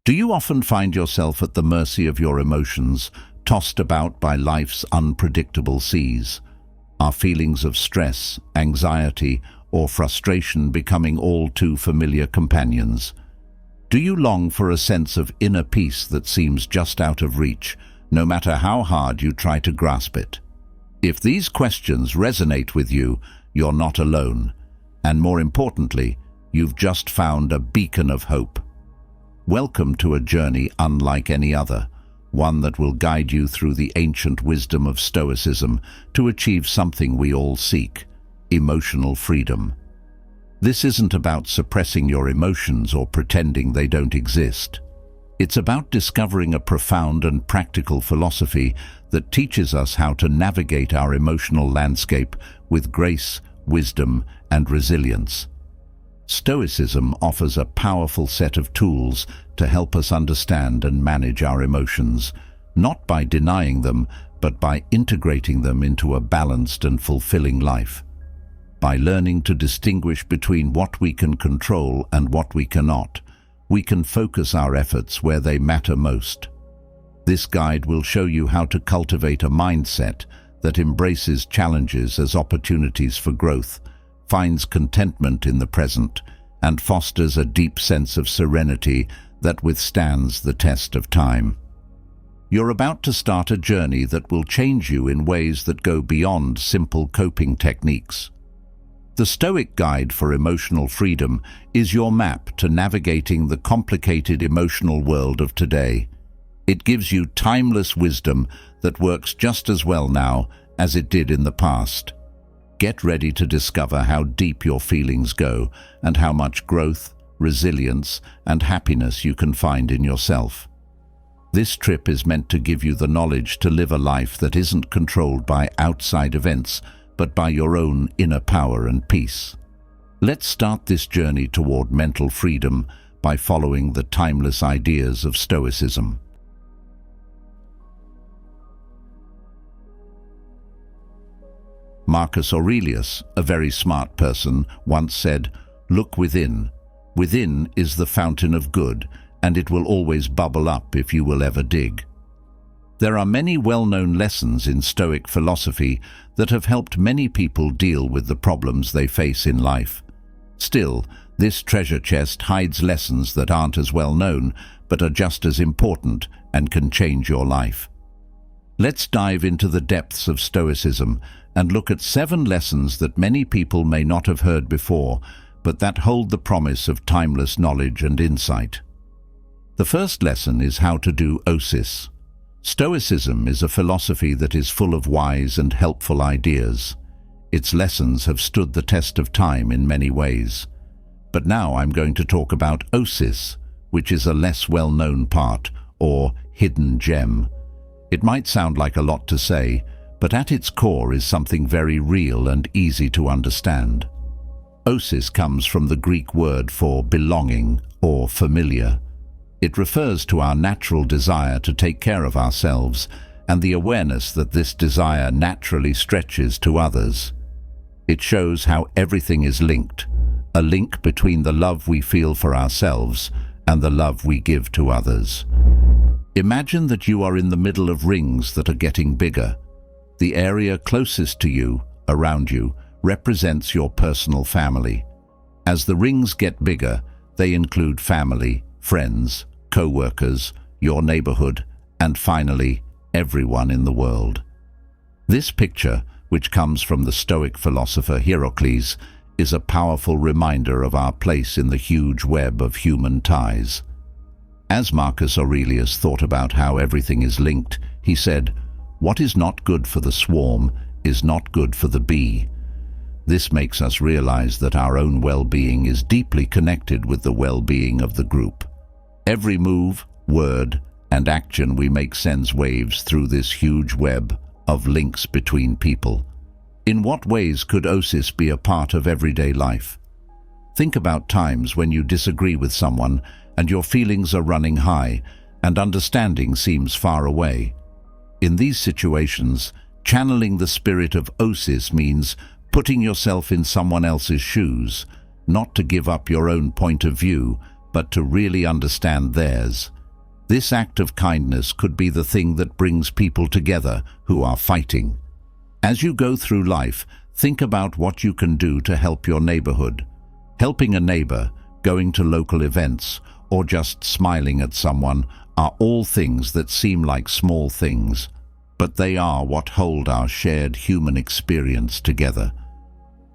Do you often find yourself at the mercy of your emotions, tossed about by life's unpredictable seas? Are feelings of stress, anxiety, or frustration becoming all too familiar companions? Do you long for a sense of inner peace that seems just out of reach, no matter how hard you try to grasp it? If these questions resonate with you, you're not alone. And more importantly, you've just found a beacon of hope. Welcome to a journey unlike any other, one that will guide you through the ancient wisdom of Stoicism to achieve something we all seek: emotional freedom. This isn't about suppressing your emotions or pretending they don't exist. It's about discovering a profound and practical philosophy that teaches us how to navigate our emotional landscape with grace, wisdom, and resilience. Stoicism offers a powerful set of tools to help us understand and manage our emotions, not by denying them, but by integrating them into a balanced and fulfilling life. By learning to distinguish between what we can control and what we cannot, we can focus our efforts where they matter most. This guide will show you how to cultivate a mindset that embraces challenges as opportunities for growth, finds contentment in the present, and fosters a deep sense of serenity that withstands the test of time. You're about to start a journey that will change you in ways that go beyond simple coping techniques. The Stoic Guide for Emotional Freedom is your map to navigating the complicated emotional world of today. It gives you timeless wisdom that works just as well now as it did in the past. Get ready to discover how deep your feelings go and how much growth, resilience, and happiness you can find in yourself. This trip is meant to give you the knowledge to live a life that isn't controlled by outside events, but by your own inner power and peace. Let's start this journey toward mental freedom by following the timeless ideas of Stoicism. Marcus Aurelius, a very smart person, once said, "Look within. Within is the fountain of good, and it will always bubble up if you will ever dig." There are many well-known lessons in Stoic philosophy that have helped many people deal with the problems they face in life. Still, this treasure chest hides lessons that aren't as well known, but are just as important and can change your life. Let's dive into the depths of Stoicism and look at 7 lessons that many people may not have heard before, but that hold the promise of timeless knowledge and insight. The first lesson is how to do osis. Stoicism is a philosophy that is full of wise and helpful ideas. Its lessons have stood the test of time in many ways. But now I'm going to talk about osis, which is a less well-known part, or hidden gem. It might sound like a lot to say, but at its core is something very real and easy to understand. Osis comes from the Greek word for belonging or familiar. It refers to our natural desire to take care of ourselves and the awareness that this desire naturally stretches to others. It shows how everything is linked, a link between the love we feel for ourselves and the love we give to others. Imagine that you are in the middle of rings that are getting bigger. The area closest to you, around you, represents your personal family. As the rings get bigger, they include family, friends, co-workers, your neighborhood, and finally, everyone in the world. This picture, which comes from the Stoic philosopher Heracles, is a powerful reminder of our place in the huge web of human ties. As Marcus Aurelius thought about how everything is linked, he said, "What is not good for the swarm is not good for the bee." This makes us realize that our own well-being is deeply connected with the well-being of the group. Every move, word, and action we make sends waves through this huge web of links between people. In what ways could osis be a part of everyday life? Think about times when you disagree with someone and your feelings are running high and understanding seems far away. In these situations, channeling the spirit of osis means putting yourself in someone else's shoes, not to give up your own point of view, but to really understand theirs. This act of kindness could be the thing that brings people together who are fighting. As you go through life, think about what you can do to help your neighborhood. Helping a neighbor, going to local events, or just smiling at someone are all things that seem like small things, but they are what hold our shared human experience together.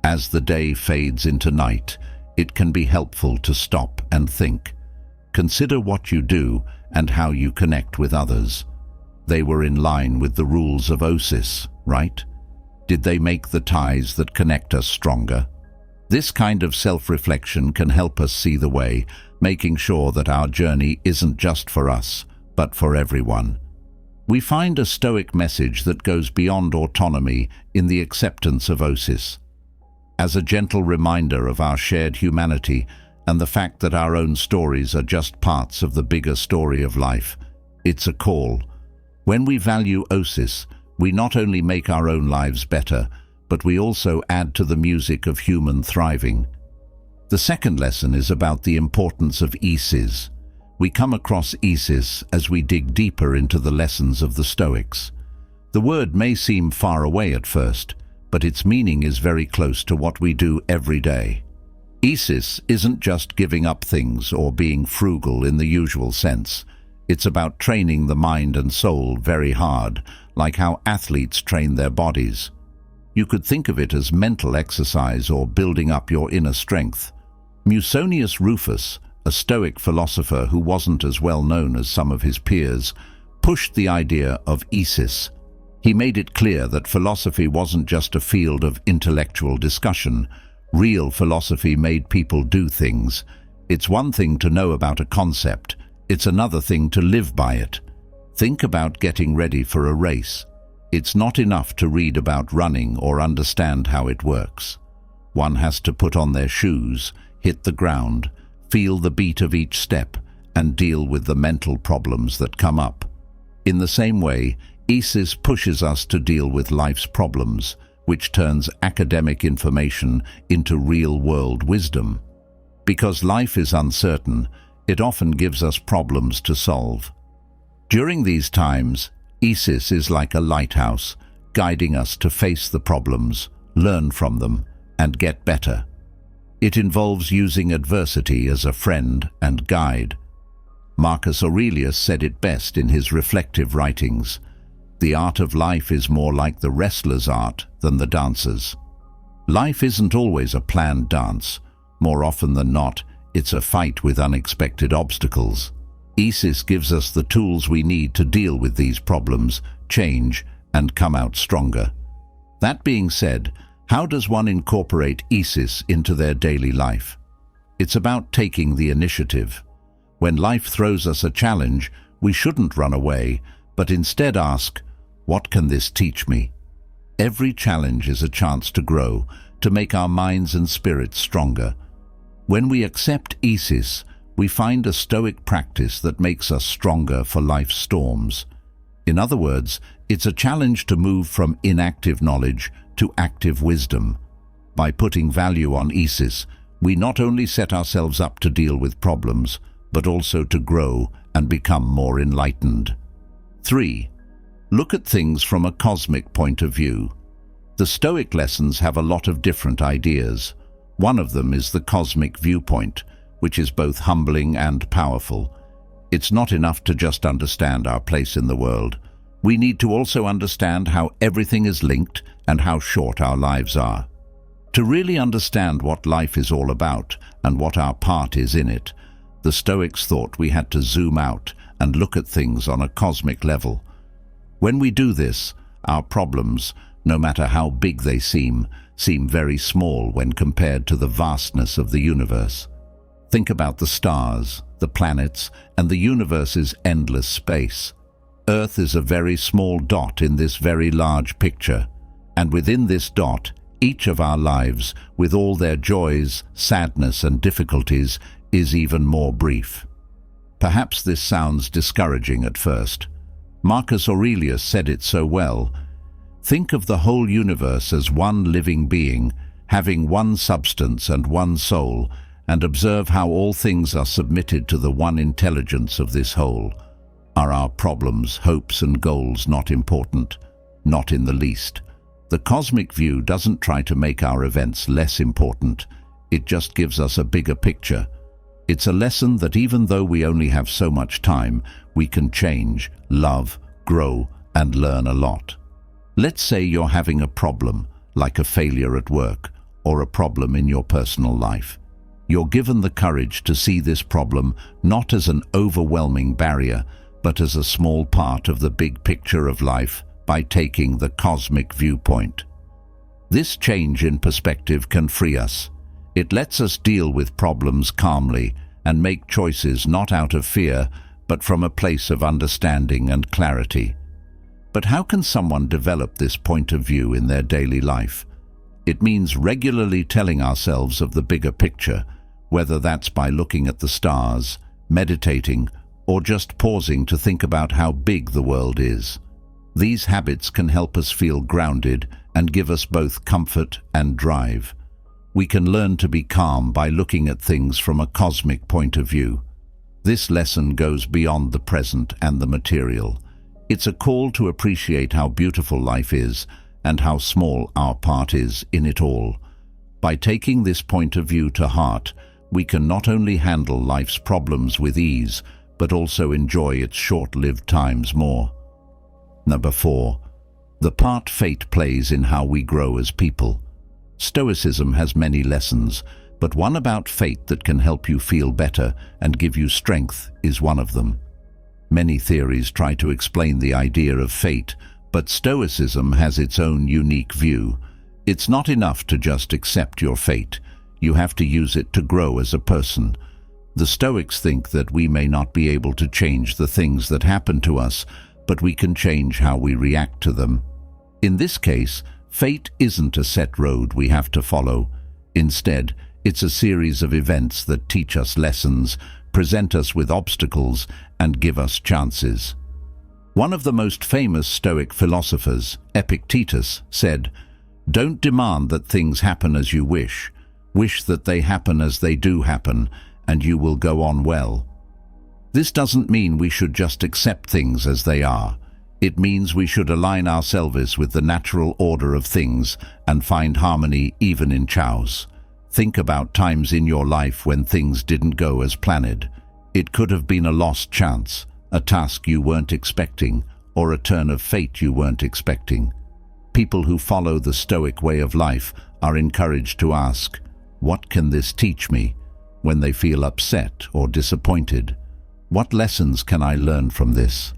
As the day fades into night, it can be helpful to stop and think. Consider what you do and how you connect with others. They were in line with the rules of osis, right? Did they make the ties that connect us stronger? This kind of self-reflection can help us see the way, making sure that our journey isn't just for us, but for everyone. We find a Stoic message that goes beyond autonomy in the acceptance of osis. As a gentle reminder of our shared humanity and the fact that our own stories are just parts of the bigger story of life, it's a call. When we value osis, we not only make our own lives better, but we also add to the music of human thriving. The second lesson is about the importance of osis. We come across osis as we dig deeper into the lessons of the Stoics. The word may seem far away at first, but its meaning is very close to what we do every day. Osis isn't just giving up things or being frugal in the usual sense. It's about training the mind and soul very hard, like how athletes train their bodies. You could think of it as mental exercise or building up your inner strength. Musonius Rufus, a Stoic philosopher who wasn't as well known as some of his peers, pushed the idea of osis. He made it clear that philosophy wasn't just a field of intellectual discussion. Real philosophy made people do things. It's one thing to know about a concept, it's another thing to live by it. Think about getting ready for a race. It's not enough to read about running or understand how it works. One has to put on their shoes, hit the ground, feel the beat of each step, and deal with the mental problems that come up. In the same way, osis pushes us to deal with life's problems, which turns academic information into real-world wisdom. Because life is uncertain, it often gives us problems to solve. During these times, osis is like a lighthouse, guiding us to face the problems, learn from them, and get better. It involves using adversity as a friend and guide. Marcus Aurelius said it best in his reflective writings. The art of life is more like the wrestler's art than the dancer's. Life isn't always a planned dance. More often than not, it's a fight with unexpected obstacles. Osis gives us the tools we need to deal with these problems, change, and come out stronger. That being said, how does one incorporate osis into their daily life? It's about taking the initiative. When life throws us a challenge, we shouldn't run away, but instead ask, what can this teach me? Every challenge is a chance to grow, to make our minds and spirits stronger. When we accept osis, we find a Stoic practice that makes us stronger for life's storms. In other words, it's a challenge to move from inactive knowledge to active wisdom. By putting value on osis, we not only set ourselves up to deal with problems, but also to grow and become more enlightened. 3. Look at things from a cosmic point of view. The Stoic lessons have a lot of different ideas. One of them is the cosmic viewpoint, which is both humbling and powerful. It's not enough to just understand our place in the world. We need to also understand how everything is linked and how short our lives are. To really understand what life is all about and what our part is in it, the Stoics thought we had to zoom out and look at things on a cosmic level. When we do this, our problems, no matter how big they seem very small when compared to the vastness of the universe. Think about the stars, the planets, and the universe's endless space. Earth is a very small dot in this very large picture, and within this dot, each of our lives, with all their joys, sadness, and difficulties, is even more brief. Perhaps this sounds discouraging at first. Marcus Aurelius said it so well. Think of the whole universe as one living being, having one substance and one soul, and observe how all things are submitted to the one intelligence of this whole. Are our problems, hopes, and goals not important? Not in the least. The cosmic view doesn't try to make our events less important. It just gives us a bigger picture. It's a lesson that even though we only have so much time, we can change, love, grow, and learn a lot. Let's say you're having a problem, like a failure at work, or a problem in your personal life. You're given the courage to see this problem not as an overwhelming barrier, but as a small part of the big picture of life by taking the cosmic viewpoint. This change in perspective can free us. It lets us deal with problems calmly and make choices not out of fear, but from a place of understanding and clarity. But how can someone develop this point of view in their daily life? It means regularly telling ourselves of the bigger picture, whether that's by looking at the stars, meditating, or just pausing to think about how big the world is. These habits can help us feel grounded and give us both comfort and drive. We can learn to be calm by looking at things from a cosmic point of view. This lesson goes beyond the present and the material. It's a call to appreciate how beautiful life is and how small our part is in it all. By taking this point of view to heart, we can not only handle life's problems with ease, but also enjoy its short-lived times more. Number 4. The part fate plays in how we grow as people. Stoicism has many lessons, but one about fate that can help you feel better and give you strength is one of them. Many theories try to explain the idea of fate, but Stoicism has its own unique view. It's not enough to just accept your fate. You have to use it to grow as a person. The Stoics think that we may not be able to change the things that happen to us, but we can change how we react to them. In this case, fate isn't a set road we have to follow. Instead, it's a series of events that teach us lessons, present us with obstacles, and give us chances. One of the most famous Stoic philosophers, Epictetus, said, "Don't demand that things happen as you wish. Wish that they happen as they do happen, and you will go on well." This doesn't mean we should just accept things as they are. It means we should align ourselves with the natural order of things and find harmony even in chaos. Think about times in your life when things didn't go as planned. It could have been a lost chance, a task you weren't expecting, or a turn of fate you weren't expecting. People who follow the Stoic way of life are encouraged to ask, "What can this teach me?" when they feel upset or disappointed. What lessons can I learn from this?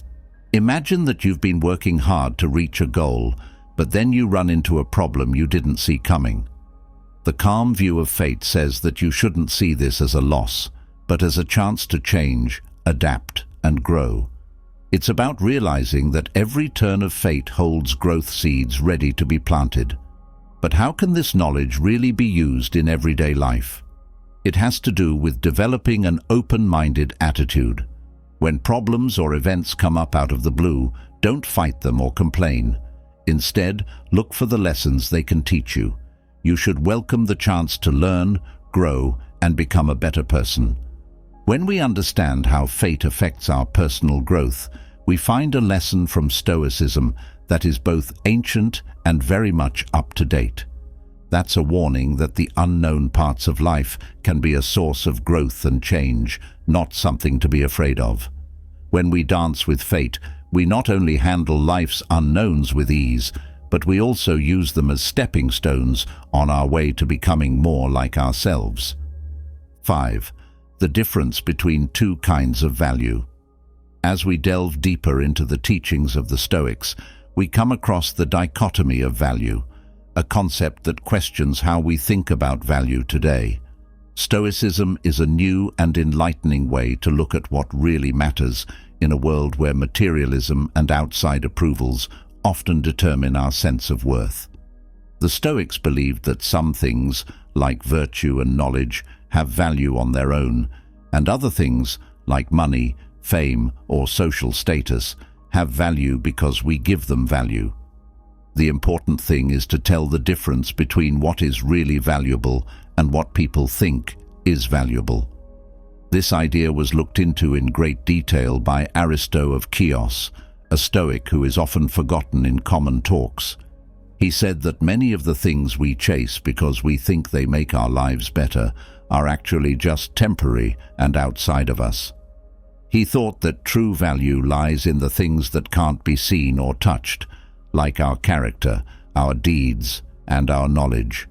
Imagine that you've been working hard to reach a goal, but then you run into a problem you didn't see coming. The calm view of fate says that you shouldn't see this as a loss, but as a chance to change, adapt, and grow. It's about realizing that every turn of fate holds growth seeds ready to be planted. But how can this knowledge really be used in everyday life? It has to do with developing an open-minded attitude. When problems or events come up out of the blue, don't fight them or complain. Instead, look for the lessons they can teach you. You should welcome the chance to learn, grow, and become a better person. When we understand how fate affects our personal growth, we find a lesson from Stoicism that is both ancient and very much up to date. That's a warning that the unknown parts of life can be a source of growth and change, not something to be afraid of. When we dance with fate, we not only handle life's unknowns with ease, but we also use them as stepping stones on our way to becoming more like ourselves. 5. The difference between two kinds of value. As we delve deeper into the teachings of the Stoics, we come across the dichotomy of value, a concept that questions how we think about value today. Stoicism is a new and enlightening way to look at what really matters in a world where materialism and outside approvals often determine our sense of worth. The Stoics believed that some things, like virtue and knowledge, have value on their own, and other things, like money, fame, or social status, have value because we give them value. The important thing is to tell the difference between what is really valuable and what people think is valuable. This idea was looked into in great detail by Aristo of Chios, a Stoic who is often forgotten in common talks. He said that many of the things we chase because we think they make our lives better are actually just temporary and outside of us. He thought that true value lies in the things that can't be seen or touched, like our character, our deeds, and our knowledge.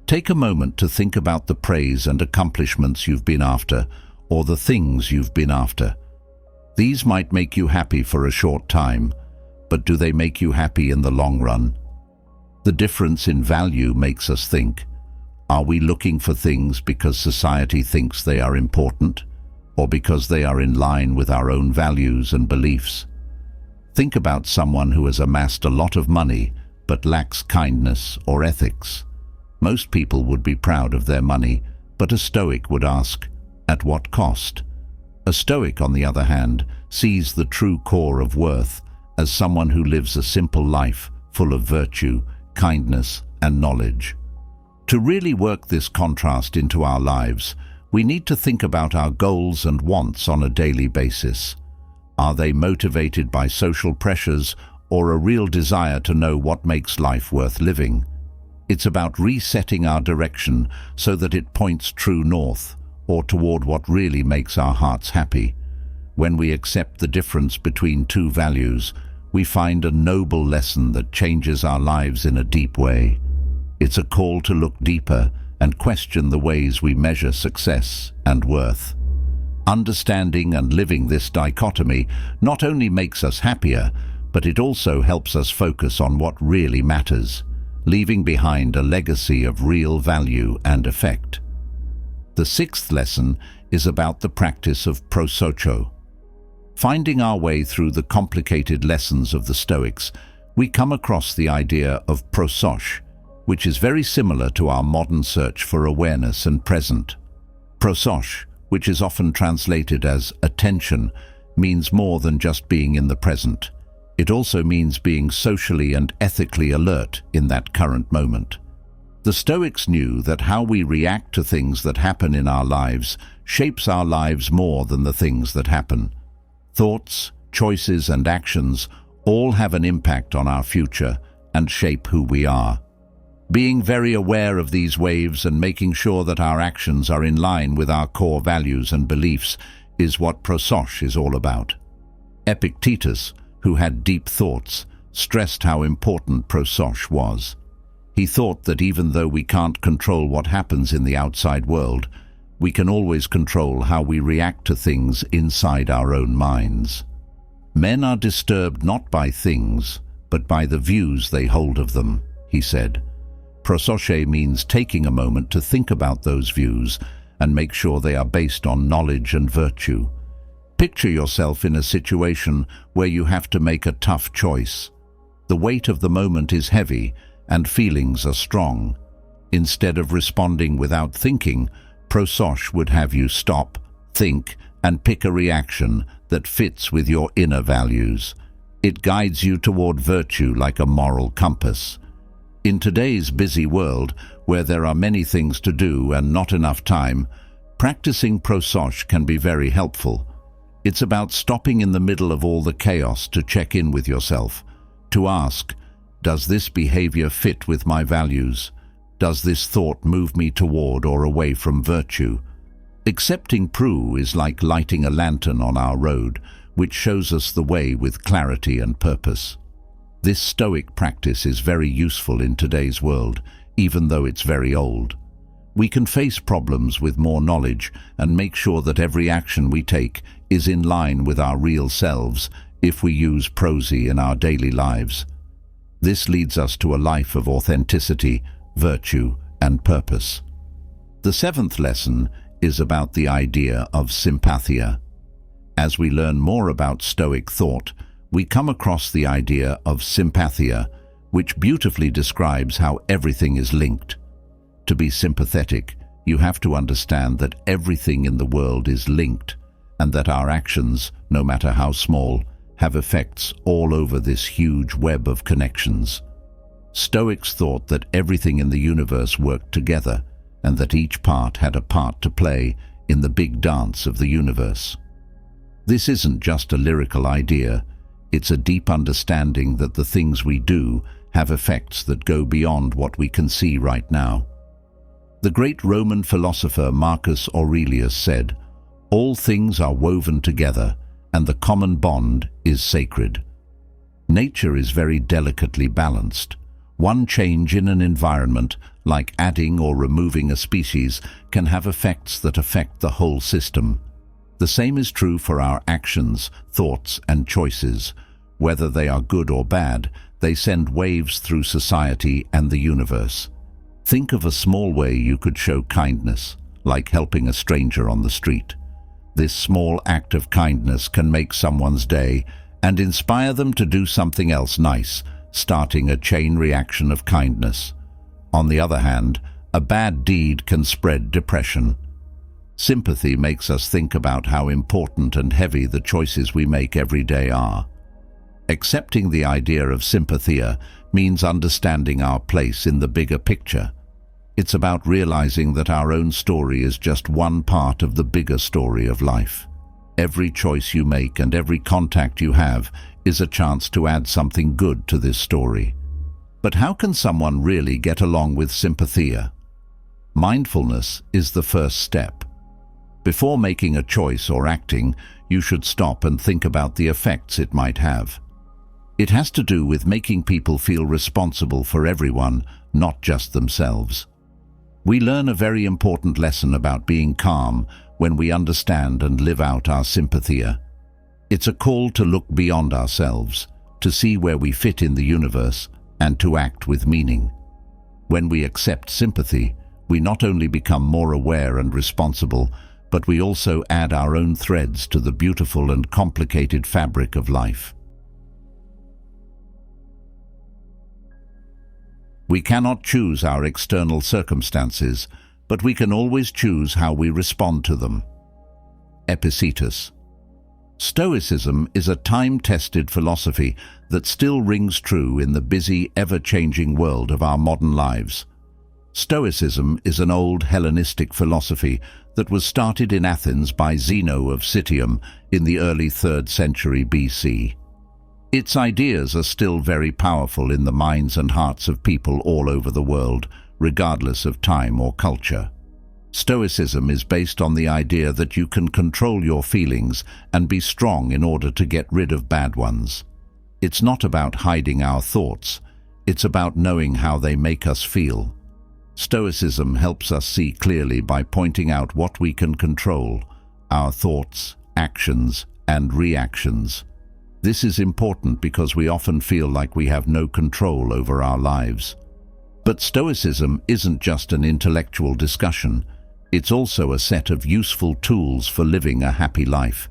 Take a moment to think about the praise and accomplishments you've been after, or the things you've been after. These might make you happy for a short time, but do they make you happy in the long run? The difference in value makes us think, are we looking for things because society thinks they are important, or because they are in line with our own values and beliefs? Think about someone who has amassed a lot of money but lacks kindness or ethics. Most people would be proud of their money, but a Stoic would ask, at what cost? A Stoic, on the other hand, sees the true core of worth as someone who lives a simple life full of virtue, kindness, and knowledge. To really work this contrast into our lives, we need to think about our goals and wants on a daily basis. Are they motivated by social pressures or a real desire to know what makes life worth living? It's about resetting our direction so that it points true north, or toward what really makes our hearts happy. When we accept the difference between two values, we find a noble lesson that changes our lives in a deep way. It's a call to look deeper and question the ways we measure success and worth. Understanding and living this dichotomy not only makes us happier, but it also helps us focus on what really matters, leaving behind a legacy of real value and effect. The sixth lesson is about the practice of prosocho. Finding our way through the complicated lessons of the Stoics, we come across the idea of prosoch, which is very similar to our modern search for awareness and present. Prosoch, which is often translated as attention, means more than just being in the present. It also means being socially and ethically alert in that current moment. The Stoics knew that how we react to things that happen in our lives shapes our lives more than the things that happen. Thoughts, choices, and actions all have an impact on our future and shape who we are. Being very aware of these waves and making sure that our actions are in line with our core values and beliefs is what prosoch is all about. Epictetus, who had deep thoughts, stressed how important prosoch was. He thought that even though we can't control what happens in the outside world, we can always control how we react to things inside our own minds. Men are disturbed not by things, but by the views they hold of them, he said. Prosoche means taking a moment to think about those views and make sure they are based on knowledge and virtue. Picture yourself in a situation where you have to make a tough choice. The weight of the moment is heavy and feelings are strong. Instead of responding without thinking, prosoch would have you stop, think, and pick a reaction that fits with your inner values. It guides you toward virtue like a moral compass. In today's busy world, where there are many things to do and not enough time, practicing prosoch can be very helpful. It's about stopping in the middle of all the chaos to check in with yourself, to ask, does this behavior fit with my values? Does this thought move me toward or away from virtue? Accepting Pru is like lighting a lantern on our road, which shows us the way with clarity and purpose. This Stoic practice is very useful in today's world, even though it's very old. We can face problems with more knowledge and make sure that every action we take is in line with our real selves if we use prosy in our daily lives. This leads us to a life of authenticity, virtue, and purpose. The seventh lesson is about the idea of sympathia. As we learn more about Stoic thought, we come across the idea of sympathia, which beautifully describes how everything is linked. To be sympathetic, you have to understand that everything in the world is linked, and that our actions, no matter how small, have effects all over this huge web of connections. Stoics thought that everything in the universe worked together, and that each part had a part to play in the big dance of the universe. This isn't just a lyrical idea, it's a deep understanding that the things we do have effects that go beyond what we can see right now. The great Roman philosopher Marcus Aurelius said, "All things are woven together, and the common bond is sacred." Nature is very delicately balanced. One change in an environment, like adding or removing a species, can have effects that affect the whole system. The same is true for our actions, thoughts, and choices. Whether they are good or bad, they send waves through society and the universe. Think of a small way you could show kindness, like helping a stranger on the street. This small act of kindness can make someone's day and inspire them to do something else nice, starting a chain reaction of kindness. On the other hand, a bad deed can spread depression. Sympathy makes us think about how important and heavy the choices we make every day are. Accepting the idea of sympathia means understanding our place in the bigger picture. It's about realizing that our own story is just one part of the bigger story of life. Every choice you make and every contact you have is a chance to add something good to this story. But how can someone really get along with sympathia? Mindfulness is the first step. Before making a choice or acting, you should stop and think about the effects it might have. It has to do with making people feel responsible for everyone, not just themselves. We learn a very important lesson about being calm when we understand and live out our sympathia. It's a call to look beyond ourselves, to see where we fit in the universe, and to act with meaning. When we accept sympathy, we not only become more aware and responsible, but we also add our own threads to the beautiful and complicated fabric of life. We cannot choose our external circumstances, but we can always choose how we respond to them. Epictetus. Stoicism is a time-tested philosophy that still rings true in the busy, ever-changing world of our modern lives. Stoicism is an old Hellenistic philosophy that was started in Athens by Zeno of Citium in the early 3rd century BC. Its ideas are still very powerful in the minds and hearts of people all over the world, regardless of time or culture. Stoicism is based on the idea that you can control your feelings and be strong in order to get rid of bad ones. It's not about hiding our thoughts, it's about knowing how they make us feel. Stoicism helps us see clearly by pointing out what we can control, our thoughts, actions, and reactions. This is important because we often feel like we have no control over our lives. But Stoicism isn't just an intellectual discussion, it's also a set of useful tools for living a happy life.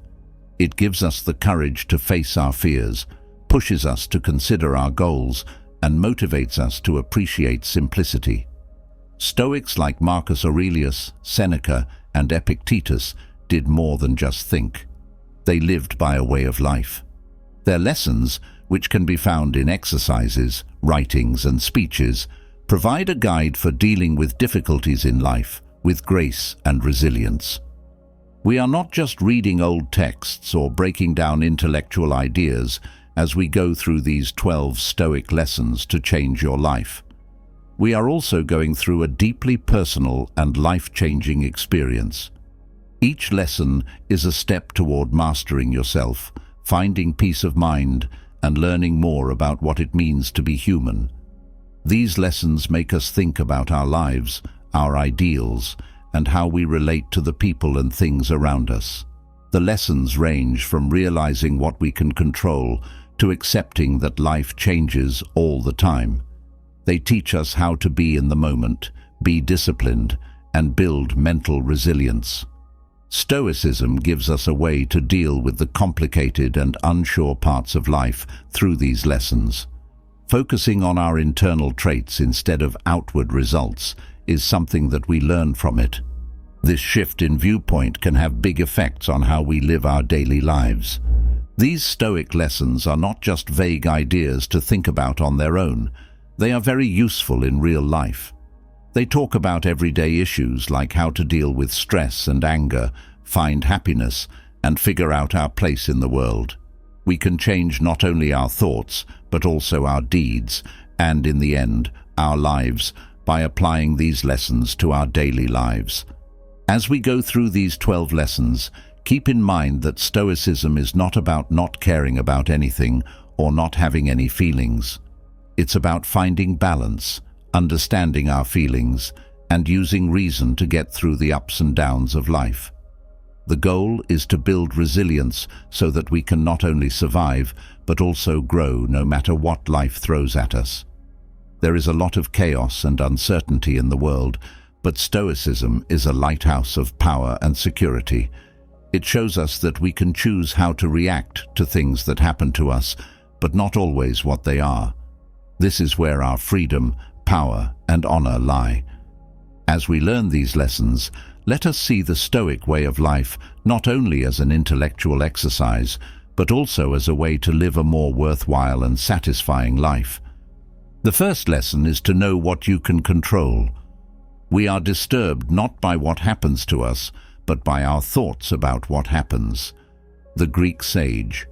It gives us the courage to face our fears, pushes us to consider our goals, and motivates us to appreciate simplicity. Stoics like Marcus Aurelius, Seneca, and Epictetus did more than just think. They lived by a way of life. Their lessons, which can be found in exercises, writings, and speeches, provide a guide for dealing with difficulties in life with grace and resilience. We are not just reading old texts or breaking down intellectual ideas as we go through these 12 Stoic lessons to change your life. We are also going through a deeply personal and life-changing experience. Each lesson is a step toward mastering yourself, finding peace of mind, and learning more about what it means to be human. These lessons make us think about our lives, our ideals, and how we relate to the people and things around us. The lessons range from realizing what we can control to accepting that life changes all the time. They teach us how to be in the moment, be disciplined, and build mental resilience. Stoicism gives us a way to deal with the complicated and unsure parts of life through these lessons. Focusing on our internal traits instead of outward results is something that we learn from it. This shift in viewpoint can have big effects on how we live our daily lives. These Stoic lessons are not just vague ideas to think about on their own. They are very useful in real life. They talk about everyday issues like how to deal with stress and anger, find happiness, and figure out our place in the world. We can change not only our thoughts, but also our deeds, and in the end, our lives, by applying these lessons to our daily lives. As we go through these 12 lessons, keep in mind that Stoicism is not about not caring about anything or not having any feelings. It's about finding balance, understanding our feelings, and using reason to get through the ups and downs of life. The goal is to build resilience so that we can not only survive, but also grow no matter what life throws at us. There is a lot of chaos and uncertainty in the world, but Stoicism is a lighthouse of power and security. It shows us that we can choose how to react to things that happen to us, but not always what they are. This is where our freedom, power, and honor lie. As we learn these lessons, let us see the Stoic way of life not only as an intellectual exercise, but also as a way to live a more worthwhile and satisfying life. The first lesson is to know what you can control. We are disturbed not by what happens to us, but by our thoughts about what happens. The Greek sage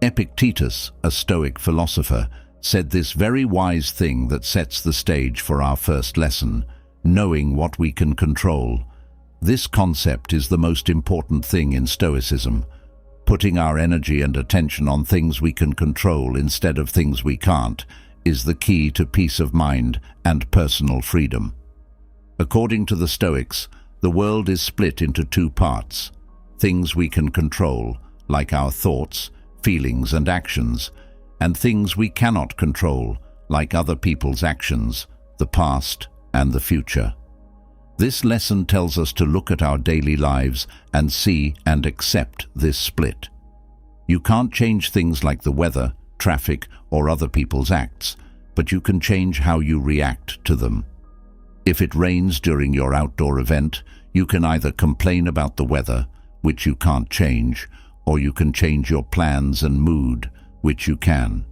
Epictetus, a Stoic philosopher, said this very wise thing that sets the stage for our first lesson: knowing what we can control. This concept is the most important thing in Stoicism. Putting our energy and attention on things we can control instead of things we can't is the key to peace of mind and personal freedom. According to the Stoics, the world is split into two parts: things we can control, like our thoughts, feelings, and actions, and things we cannot control, like other people's actions, the past, and the future. This lesson tells us to look at our daily lives and see and accept this split. You can't change things like the weather, traffic, or other people's acts, but you can change how you react to them. If it rains during your outdoor event, you can either complain about the weather, which you can't change, or you can change your plans and mood, which you can.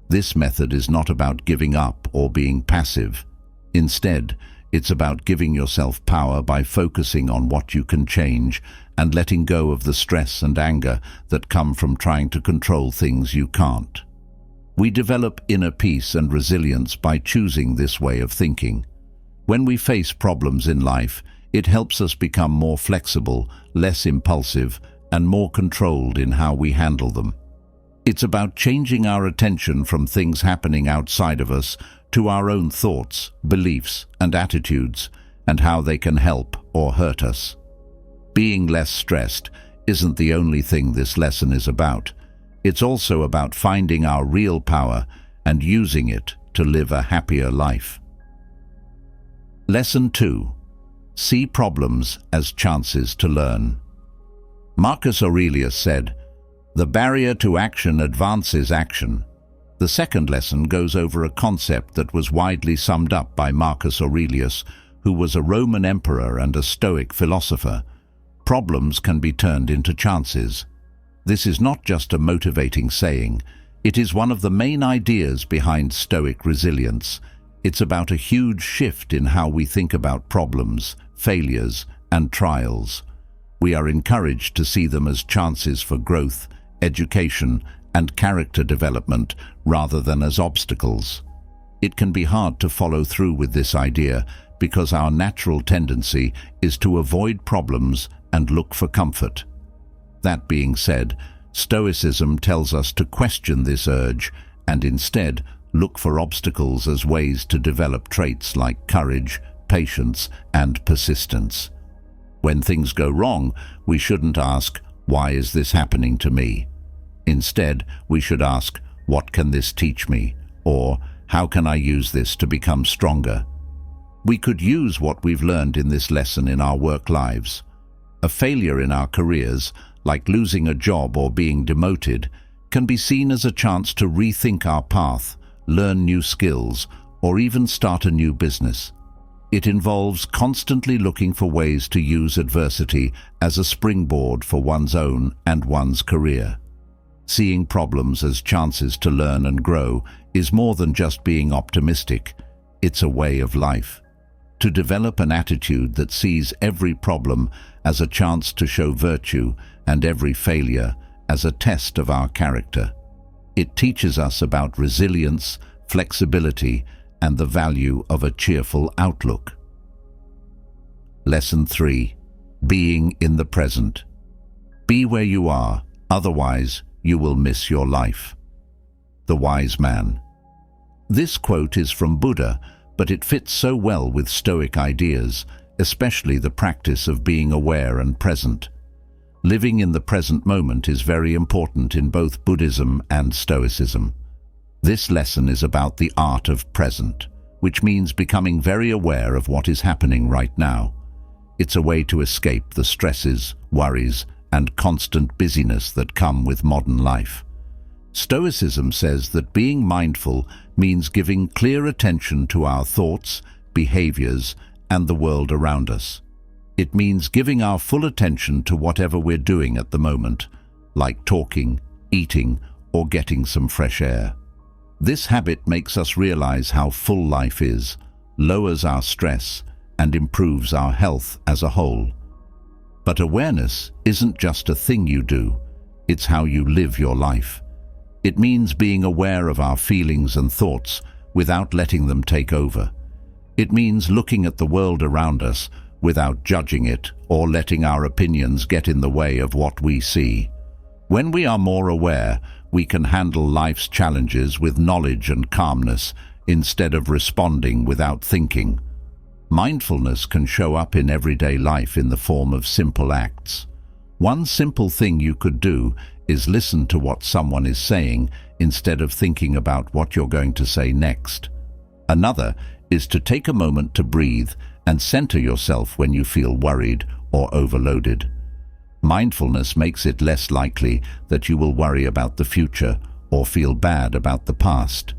This method is not about giving up or being passive. Instead, it's about giving yourself power by focusing on what you can change and letting go of the stress and anger that come from trying to control things you can't. We develop inner peace and resilience by choosing this way of thinking. When we face problems in life, it helps us become more flexible, less impulsive, and more controlled in how we handle them. It's about changing our attention from things happening outside of us to our own thoughts, beliefs, and attitudes, and how they can help or hurt us. Being less stressed isn't the only thing this lesson is about. It's also about finding our real power and using it to live a happier life. Lesson 2. See problems as chances to learn. Marcus Aurelius said, "The barrier to action advances action." The second lesson goes over a concept that was widely summed up by Marcus Aurelius, who was a Roman emperor and a Stoic philosopher. Problems can be turned into chances. This is not just a motivating saying. It is one of the main ideas behind Stoic resilience. It's about a huge shift in how we think about problems, failures, and trials. We are encouraged to see them as chances for growth, education, and character development rather than as obstacles. It can be hard to follow through with this idea because our natural tendency is to avoid problems and look for comfort. That being said, Stoicism tells us to question this urge and instead look for obstacles as ways to develop traits like courage, patience, and persistence. When things go wrong, we shouldn't ask, "Why is this happening to me?" Instead, we should ask, "What can this teach me?" Or, "How can I use this to become stronger?" We could use what we've learned in this lesson in our work lives. A failure in our careers, like losing a job or being demoted, can be seen as a chance to rethink our path, learn new skills, or even start a new business. It involves constantly looking for ways to use adversity as a springboard for one's own and one's career. Seeing problems as chances to learn and grow is more than just being optimistic. It's a way of life. to develop an attitude that sees every problem as a chance to show virtue and every failure as a test of our character. It teaches us about resilience, flexibility, and the value of a cheerful outlook. Lesson 3. Being in the present. Be where you are, otherwise you will miss your life. The Wise Man. This quote is from Buddha, but it fits so well with Stoic ideas, especially the practice of being aware and present. Living in the present moment is very important in both Buddhism and Stoicism. This lesson is about the art of present, which means becoming very aware of what is happening right now. It's a way to escape the stresses, worries, and constant busyness that come with modern life. Stoicism says that being mindful means giving clear attention to our thoughts, behaviors, and the world around us. It means giving our full attention to whatever we're doing at the moment, like talking, eating, or getting some fresh air. This habit makes us realize how full life is, lowers our stress, and improves our health as a whole. But awareness isn't just a thing you do, it's how you live your life. It means being aware of our feelings and thoughts without letting them take over. It means looking at the world around us without judging it or letting our opinions get in the way of what we see. When we are more aware, we can handle life's challenges with knowledge and calmness instead of responding without thinking. Mindfulness can show up in everyday life in the form of simple acts. One simple thing you could do is listen to what someone is saying instead of thinking about what you're going to say next. Another is to take a moment to breathe and center yourself when you feel worried or overloaded. Mindfulness makes it less likely that you will worry about the future or feel bad about the past.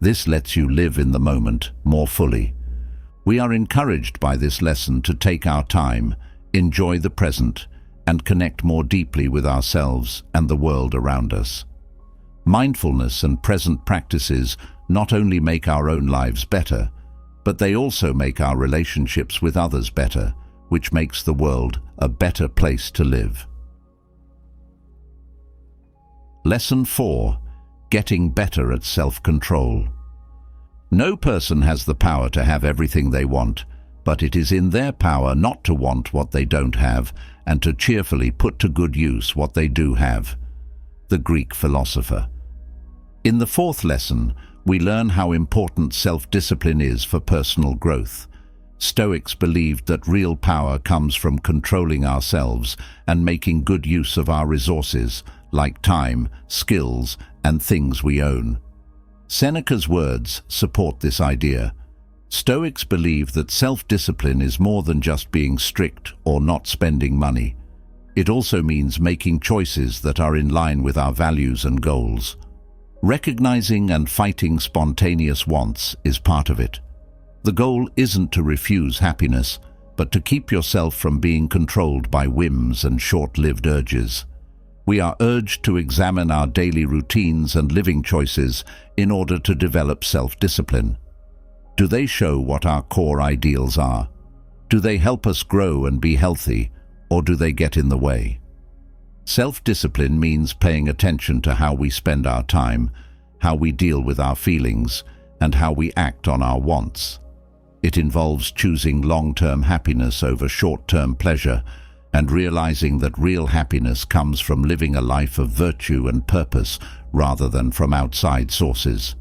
This lets you live in the moment more fully. We are encouraged by this lesson to take our time, enjoy the present, and connect more deeply with ourselves and the world around us. Mindfulness and present practices not only make our own lives better, but they also make our relationships with others better, which makes the world a better place to live. Lesson 4. Getting better at self-control. No person has the power to have everything they want, but it is in their power not to want what they don't have and to cheerfully put to good use what they do have. The Greek philosopher. In the 4th lesson, we learn how important self-discipline is for personal growth. Stoics believed that real power comes from controlling ourselves and making good use of our resources, like time, skills, and things we own. Seneca's words support this idea. Stoics believe that self-discipline is more than just being strict or not spending money. It also means making choices that are in line with our values and goals. Recognizing and fighting spontaneous wants is part of it. The goal isn't to refuse happiness, but to keep yourself from being controlled by whims and short-lived urges. We are urged to examine our daily routines and living choices in order to develop self-discipline. Do they show what our core ideals are? Do they help us grow and be healthy, or do they get in the way? Self-discipline means paying attention to how we spend our time, how we deal with our feelings, and how we act on our wants. It involves choosing long-term happiness over short-term pleasure and realizing that real happiness comes from living a life of virtue and purpose rather than from outside sources.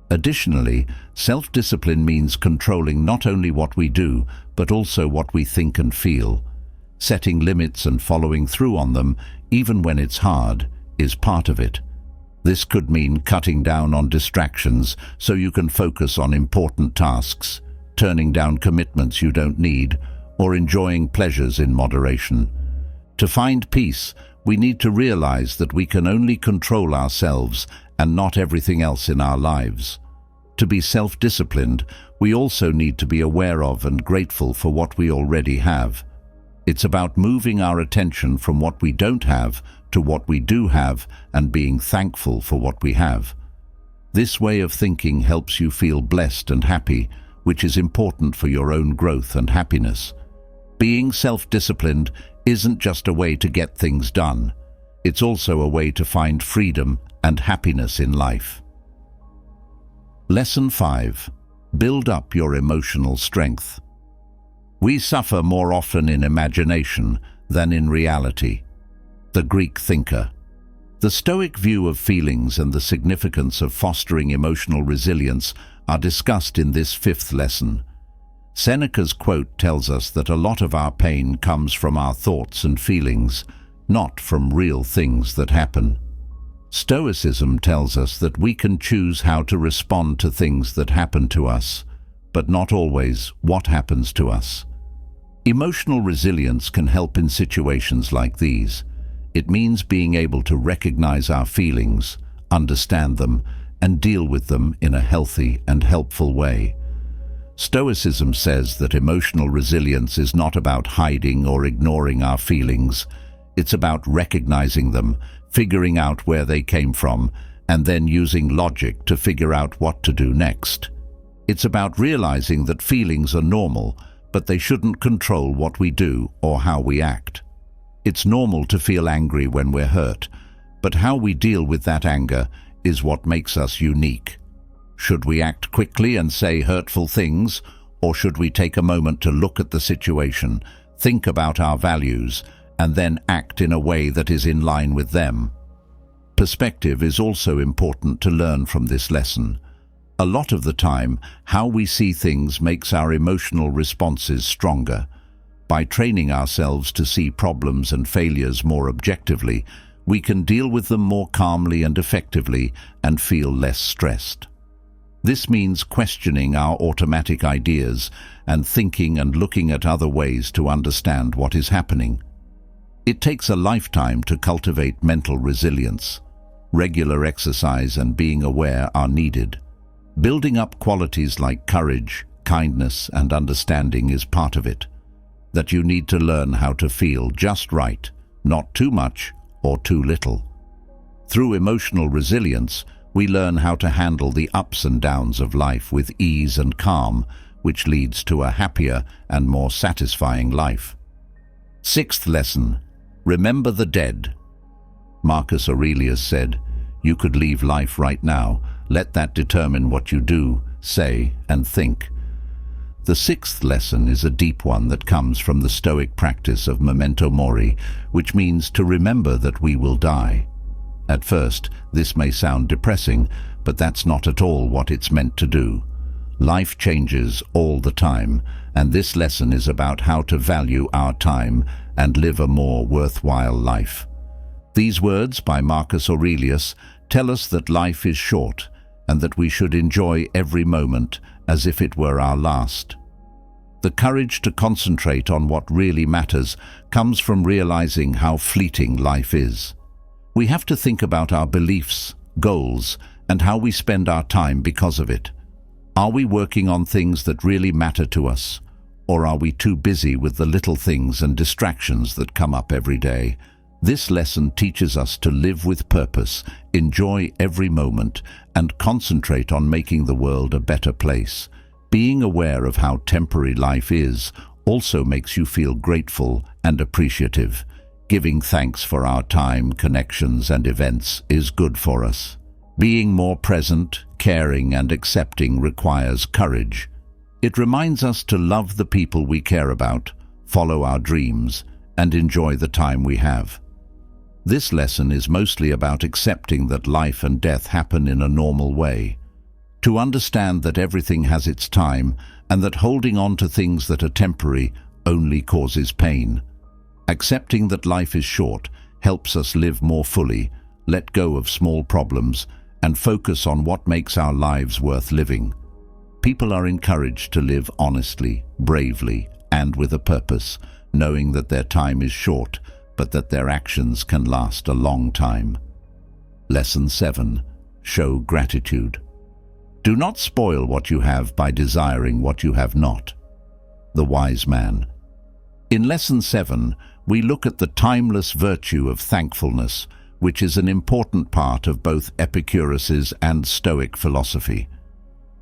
Additionally, self-discipline means controlling not only what we do, but also what we think and feel. Setting limits and following through on them, even when it's hard, is part of it. This could mean cutting down on distractions so you can focus on important tasks, turning down commitments you don't need, or enjoying pleasures in moderation. To find peace, we need to realize that we can only control ourselves and not everything else in our lives. To be self-disciplined, we also need to be aware of and grateful for what we already have. It's about moving our attention from what we don't have to what we do have and being thankful for what we have. This way of thinking helps you feel blessed and happy, which is important for your own growth and happiness. Being self-disciplined isn't just a way to get things done. It's also a way to find freedom and happiness in life. Lesson 5. Build up your emotional strength. We suffer more often in imagination than in reality. The Greek thinker. The Stoic view of feelings and the significance of fostering emotional resilience are discussed in this 5th lesson. Seneca's quote tells us that a lot of our pain comes from our thoughts and feelings, not from real things that happen. Stoicism tells us that we can choose how to respond to things that happen to us, but not always what happens to us. Emotional resilience can help in situations like these. It means being able to recognize our feelings, understand them, and deal with them in a healthy and helpful way. Stoicism says that emotional resilience is not about hiding or ignoring our feelings. It's about recognizing them, figuring out where they came from, and then using logic to figure out what to do next. It's about realizing that feelings are normal, but they shouldn't control what we do or how we act. It's normal to feel angry when we're hurt, but how we deal with that anger is what makes us unique. Should we act quickly and say hurtful things, or should we take a moment to look at the situation, think about our values, and then act in a way that is in line with them? Perspective is also important to learn from this lesson. A lot of the time, how we see things makes our emotional responses stronger. By training ourselves to see problems and failures more objectively, we can deal with them more calmly and effectively and feel less stressed. This means questioning our automatic ideas and thinking and looking at other ways to understand what is happening. It takes a lifetime to cultivate mental resilience. Regular exercise and being aware are needed. Building up qualities like courage, kindness, and understanding is part of it. That you need to learn how to feel just right, not too much or too little. Through emotional resilience, we learn how to handle the ups and downs of life with ease and calm, which leads to a happier and more satisfying life. 6th lesson. Remember the dead. Marcus Aurelius said, "You could leave life right now. Let that determine what you do, say, and think." The 6th lesson is a deep one that comes from the Stoic practice of memento mori, which means to remember that we will die. At first, this may sound depressing, but that's not at all what it's meant to do. Life changes all the time, and this lesson is about how to value our time and live a more worthwhile life. These words by Marcus Aurelius tell us that life is short and that we should enjoy every moment as if it were our last. The courage to concentrate on what really matters comes from realizing how fleeting life is. We have to think about our beliefs, goals, and how we spend our time because of it. Are we working on things that really matter to us, or are we too busy with the little things and distractions that come up every day? This lesson teaches us to live with purpose, enjoy every moment, and concentrate on making the world a better place. Being aware of how temporary life is also makes you feel grateful and appreciative. Giving thanks for our time, connections, and events is good for us. Being more present, caring, and accepting requires courage. It reminds us to love the people we care about, follow our dreams, and enjoy the time we have. This lesson is mostly about accepting that life and death happen in a normal way. To understand that everything has its time and that holding on to things that are temporary only causes pain. Accepting that life is short helps us live more fully, let go of small problems, and focus on what makes our lives worth living. People are encouraged to live honestly, bravely, and with a purpose, knowing that their time is short, but that their actions can last a long time. Lesson 7. Show gratitude. Do not spoil what you have by desiring what you have not. The wise man. In Lesson 7, we look at the timeless virtue of thankfulness, which is an important part of both Epicurus's and Stoic philosophy.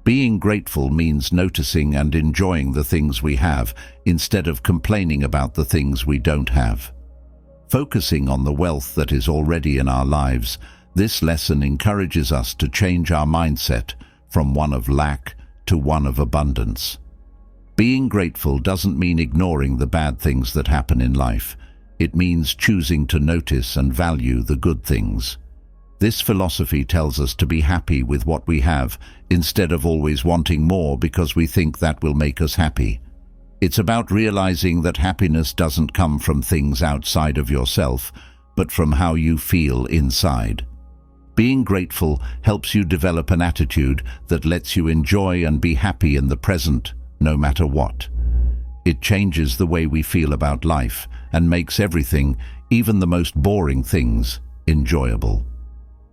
Being grateful means noticing and enjoying the things we have instead of complaining about the things we don't have. Focusing on the wealth that is already in our lives, this lesson encourages us to change our mindset from one of lack to one of abundance. Being grateful doesn't mean ignoring the bad things that happen in life. It means choosing to notice and value the good things. This philosophy tells us to be happy with what we have instead of always wanting more because we think that will make us happy. It's about realizing that happiness doesn't come from things outside of yourself, but from how you feel inside. Being grateful helps you develop an attitude that lets you enjoy and be happy in the present, no matter what. It changes the way we feel about life and makes everything, even the most boring things, enjoyable.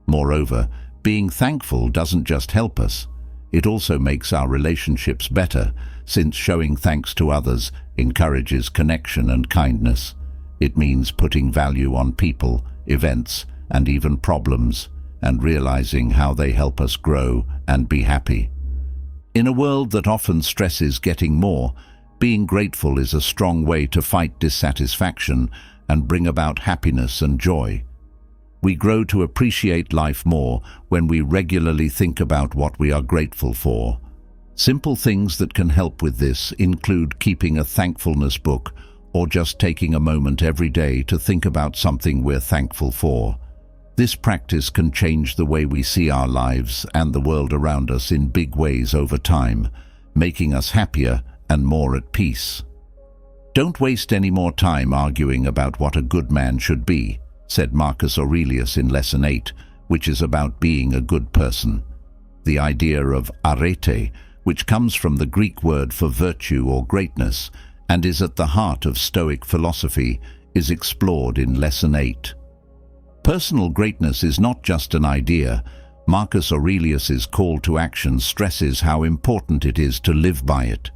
Moreover, being thankful doesn't just help us. It also makes our relationships better, since showing thanks to others encourages connection and kindness. It means putting value on people, events, and even problems, and realizing how they help us grow and be happy. In a world that often stresses getting more, being grateful is a strong way to fight dissatisfaction and bring about happiness and joy. We grow to appreciate life more when we regularly think about what we are grateful for. Simple things that can help with this include keeping a thankfulness book or just taking a moment every day to think about something we're thankful for. This practice can change the way we see our lives and the world around us in big ways over time, making us happier and more at peace. Don't waste any more time arguing about what a good man should be, said Marcus Aurelius in Lesson 8, which is about being a good person. The idea of arete, which comes from the Greek word for virtue or greatness, and is at the heart of Stoic philosophy, is explored in Lesson 8. Personal greatness is not just an idea. Marcus Aurelius's call to action stresses how important it is to live by it.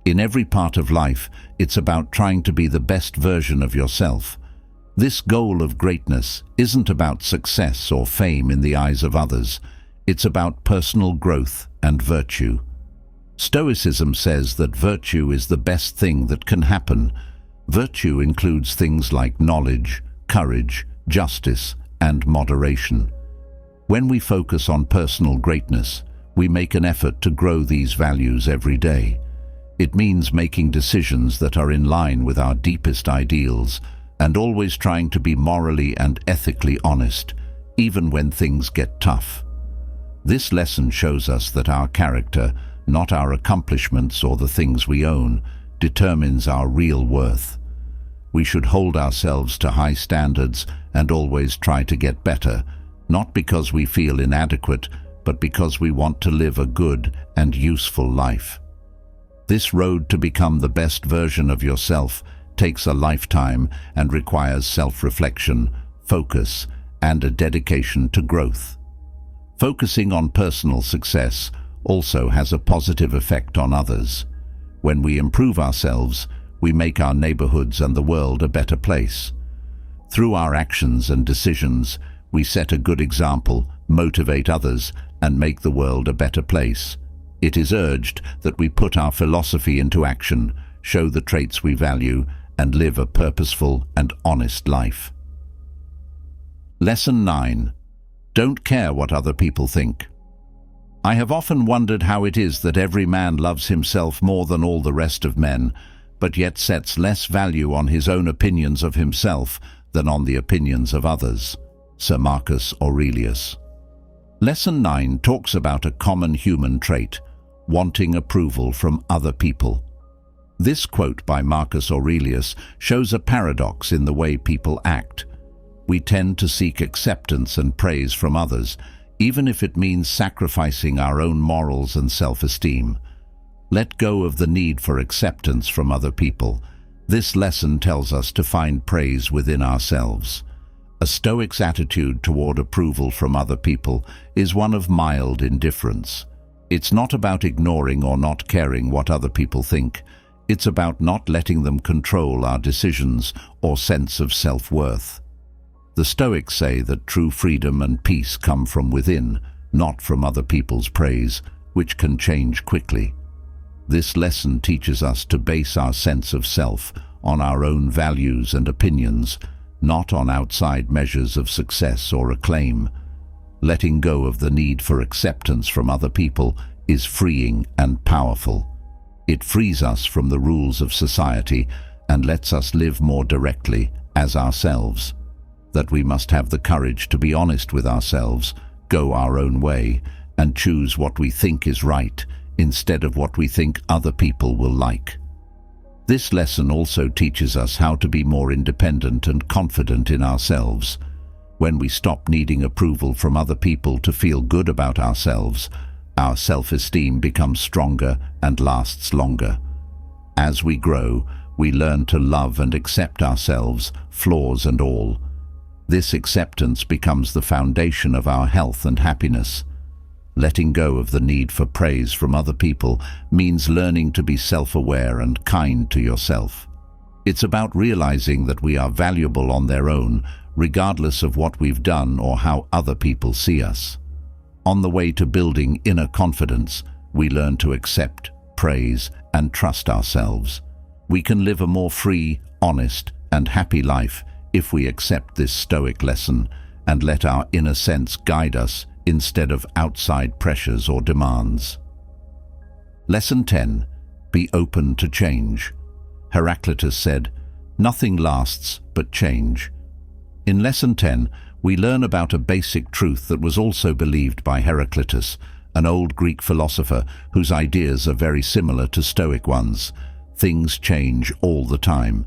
In every part of life, it's about trying to be the best version of yourself. This goal of greatness isn't about success or fame in the eyes of others. It's about personal growth and virtue. Stoicism says that virtue is the best thing that can happen. Virtue includes things like knowledge, courage, justice, and moderation. When we focus on personal greatness, we make an effort to grow these values every day. It means making decisions that are in line with our deepest ideals and always trying to be morally and ethically honest, even when things get tough. This lesson shows us that our character, not our accomplishments or the things we own, determines our real worth. We should hold ourselves to high standards and always try to get better, not because we feel inadequate, but because we want to live a good and useful life. This road to become the best version of yourself takes a lifetime and requires self-reflection, focus, and a dedication to growth. Focusing on personal success also has a positive effect on others. When we improve ourselves, we make our neighborhoods and the world a better place. Through our actions and decisions, we set a good example, motivate others, and make the world a better place. It is urged that we put our philosophy into action, show the traits we value, and live a purposeful and honest life. Lesson 9. Don't care what other people think. I have often wondered how it is that every man loves himself more than all the rest of men, but yet sets less value on his own opinions of himself than on the opinions of others. Sir Marcus Aurelius. Lesson 9 talks about a common human trait, wanting approval from other people. This quote by Marcus Aurelius shows a paradox in the way people act. We tend to seek acceptance and praise from others, even if it means sacrificing our own morals and self-esteem. Let go of the need for acceptance from other people. This lesson tells us to find praise within ourselves. A Stoic's attitude toward approval from other people is one of mild indifference. It's not about ignoring or not caring what other people think. It's about not letting them control our decisions or sense of self-worth. The Stoics say that true freedom and peace come from within, not from other people's praise, which can change quickly. This lesson teaches us to base our sense of self on our own values and opinions, not on outside measures of success or acclaim. Letting go of the need for acceptance from other people is freeing and powerful. It frees us from the rules of society and lets us live more directly as ourselves. That we must have the courage to be honest with ourselves, go our own way, and choose what we think is right instead of what we think other people will like. This lesson also teaches us how to be more independent and confident in ourselves. When we stop needing approval from other people to feel good about ourselves, our self-esteem becomes stronger and lasts longer. As we grow, we learn to love and accept ourselves, flaws and all. This acceptance becomes the foundation of our health and happiness. Letting go of the need for praise from other people means learning to be self-aware and kind to yourself. It's about realizing that we are valuable on their own, regardless of what we've done or how other people see us. On the way to building inner confidence, we learn to accept, praise, and trust ourselves. We can live a more free, honest, and happy life if we accept this Stoic lesson and let our inner sense guide us instead of outside pressures or demands. Lesson 10. Be open to change. Heraclitus said, "Nothing lasts but change." In Lesson 10, we learn about a basic truth that was also believed by Heraclitus, an old Greek philosopher whose ideas are very similar to Stoic ones. Things change all the time.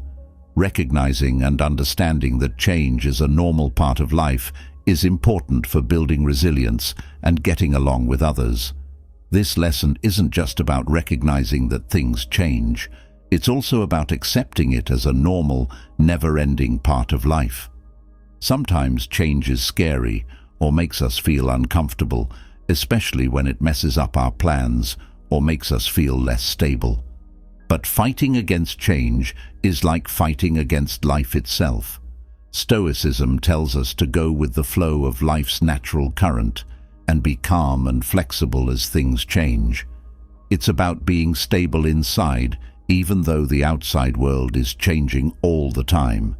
Recognizing and understanding that change is a normal part of life is important for building resilience and getting along with others. This lesson isn't just about recognizing that things change. It's also about accepting it as a normal, never-ending part of life. Sometimes change is scary or makes us feel uncomfortable, especially when it messes up our plans or makes us feel less stable. But fighting against change is like fighting against life itself. Stoicism tells us to go with the flow of life's natural current and be calm and flexible as things change. It's about being stable inside, even though the outside world is changing all the time.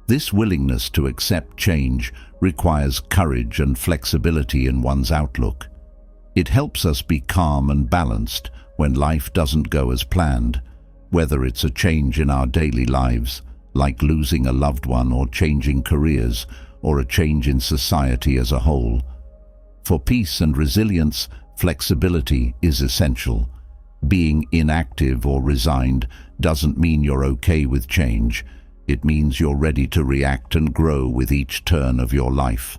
This willingness to accept change requires courage and flexibility in one's outlook. It helps us be calm and balanced when life doesn't go as planned, whether it's a change in our daily lives, like losing a loved one or changing careers, or a change in society as a whole. For peace and resilience, flexibility is essential. Being inactive or resigned doesn't mean you're okay with change. It means you're ready to react and grow with each turn of your life.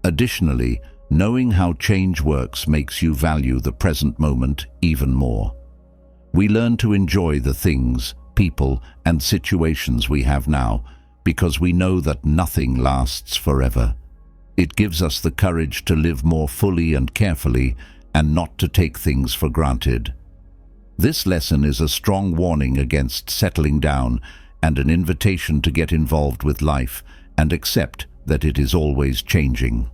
Additionally, knowing how change works makes you value the present moment even more. We learn to enjoy the things, people, and situations we have now because we know that nothing lasts forever. It gives us the courage to live more fully and carefully and not to take things for granted. This lesson is a strong warning against settling down and an invitation to get involved with life and accept that it is always changing.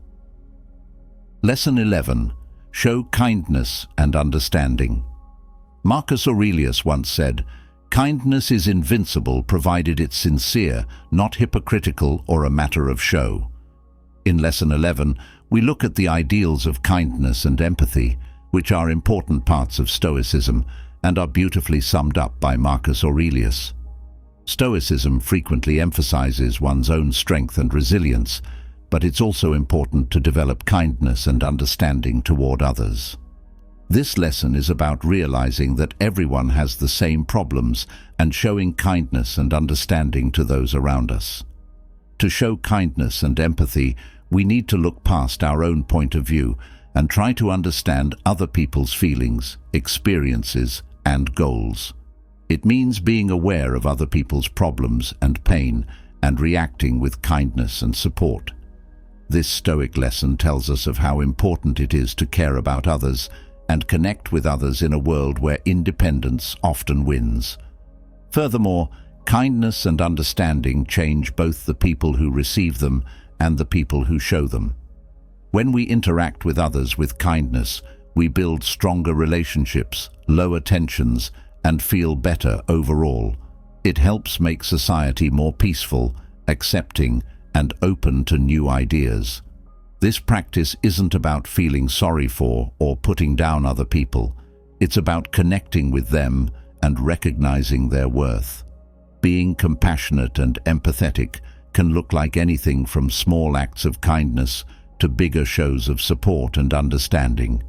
Lesson 11. Show kindness and understanding. Marcus Aurelius once said, "Kindness is invincible provided it's sincere, not hypocritical or a matter of show." In Lesson 11, we look at the ideals of kindness and empathy, which are important parts of Stoicism and are beautifully summed up by Marcus Aurelius. Stoicism frequently emphasizes one's own strength and resilience, but it's also important to develop kindness and understanding toward others. This lesson is about realizing that everyone has the same problems and showing kindness and understanding to those around us. To show kindness and empathy, we need to look past our own point of view and try to understand other people's feelings, experiences, and goals. It means being aware of other people's problems and pain and reacting with kindness and support. This Stoic lesson tells us of how important it is to care about others and connect with others in a world where independence often wins. Furthermore, kindness and understanding change both the people who receive them and the people who show them. When we interact with others with kindness, We build stronger relationships, lower tensions, and feel better overall. It helps make society more peaceful, accepting, and open to new ideas. This practice isn't about feeling sorry for or putting down other people. It's about connecting with them and recognizing their worth. Being compassionate and empathetic can look like anything from small acts of kindness to bigger shows of support and understanding.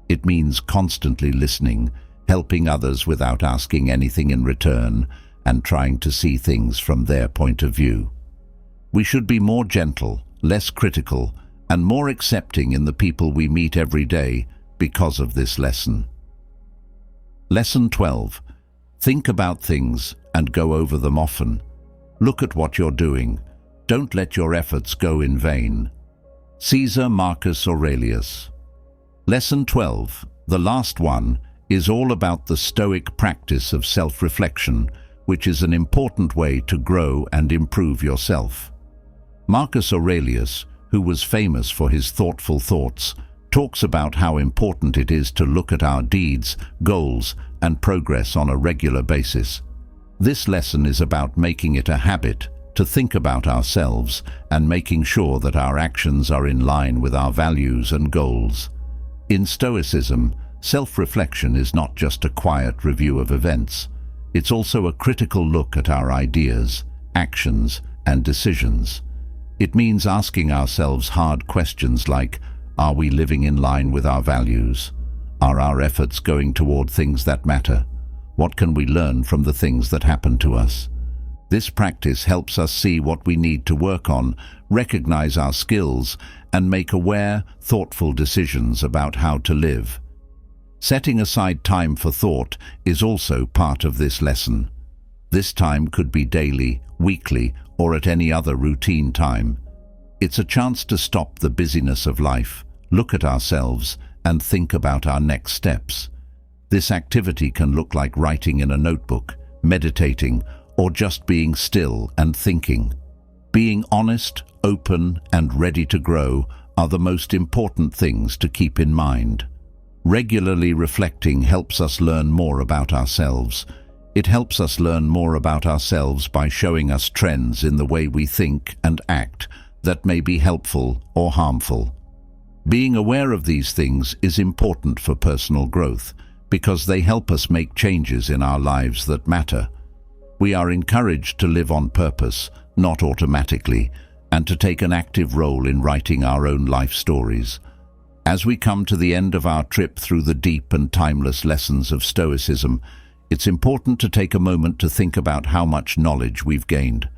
It means constantly listening, helping others without asking anything in return, and trying to see things from their point of view. We should be more gentle, less critical, and more accepting in the people we meet every day because of this lesson. Lesson 12. Think about things and go over them often. Look at what you're doing. Don't let your efforts go in vain. Caesar Marcus Aurelius. Lesson 12, the last one, is all about the Stoic practice of self-reflection, which is an important way to grow and improve yourself. Marcus Aurelius, who was famous for his thoughtful thoughts, talks about how important it is to look at our deeds, goals, and progress on a regular basis. This lesson is about making it a habit to think about ourselves and making sure that our actions are in line with our values and goals. In Stoicism, self-reflection is not just a quiet review of events. It's also a critical look at our ideas, actions, and decisions. It means asking ourselves hard questions like, are we living in line with our values? Are our efforts going toward things that matter? What can we learn from the things that happen to us? This practice helps us see what we need to work on, recognize our skills, and make aware, thoughtful decisions about how to live. Setting aside time for thought is also part of this lesson. This time could be daily, weekly, or at any other routine time. It's a chance to stop the busyness of life, look at ourselves, and think about our next steps. This activity can look like writing in a notebook, meditating, or just being still and thinking. Being honest, open, and ready to grow are the most important things to keep in mind. Regularly reflecting helps us learn more about ourselves. It helps us learn more about ourselves by showing us trends in the way we think and act that may be helpful or harmful. Being aware of these things is important for personal growth because they help us make changes in our lives that matter. We are encouraged to live on purpose, not automatically, and to take an active role in writing our own life stories. As we come to the end of our trip through the deep and timeless lessons of Stoicism, it's important to take a moment to think about how much knowledge we've gained.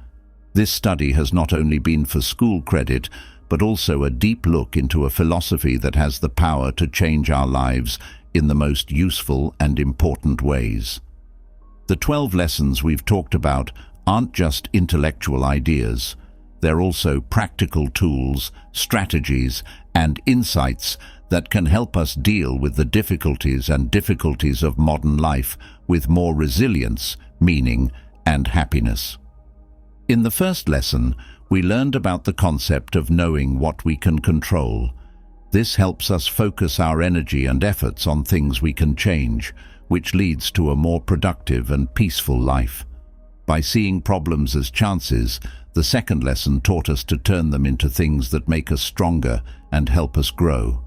This study has not only been for school credit, but also a deep look into a philosophy that has the power to change our lives in the most useful and important ways. The 12 lessons we've talked about aren't just intellectual ideas. They're also practical tools, strategies, and insights that can help us deal with the difficulties of modern life with more resilience, meaning, and happiness. In the first lesson, we learned about the concept of knowing what we can control. This helps us focus our energy and efforts on things we can change, which leads to a more productive and peaceful life. By seeing problems as chances, the second lesson taught us to turn them into things that make us stronger and help us grow.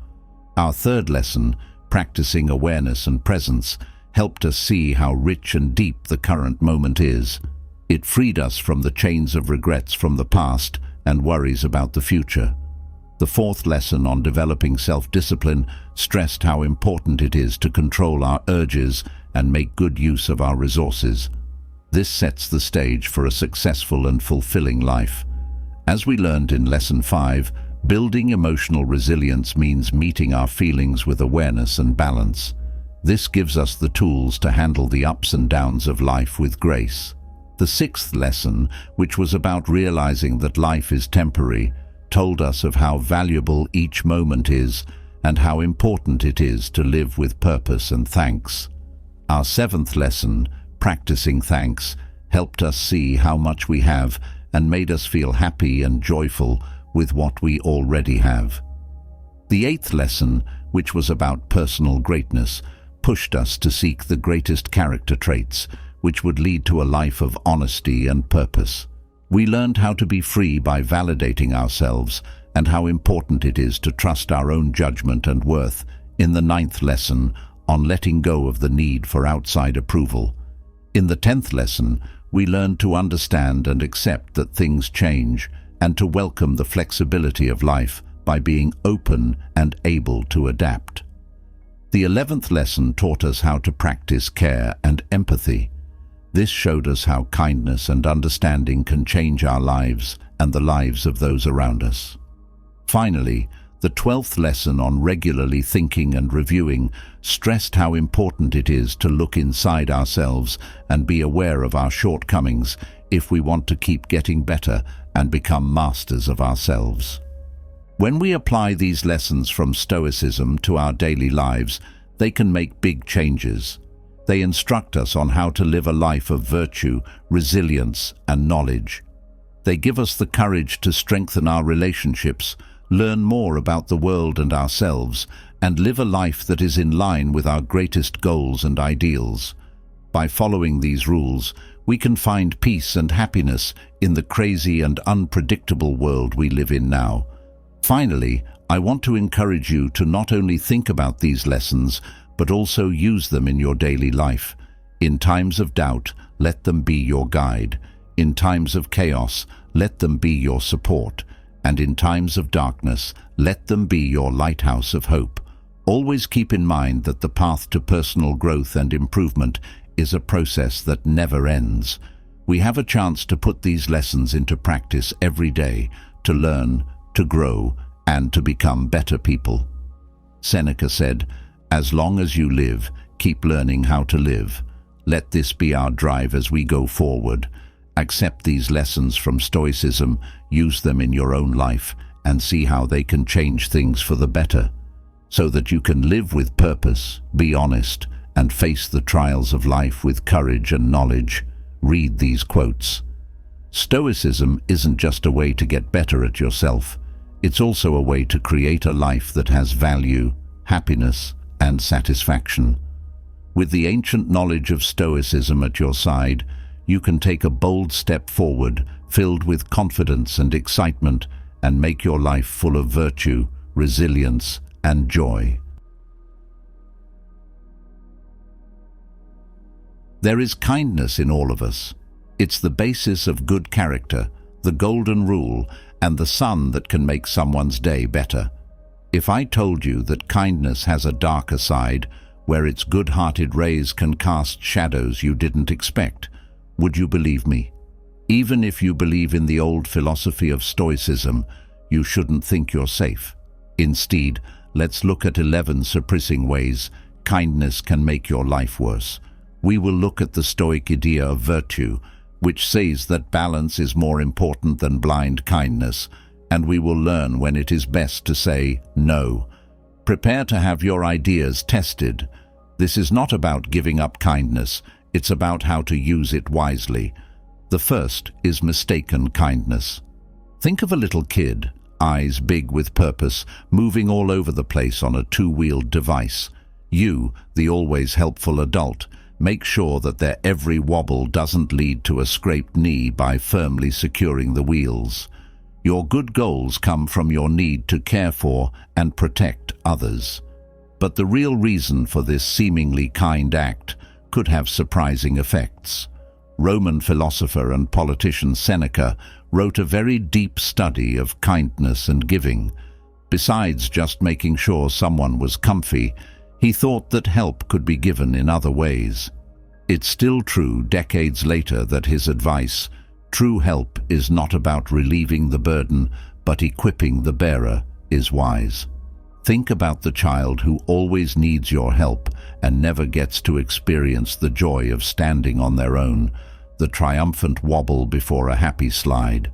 Our third lesson, practicing awareness and presence, helped us see how rich and deep the current moment is. It freed us from the chains of regrets from the past and worries about the future. The fourth lesson on developing self-discipline stressed how important it is to control our urges and make good use of our resources. This sets the stage for a successful and fulfilling life. As we learned in Lesson 5, building emotional resilience means meeting our feelings with awareness and balance. This gives us the tools to handle the ups and downs of life with grace. The sixth lesson, which was about realizing that life is temporary, told us of how valuable each moment is and how important it is to live with purpose and thanks. Our seventh lesson, practicing thanks, helped us see how much we have and made us feel happy and joyful with what we already have. The eighth lesson, which was about personal greatness, pushed us to seek the greatest character traits, which would lead to a life of honesty and purpose. We learned how to be free by validating ourselves and how important it is to trust our own judgment and worth in the 9th lesson on letting go of the need for outside approval. In the 10th lesson, we learned to understand and accept that things change and to welcome the flexibility of life by being open and able to adapt. The 11th lesson taught us how to practice care and empathy. This showed us how kindness and understanding can change our lives and the lives of those around us. Finally, the 12th lesson on regularly thinking and reviewing stressed how important it is to look inside ourselves and be aware of our shortcomings if we want to keep getting better and become masters of ourselves. When we apply these lessons from Stoicism to our daily lives, they can make big changes. They instruct us on how to live a life of virtue, resilience, and knowledge. They give us the courage to strengthen our relationships, learn more about the world and ourselves, and live a life that is in line with our greatest goals and ideals. By following these rules, we can find peace and happiness in the crazy and unpredictable world we live in now. Finally, I want to encourage you to not only think about these lessons, but also use them in your daily life. In times of doubt, let them be your guide. In times of chaos, let them be your support. And in times of darkness, let them be your lighthouse of hope. Always keep in mind that the path to personal growth and improvement is a process that never ends. We have a chance to put these lessons into practice every day, to learn, to grow, and to become better people. Seneca said, "As long as you live, keep learning how to live." Let this be our drive as we go forward. Accept these lessons from Stoicism, use them in your own life, and see how they can change things for the better, so that you can live with purpose, be honest, and face the trials of life with courage and knowledge. Read these quotes. Stoicism isn't just a way to get better at yourself. It's also a way to create a life that has value, happiness, and satisfaction. With the ancient knowledge of Stoicism at your side, you can take a bold step forward, filled with confidence and excitement, and make your life full of virtue, resilience, and joy. There is kindness in all of us. It's the basis of good character, the golden rule, and the sun that can make someone's day better. If I told you that kindness has a darker side, where its good-hearted rays can cast shadows you didn't expect, would you believe me? Even if you believe in the old philosophy of Stoicism, you shouldn't think you're safe. Instead, let's look at 11 surprising ways kindness can make your life worse. We will look at the Stoic idea of virtue, which says that balance is more important than blind kindness, and we will learn when it is best to say no. Prepare to have your ideas tested. This is not about giving up kindness, it's about how to use it wisely. The first is mistaken kindness. Think of a little kid, eyes big with purpose, moving all over the place on a two-wheeled device. You, the always helpful adult, make sure that their every wobble doesn't lead to a scraped knee by firmly securing the wheels. Your good goals come from your need to care for and protect others. But the real reason for this seemingly kind act could have surprising effects. Roman philosopher and politician Seneca wrote a very deep study of kindness and giving. Besides just making sure someone was comfy, he thought that help could be given in other ways. It's still true decades later that his advice, true help is not about relieving the burden, but equipping the bearer, is wise. Think about the child who always needs your help and never gets to experience the joy of standing on their own, the triumphant wobble before a happy slide.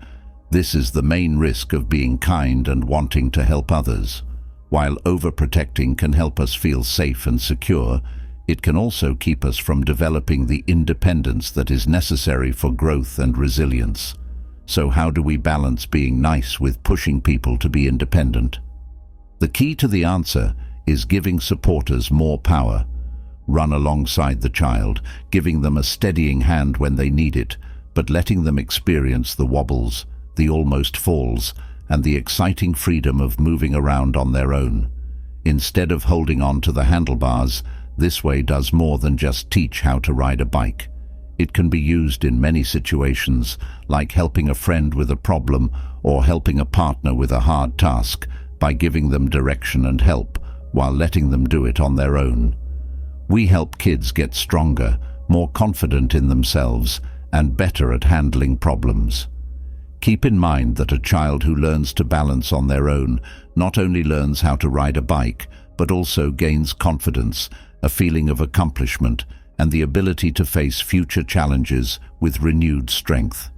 This is the main risk of being kind and wanting to help others. While overprotecting can help us feel safe and secure, it can also keep us from developing the independence that is necessary for growth and resilience. So how do we balance being nice with pushing people to be independent? The key to the answer is giving supporters more power. Run alongside the child, giving them a steadying hand when they need it, but letting them experience the wobbles, the almost falls, and the exciting freedom of moving around on their own. Instead of holding on to the handlebars, this way does more than just teach how to ride a bike. It can be used in many situations, like helping a friend with a problem or helping a partner with a hard task, by giving them direction and help while letting them do it on their own. We help kids get stronger, more confident in themselves, and better at handling problems. Keep in mind that a child who learns to balance on their own not only learns how to ride a bike, but also gains confidence, a feeling of accomplishment, and the ability to face future challenges with renewed strength.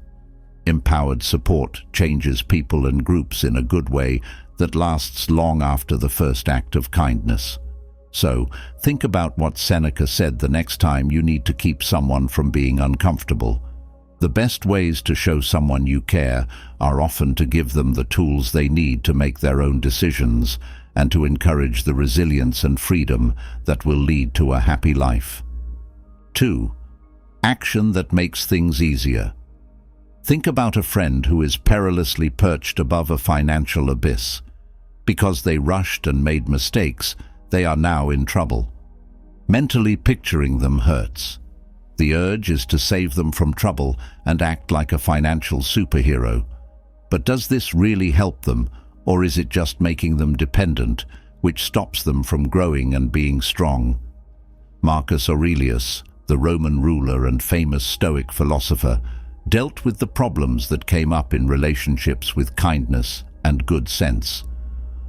Empowered support changes people and groups in a good way that lasts long after the first act of kindness. So, think about what Seneca said the next time you need to keep someone from being uncomfortable. The best ways to show someone you care are often to give them the tools they need to make their own decisions and to encourage the resilience and freedom that will lead to a happy life. 2. Action that makes things easier. Think about a friend who is perilously perched above a financial abyss. Because they rushed and made mistakes, they are now in trouble. Mentally picturing them hurts. The urge is to save them from trouble and act like a financial superhero. But does this really help them, or is it just making them dependent, which stops them from growing and being strong? Marcus Aurelius, the Roman ruler and famous Stoic philosopher, dealt with the problems that came up in relationships with kindness and good sense.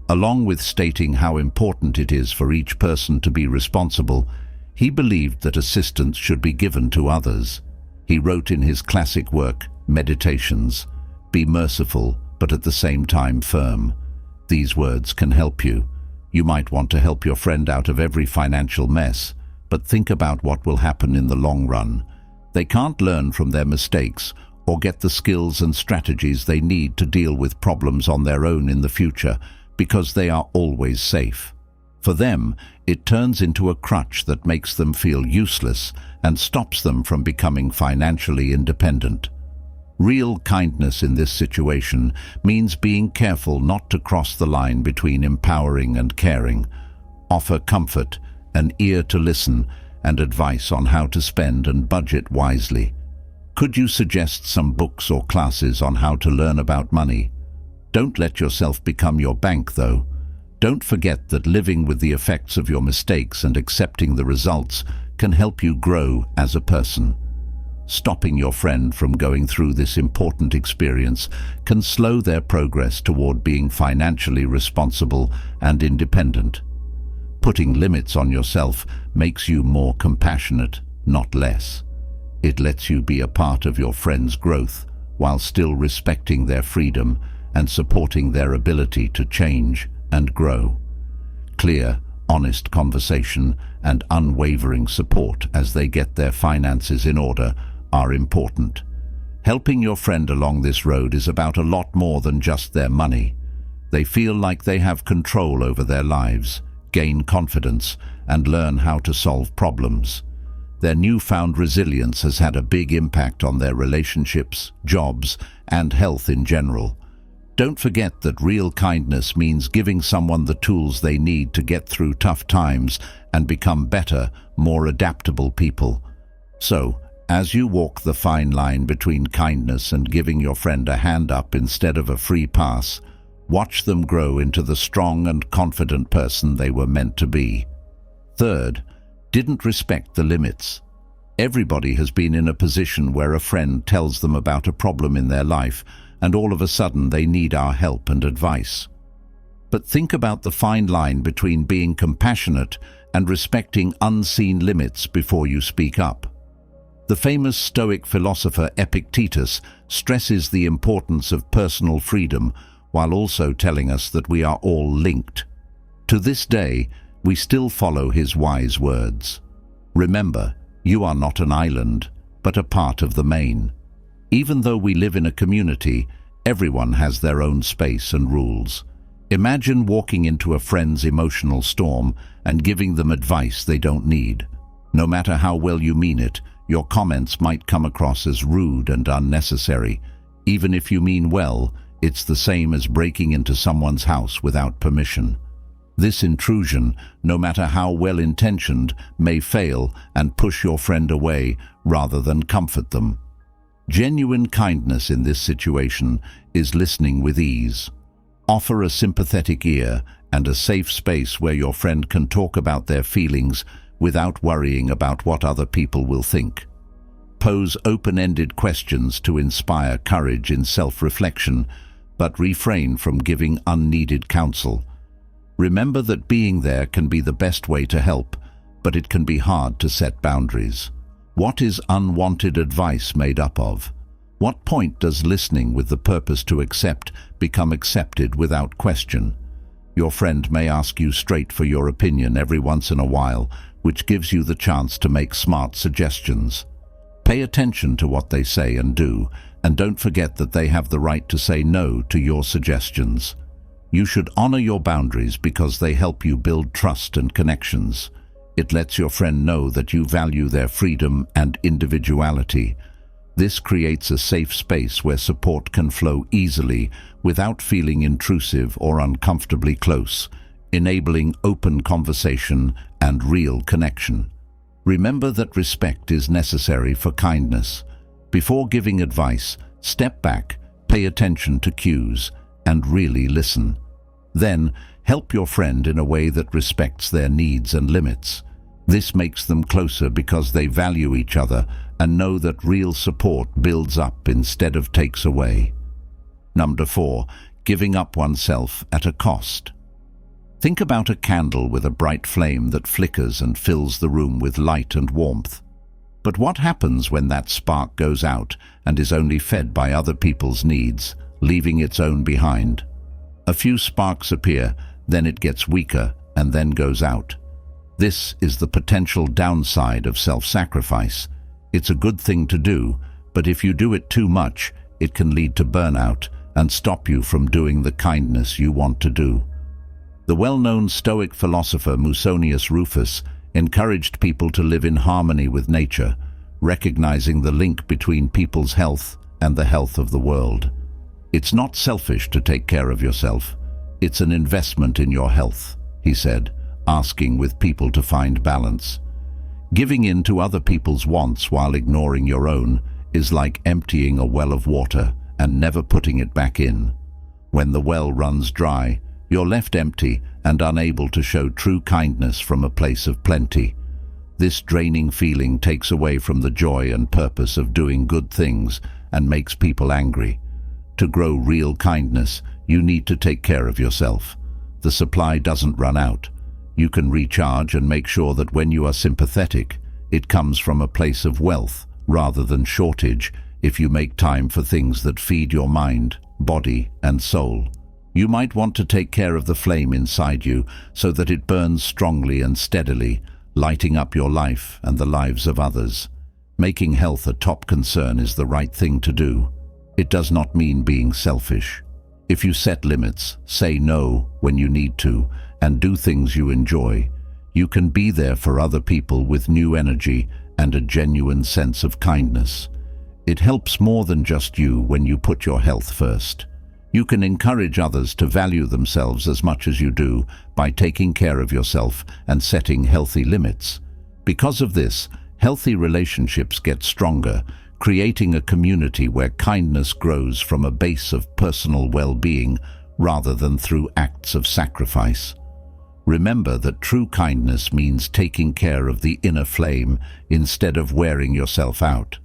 Along with stating how important it is for each person to be responsible, he believed that assistance should be given to others. He wrote in his classic work, Meditations, "Be merciful, but at the same time firm." These words can help you. You might want to help your friend out of every financial mess, but think about what will happen in the long run. They can't learn from their mistakes or get the skills and strategies they need to deal with problems on their own in the future, because they are always safe. For them, it turns into a crutch that makes them feel useless and stops them from becoming financially independent. Real kindness in this situation means being careful not to cross the line between empowering and caring. Offer comfort, an ear to listen, and advice on how to spend and budget wisely. Could you suggest some books or classes on how to learn about money? Don't let yourself become your bank, though. Don't forget that living with the effects of your mistakes and accepting the results can help you grow as a person. Stopping your friend from going through this important experience can slow their progress toward being financially responsible and independent. Putting limits on yourself makes you more compassionate, not less. It lets you be a part of your friend's growth while still respecting their freedom and supporting their ability to change and grow. Clear, honest conversation and unwavering support as they get their finances in order are important. Helping your friend along this road is about a lot more than just their money. They feel like they have control over their lives, gain confidence, and learn how to solve problems. Their newfound resilience has had a big impact on their relationships, jobs, and health in general. Don't forget that real kindness means giving someone the tools they need to get through tough times and become better, more adaptable people. So, as you walk the fine line between kindness and giving your friend a hand up instead of a free pass, watch them grow into the strong and confident person they were meant to be. Third, didn't respect the limits. Everybody has been in a position where a friend tells them about a problem in their life, and all of a sudden they need our help and advice. But think about the fine line between being compassionate and respecting unseen limits before you speak up. The famous Stoic philosopher Epictetus stresses the importance of personal freedom while also telling us that we are all linked. To this day, we still follow his wise words. Remember, you are not an island, but a part of the main. Even though we live in a community, everyone has their own space and rules. Imagine walking into a friend's emotional storm and giving them advice they don't need. No matter how well you mean it, your comments might come across as rude and unnecessary. Even if you mean well, it's the same as breaking into someone's house without permission. This intrusion, no matter how well-intentioned, may fail and push your friend away rather than comfort them. Genuine kindness in this situation is listening with ease. Offer a sympathetic ear and a safe space where your friend can talk about their feelings without worrying about what other people will think. Pose open-ended questions to inspire courage in self-reflection, but refrain from giving unneeded counsel. Remember that being there can be the best way to help, but it can be hard to set boundaries. What is unwanted advice made up of? What point does listening with the purpose to accept become accepted without question? Your friend may ask you straight for your opinion every once in a while, which gives you the chance to make smart suggestions. Pay attention to what they say and do, and don't forget that they have the right to say no to your suggestions. You should honor your boundaries because they help you build trust and connections. It lets your friend know that you value their freedom and individuality. This creates a safe space where support can flow easily without feeling intrusive or uncomfortably close, enabling open conversation and real connection. Remember that respect is necessary for kindness. Before giving advice, step back, pay attention to cues, and really listen. Then, help your friend in a way that respects their needs and limits. This makes them closer because they value each other and know that real support builds up instead of takes away. Number 4, giving up oneself at a cost. Think about a candle with a bright flame that flickers and fills the room with light and warmth. But what happens when that spark goes out and is only fed by other people's needs, leaving its own behind? A few sparks appear, then it gets weaker and then goes out. This is the potential downside of self-sacrifice. It's a good thing to do, but if you do it too much, it can lead to burnout and stop you from doing the kindness you want to do. The well-known Stoic philosopher Musonius Rufus encouraged people to live in harmony with nature, recognizing the link between people's health and the health of the world. It's not selfish to take care of yourself. It's an investment in your health, he said, asking with people to find balance. Giving in to other people's wants while ignoring your own is like emptying a well of water and never putting it back in. When the well runs dry, you're left empty and unable to show true kindness from a place of plenty. This draining feeling takes away from the joy and purpose of doing good things and makes people angry. To grow real kindness, you need to take care of yourself. The supply doesn't run out. You can recharge and make sure that when you are sympathetic, it comes from a place of wealth rather than shortage if you make time for things that feed your mind, body, and soul. You might want to take care of the flame inside you so that it burns strongly and steadily, lighting up your life and the lives of others. Making health a top concern is the right thing to do. It does not mean being selfish. If you set limits, say no when you need to, and do things you enjoy, you can be there for other people with new energy and a genuine sense of kindness. It helps more than just you when you put your health first. You can encourage others to value themselves as much as you do by taking care of yourself and setting healthy limits. Because of this, healthy relationships get stronger, creating a community where kindness grows from a base of personal well-being rather than through acts of sacrifice. Remember that true kindness means taking care of the inner flame instead of wearing yourself out.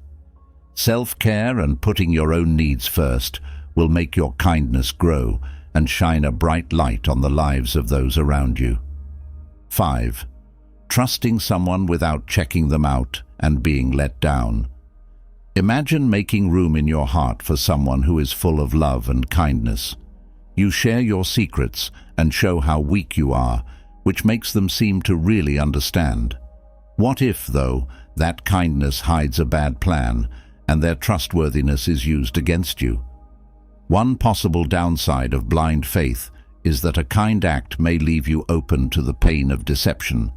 Self-care and putting your own needs first will make your kindness grow and shine a bright light on the lives of those around you. 5. Trusting someone without checking them out and being let down. Imagine making room in your heart for someone who is full of love and kindness. You share your secrets and show how weak you are, which makes them seem to really understand. What if, though, that kindness hides a bad plan and their trustworthiness is used against you? One possible downside of blind faith is that a kind act may leave you open to the pain of deception.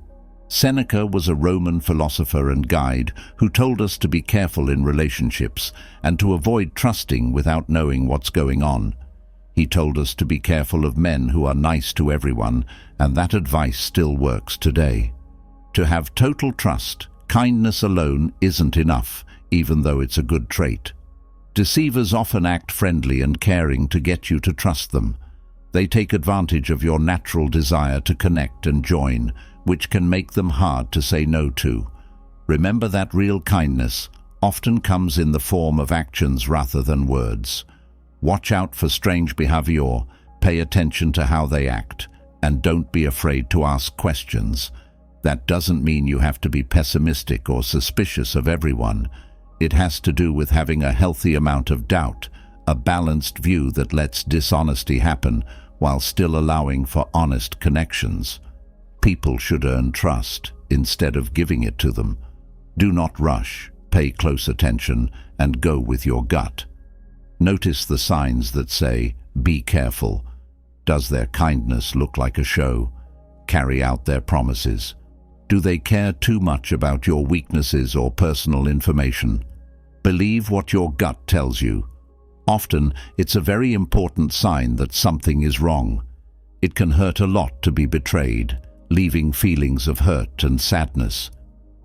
Seneca was a Roman philosopher and guide who told us to be careful in relationships and to avoid trusting without knowing what's going on. He told us to be careful of men who are nice to everyone, and that advice still works today. To have total trust, kindness alone isn't enough, even though it's a good trait. Deceivers often act friendly and caring to get you to trust them. They take advantage of your natural desire to connect and join, which can make them hard to say no to. Remember that real kindness often comes in the form of actions rather than words. Watch out for strange behavior, pay attention to how they act, and don't be afraid to ask questions. That doesn't mean you have to be pessimistic or suspicious of everyone. It has to do with having a healthy amount of doubt, a balanced view that lets dishonesty happen while still allowing for honest connections. People should earn trust instead of giving it to them. Do not rush, pay close attention, and go with your gut. Notice the signs that say, "Be careful." Does their kindness look like a show? Carry out their promises? Do they care too much about your weaknesses or personal information? Believe what your gut tells you. Often, it's a very important sign that something is wrong. It can hurt a lot to be betrayed, leaving feelings of hurt and sadness.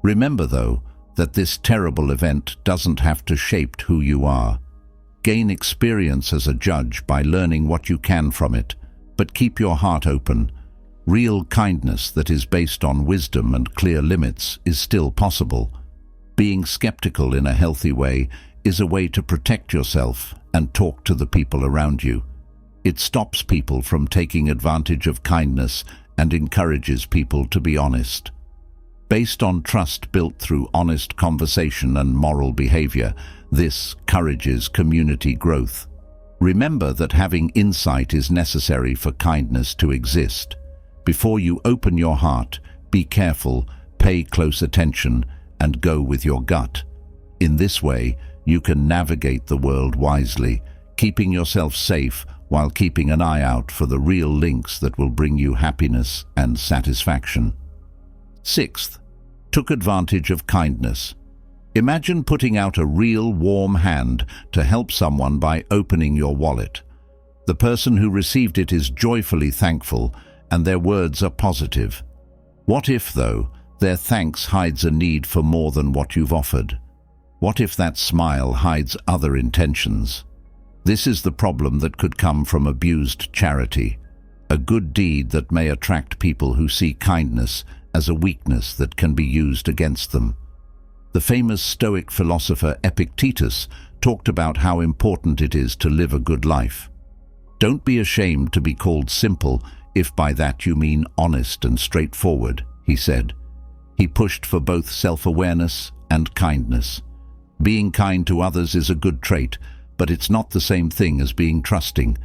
Remember, though, that this terrible event doesn't have to shape who you are. Gain experience as a judge by learning what you can from it, but keep your heart open. Real kindness that is based on wisdom and clear limits is still possible. Being skeptical in a healthy way is a way to protect yourself and talk to the people around you. It stops people from taking advantage of kindness and encourages people to be honest. Based on trust built through honest conversation and moral behavior, this encourages community growth. Remember that having insight is necessary for kindness to exist. Before you open your heart, be careful, pay close attention, and go with your gut. In this way, you can navigate the world wisely, keeping yourself safe while keeping an eye out for the real links that will bring you happiness and satisfaction. Sixth, took advantage of kindness. Imagine putting out a real warm hand to help someone by opening your wallet. The person who received it is joyfully thankful, and their words are positive. What if, though, their thanks hides a need for more than what you've offered? What if that smile hides other intentions? This is the problem that could come from abused charity, a good deed that may attract people who see kindness as a weakness that can be used against them. The famous Stoic philosopher Epictetus talked about how important it is to live a good life. Don't be ashamed to be called simple if by that you mean honest and straightforward, he said. He pushed for both self-awareness and kindness. Being kind to others is a good trait, but it's not the same thing as being trusting.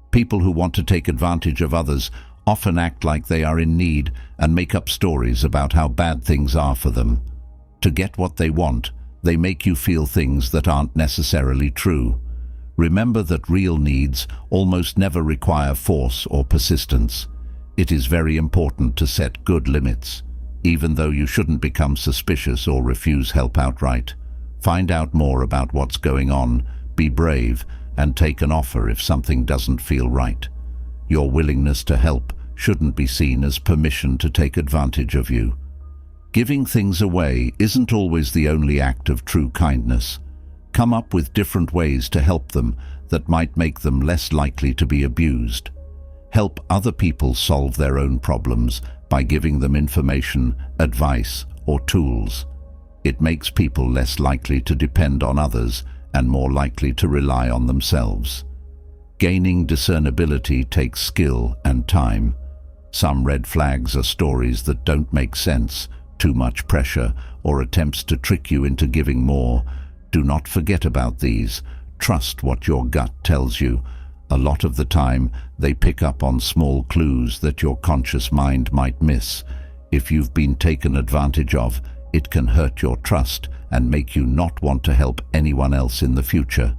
People who want to take advantage of others often act like they are in need and make up stories about how bad things are for them. To get what they want, they make you feel things that aren't necessarily true. Remember that real needs almost never require force or persistence. It is very important to set good limits, even though you shouldn't become suspicious or refuse help outright. Find out more about what's going on, be brave, and take an offer if something doesn't feel right. Your willingness to help shouldn't be seen as permission to take advantage of you. Giving things away isn't always the only act of true kindness. Come up with different ways to help them that might make them less likely to be abused. Help other people solve their own problems by giving them information, advice, or tools. It makes people less likely to depend on others and more likely to rely on themselves. Gaining discernibility takes skill and time. Some red flags are stories that don't make sense, too much pressure, or attempts to trick you into giving more. Do not forget about these. Trust what your gut tells you. A lot of the time, they pick up on small clues that your conscious mind might miss. If you've been taken advantage of, it can hurt your trust and make you not want to help anyone else in the future.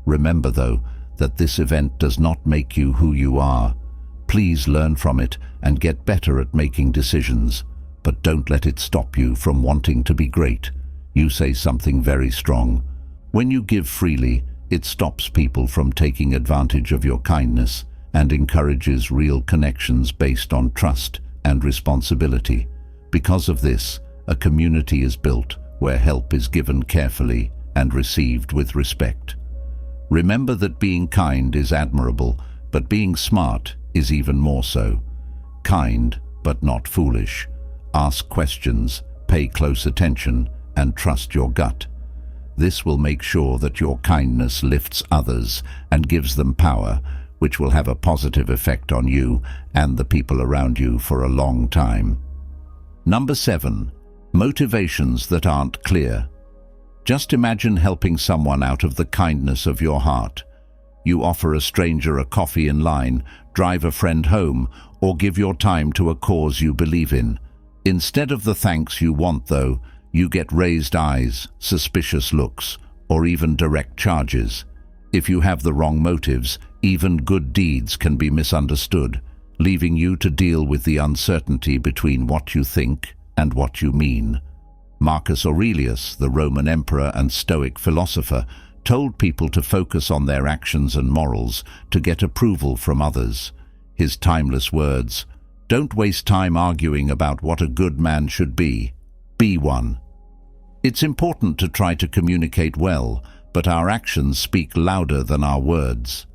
Remember, though, that this event does not make you who you are. Please learn from it and get better at making decisions, but don't let it stop you from wanting to be great. You say something very strong. When you give freely, it stops people from taking advantage of your kindness and encourages real connections based on trust and responsibility. Because of this, a community is built where help is given carefully and received with respect. Remember that being kind is admirable, but being smart is even more so. Kind, but not foolish. Ask questions, pay close attention, and trust your gut. This will make sure that your kindness lifts others and gives them power, which will have a positive effect on you and the people around you for a long time. Number 7. Motivations that aren't clear. Just imagine helping someone out of the kindness of your heart. You offer a stranger a coffee in line, drive a friend home, or give your time to a cause you believe in. Instead of the thanks you want, though, you get raised eyes, suspicious looks, or even direct charges. If you have the wrong motives, even good deeds can be misunderstood, leaving you to deal with the uncertainty between what you think and what you mean. Marcus Aurelius, the Roman emperor and Stoic philosopher, told people to focus on their actions and morals to get approval from others. His timeless words, "Don't waste time arguing about what a good man should be. Be one." It's important to try to communicate well, but our actions speak louder than our words.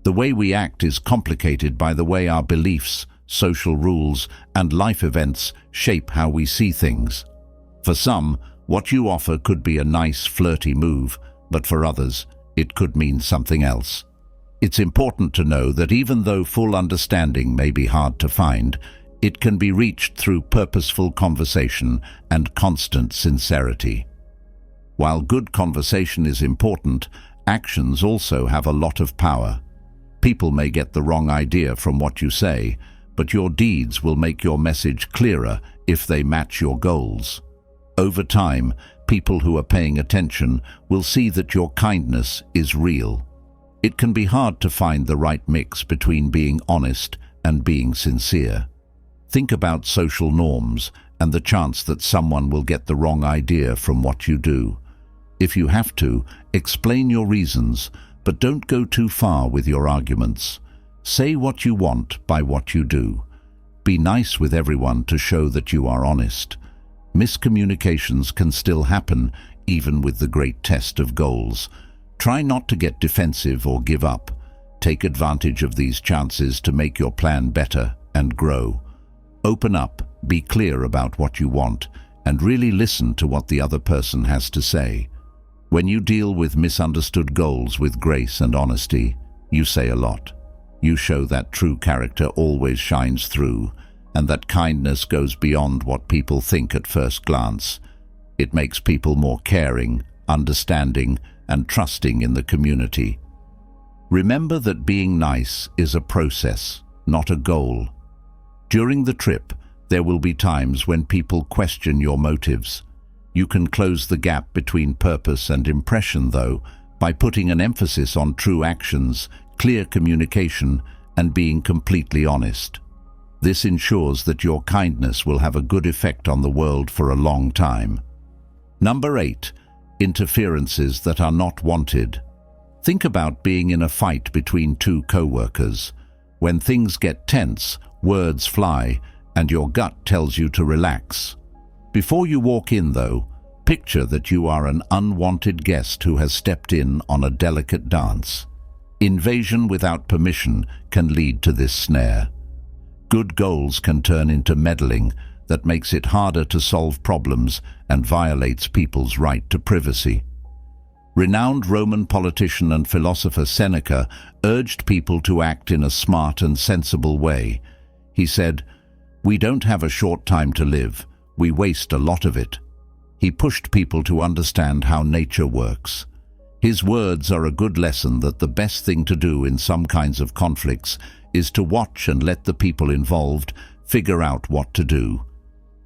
The way we act is complicated by the way our beliefs, social rules, and life events shape how we see things. For some, what you offer could be a nice, flirty move, but for others, it could mean something else. It's important to know that even though full understanding may be hard to find, it can be reached through purposeful conversation and constant sincerity. While good conversation is important, actions also have a lot of power. People may get the wrong idea from what you say, but your deeds will make your message clearer if they match your goals. Over time, people who are paying attention will see that your kindness is real. It can be hard to find the right mix between being honest and being sincere. Think about social norms and the chance that someone will get the wrong idea from what you do. If you have to, explain your reasons, but don't go too far with your arguments. Say what you want by what you do. Be nice with everyone to show that you are honest. Miscommunications can still happen, even with the great test of goals. Try not to get defensive or give up. Take advantage of these chances to make your plan better and grow. Open up, be clear about what you want, and really listen to what the other person has to say. When you deal with misunderstood goals with grace and honesty, you say a lot. You show that true character always shines through, and that kindness goes beyond what people think at first glance. It makes people more caring, understanding, and trusting in the community. Remember that being nice is a process, not a goal. During the trip, there will be times when people question your motives. You can close the gap between purpose and impression, though, by putting an emphasis on true actions, clear communication, and being completely honest. This ensures that your kindness will have a good effect on the world for a long time. Number 8. Interferences that are not wanted. Think about being in a fight between two co-workers. When things get tense, words fly, and your gut tells you to relax. Before you walk in, though, picture that you are an unwanted guest who has stepped in on a delicate dance. Invasion without permission can lead to this snare. Good goals can turn into meddling that makes it harder to solve problems and violates people's right to privacy. Renowned Roman politician and philosopher Seneca urged people to act in a smart and sensible way. He said, "We don't have a short time to live, we waste a lot of it." He pushed people to understand how nature works. His words are a good lesson that the best thing to do in some kinds of conflicts is to watch and let the people involved figure out what to do.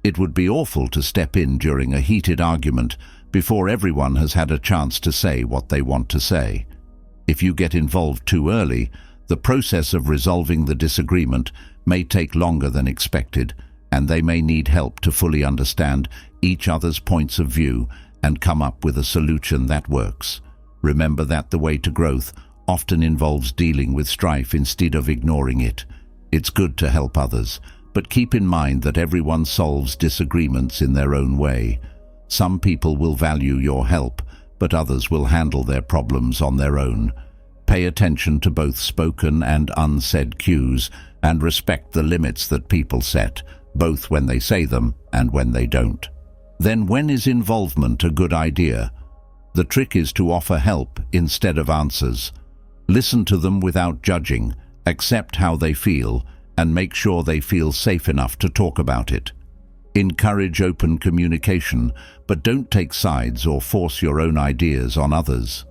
It would be awful to step in during a heated argument before everyone has had a chance to say what they want to say. If you get involved too early, The process of resolving the disagreement may take longer than expected, and they may need help to fully understand each other's points of view and come up with a solution that works. Remember that the way to growth often involves dealing with strife instead of ignoring it. It's good to help others, but keep in mind that everyone solves disagreements in their own way. Some people will value your help, but others will handle their problems on their own. Pay attention to both spoken and unsaid cues and respect the limits that people set, both when they say them and when they don't. Then when is involvement a good idea? The trick is to offer help instead of answers. Listen to them without judging, accept how they feel, and make sure they feel safe enough to talk about it. Encourage open communication, but don't take sides or force your own ideas on others.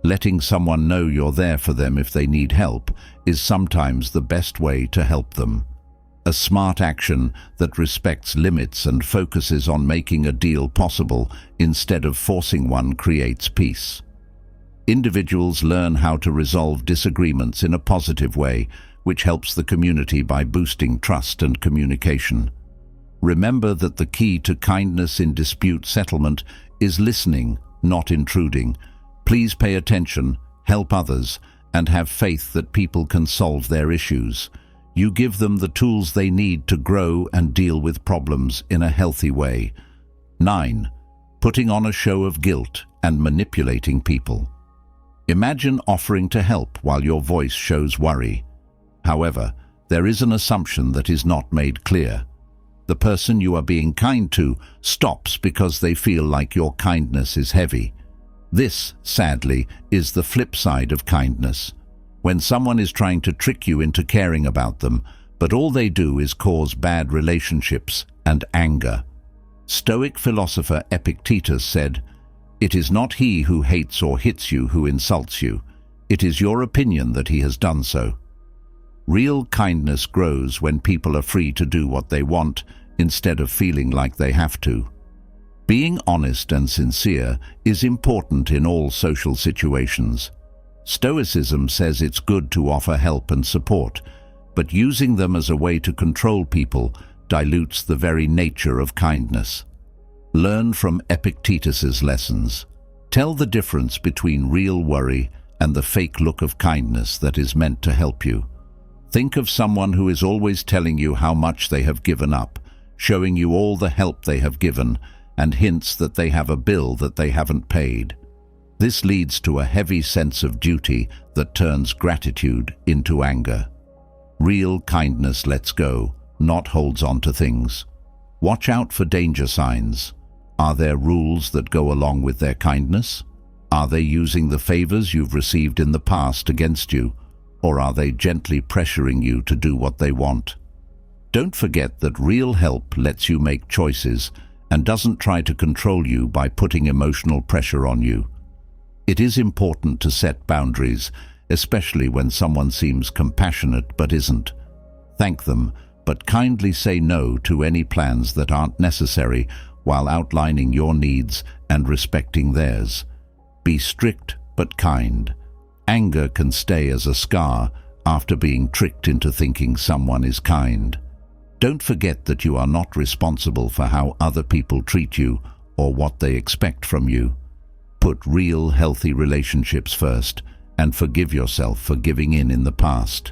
Letting someone know you're there for them if they need help is sometimes the best way to help them. A smart action that respects limits and focuses on making a deal possible instead of forcing one creates peace. Individuals learn how to resolve disagreements in a positive way, which helps the community by boosting trust and communication. Remember that the key to kindness in dispute settlement is listening, not intruding. Please pay attention, help others, and have faith that people can solve their issues. You give them the tools they need to grow and deal with problems in a healthy way. 9. Putting on a show of guilt and manipulating people. Imagine offering to help while your voice shows worry. However, there is an assumption that is not made clear. The person you are being kind to stops because they feel like your kindness is heavy. This, sadly, is the flip side of kindness. When someone is trying to trick you into caring about them, but all they do is cause bad relationships and anger. Stoic philosopher Epictetus said, "It is not he who hates or hits you who insults you. It is your opinion that he has done so." Real kindness grows when people are free to do what they want instead of feeling like they have to. Being honest and sincere is important in all social situations. Stoicism says it's good to offer help and support, but using them as a way to control people dilutes the very nature of kindness. Learn from Epictetus's lessons. Tell the difference between real worry and the fake look of kindness that is meant to help you. Think of someone who is always telling you how much they have given up, showing you all the help they have given, and hints that they have a bill that they haven't paid. This leads to a heavy sense of duty that turns gratitude into anger. Real kindness lets go, not holds on to things. Watch out for danger signs. Are there rules that go along with their kindness? Are they using the favors you've received in the past against you, or are they gently pressuring you to do what they want? Don't forget that real help lets you make choices and doesn't try to control you by putting emotional pressure on you. It is important to set boundaries, especially when someone seems compassionate but isn't. Thank them, but kindly say no to any plans that aren't necessary while outlining your needs and respecting theirs. Be strict but kind. Anger can stay as a scar after being tricked into thinking someone is kind. Don't forget that you are not responsible for how other people treat you or what they expect from you. Put real, healthy relationships first and forgive yourself for giving in the past.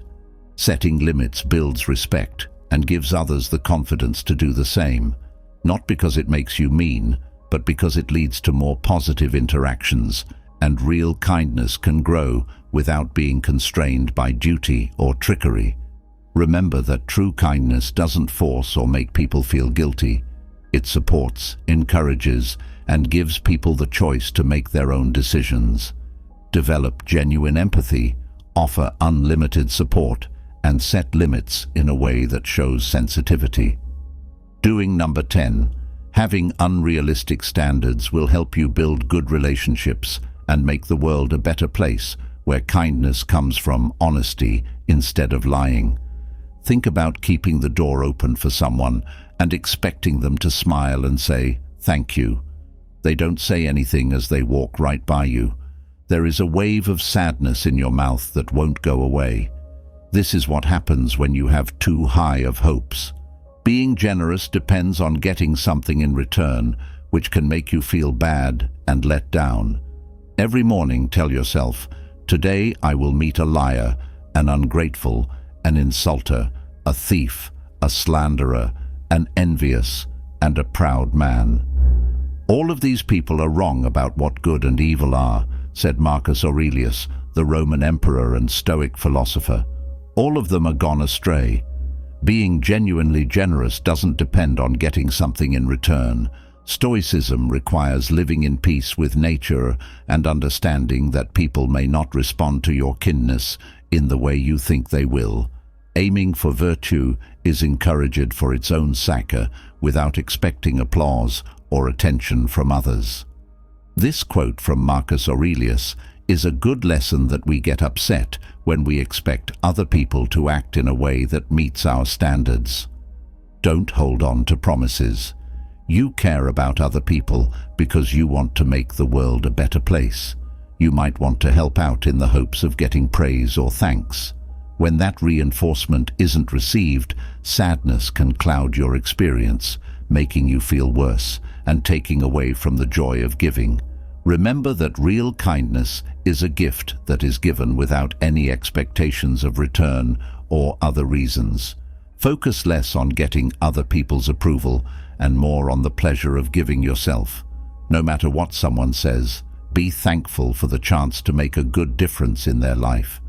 Setting limits builds respect and gives others the confidence to do the same, not because it makes you mean, but because it leads to more positive interactions, and real kindness can grow without being constrained by duty or trickery. Remember that true kindness doesn't force or make people feel guilty. It supports, encourages, and gives people the choice to make their own decisions. Develop genuine empathy, offer unlimited support, and set limits in a way that shows sensitivity. Doing number 10. Having unrealistic standards will help you build good relationships and make the world a better place where kindness comes from honesty instead of lying. Think about keeping the door open for someone and expecting them to smile and say, "Thank you." They don't say anything as they walk right by you. There is a wave of sadness in your mouth that won't go away. This is what happens when you have too high of hopes. Being generous depends on getting something in return, which can make you feel bad and let down. Every morning tell yourself, today I will meet a liar, an ungrateful, an insulter, a thief, a slanderer, an envious, and a proud man. All of these people are wrong about what good and evil are, said Marcus Aurelius, the Roman emperor and Stoic philosopher. All of them are gone astray. Being genuinely generous doesn't depend on getting something in return. Stoicism requires living in peace with nature and understanding that people may not respond to your kindness in the way you think they will. Aiming for virtue is encouraged for its own sake without expecting applause or attention from others. This quote from Marcus Aurelius is a good lesson that we get upset when we expect other people to act in a way that meets our standards. Don't hold on to promises. You care about other people because you want to make the world a better place. You might want to help out in the hopes of getting praise or thanks. When that reinforcement isn't received, sadness can cloud your experience, making you feel worse and taking away from the joy of giving. Remember that real kindness is a gift that is given without any expectations of return or other reasons. Focus less on getting other people's approval and more on the pleasure of giving yourself. No matter what someone says, be thankful for the chance to make a good difference in their life.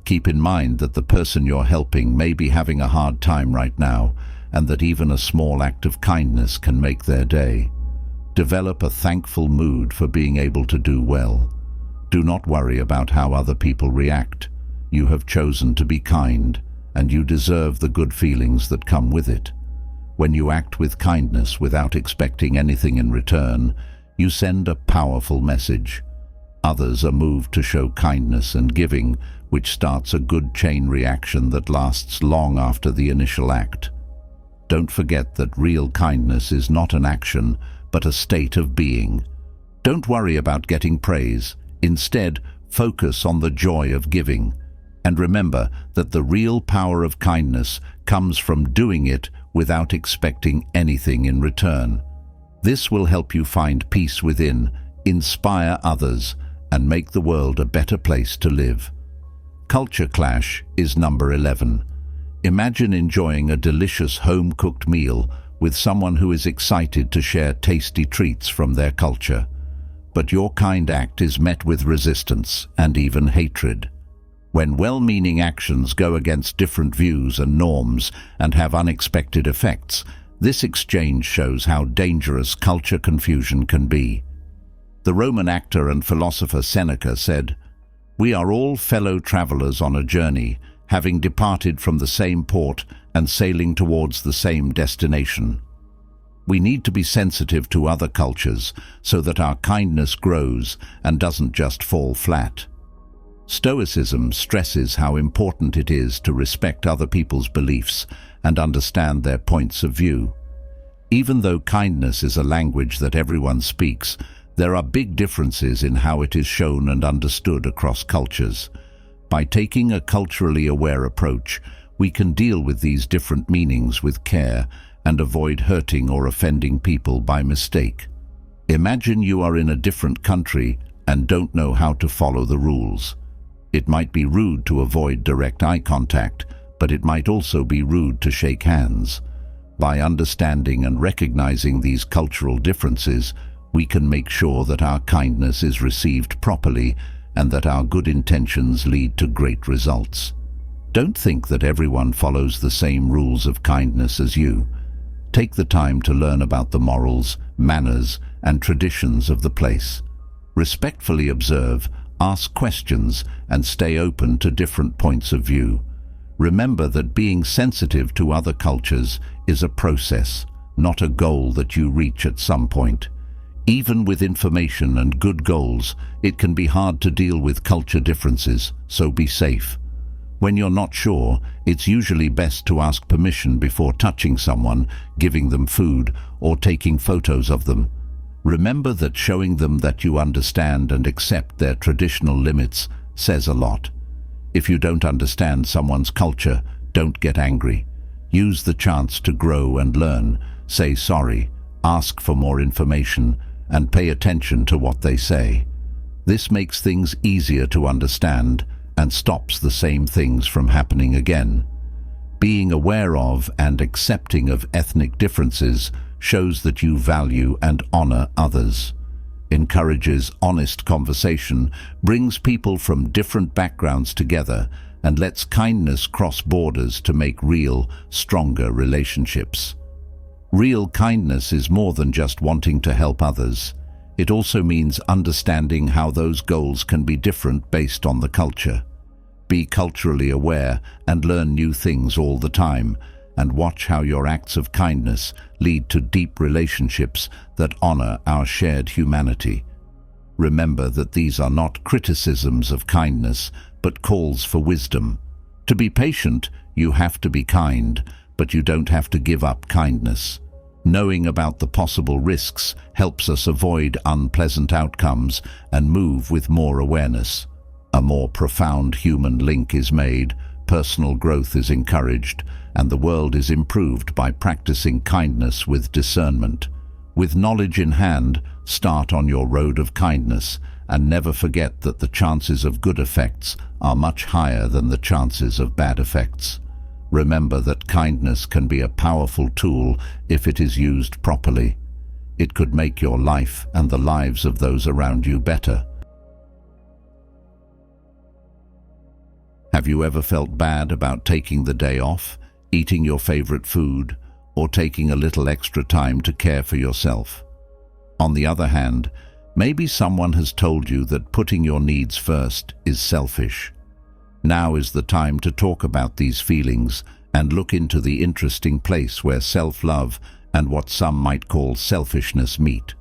Keep in mind that the person you're helping may be having a hard time right now, and that even a small act of kindness can make their day. Develop a thankful mood for being able to do well. Do not worry about how other people react. You have chosen to be kind, and you deserve the good feelings that come with it. When you act with kindness without expecting anything in return, you send a powerful message. Others are moved to show kindness and giving, which starts a good chain reaction that lasts long after the initial act. Don't forget that real kindness is not an action, but a state of being. Don't worry about getting praise. Instead, focus on the joy of giving. And remember that the real power of kindness comes from doing it without expecting anything in return. This will help you find peace within, inspire others, and make the world a better place to live. Culture clash is number 11. Imagine enjoying a delicious home-cooked meal with someone who is excited to share tasty treats from their culture. But your kind act is met with resistance and even hatred. When well-meaning actions go against different views and norms and have unexpected effects, this exchange shows how dangerous culture confusion can be. The Roman actor and philosopher Seneca said, "We are all fellow travelers on a journey, having departed from the same port and sailing towards the same destination." We need to be sensitive to other cultures so that our kindness grows and doesn't just fall flat. Stoicism stresses how important it is to respect other people's beliefs and understand their points of view. Even though kindness is a language that everyone speaks, there are big differences in how it is shown and understood across cultures. By taking a culturally aware approach, we can deal with these different meanings with care and avoid hurting or offending people by mistake. Imagine you are in a different country and don't know how to follow the rules. It might be rude to avoid direct eye contact, but it might also be rude to shake hands. By understanding and recognizing these cultural differences, we can make sure that our kindness is received properly and that our good intentions lead to great results. Don't think that everyone follows the same rules of kindness as you. Take the time to learn about the morals, manners, and traditions of the place. Respectfully observe, ask questions, and stay open to different points of view. Remember that being sensitive to other cultures is a process, not a goal that you reach at some point. Even with information and good goals, it can be hard to deal with culture differences, so be safe. When you're not sure, it's usually best to ask permission before touching someone, giving them food, or taking photos of them. Remember that showing them that you understand and accept their traditional limits says a lot. If you don't understand someone's culture, don't get angry. Use the chance to grow and learn. Say sorry, ask for more information, and pay attention to what they say. This makes things easier to understand and stops the same things from happening again. Being aware of and accepting of ethnic differences shows that you value and honor others. Encourages honest conversation, brings people from different backgrounds together, and lets kindness cross borders to make real, stronger relationships. Real kindness is more than just wanting to help others. It also means understanding how those goals can be different based on the culture. Be culturally aware and learn new things all the time, and watch how your acts of kindness lead to deep relationships that honor our shared humanity. Remember that these are not criticisms of kindness, but calls for wisdom. To be patient, you have to be kind, but you don't have to give up kindness. Knowing about the possible risks helps us avoid unpleasant outcomes and move with more awareness. A more profound human link is made, personal growth is encouraged, and the world is improved by practicing kindness with discernment. With knowledge in hand, start on your road of kindness, and never forget that the chances of good effects are much higher than the chances of bad effects. Remember that kindness can be a powerful tool if it is used properly. It could make your life and the lives of those around you better. Have you ever felt bad about taking the day off, eating your favorite food, or taking a little extra time to care for yourself? On the other hand, maybe someone has told you that putting your needs first is selfish. Now is the time to talk about these feelings and look into the interesting place where self-love and what some might call selfishness meet.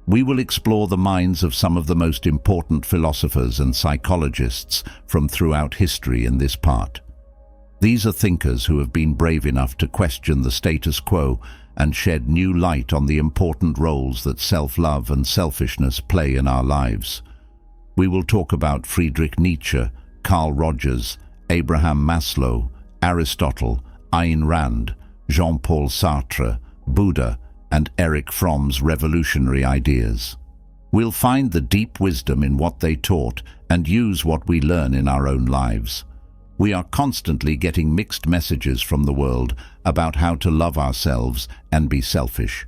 We will explore the minds of some of the most important philosophers and psychologists from throughout history in this part. These are thinkers who have been brave enough to question the status quo and shed new light on the important roles that self-love and selfishness play in our lives. We will talk about Friedrich Nietzsche, Carl Rogers, Abraham Maslow, Aristotle, Ayn Rand, Jean-Paul Sartre, Buddha, and Erich Fromm's revolutionary ideas. We'll find the deep wisdom in what they taught and use what we learn in our own lives. We are constantly getting mixed messages from the world about how to love ourselves and be selfish.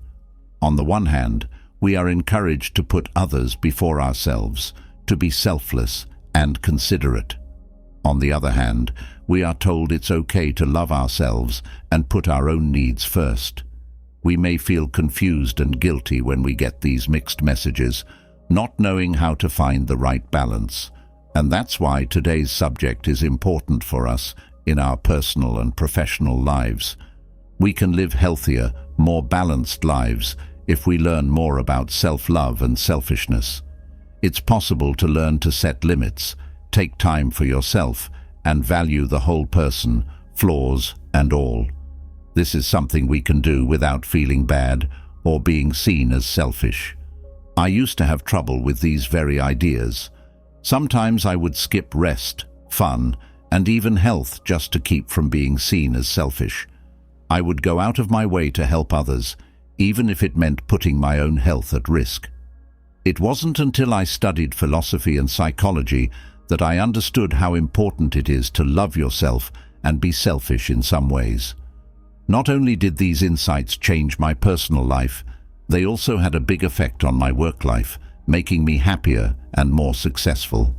On the one hand, we are encouraged to put others before ourselves, to be selfless and considerate. On the other hand, we are told it's okay to love ourselves and put our own needs first. We may feel confused and guilty when we get these mixed messages, not knowing how to find the right balance. And that's why today's subject is important for us in our personal and professional lives. We can live healthier, more balanced lives if we learn more about self-love and selfishness. It's possible to learn to set limits, take time for yourself, and value the whole person, flaws and all. This is something we can do without feeling bad or being seen as selfish. I used to have trouble with these very ideas. Sometimes I would skip rest, fun, and even health just to keep from being seen as selfish. I would go out of my way to help others, even if it meant putting my own health at risk. It wasn't until I studied philosophy and psychology that I understood how important it is to love yourself and be selfish in some ways. Not only did these insights change my personal life, they also had a big effect on my work life, making me happier and more successful.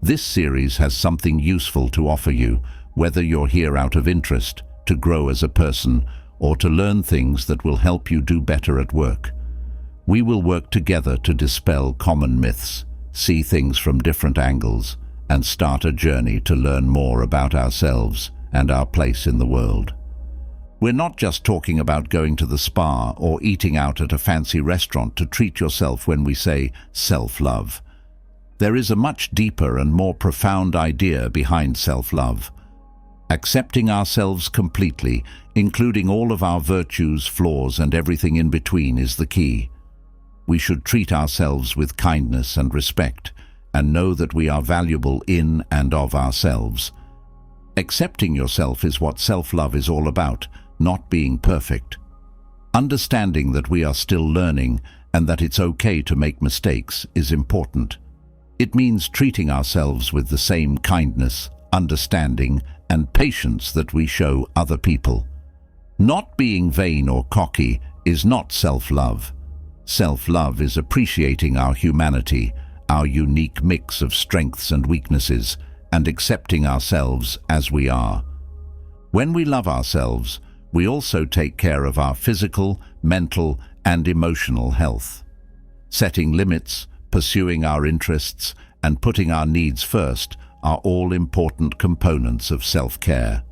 This series has something useful to offer you, whether you're here out of interest, to grow as a person, or to learn things that will help you do better at work. We will work together to dispel common myths, see things from different angles, and start a journey to learn more about ourselves and our place in the world. We're not just talking about going to the spa or eating out at a fancy restaurant to treat yourself when we say self-love. There is a much deeper and more profound idea behind self-love. Accepting ourselves completely, including all of our virtues, flaws, and everything in between, is the key. We should treat ourselves with kindness and respect, and know that we are valuable in and of ourselves. Accepting yourself is what self-love is all about, not being perfect. Understanding that we are still learning and that it's okay to make mistakes is important. It means treating ourselves with the same kindness, understanding, and patience that we show other people. Not being vain or cocky is not self-love. Self-love is appreciating our humanity, our unique mix of strengths and weaknesses, and accepting ourselves as we are. When we love ourselves, we also take care of our physical, mental, and emotional health. Setting limits, pursuing our interests, and putting our needs first are all important components of self-care.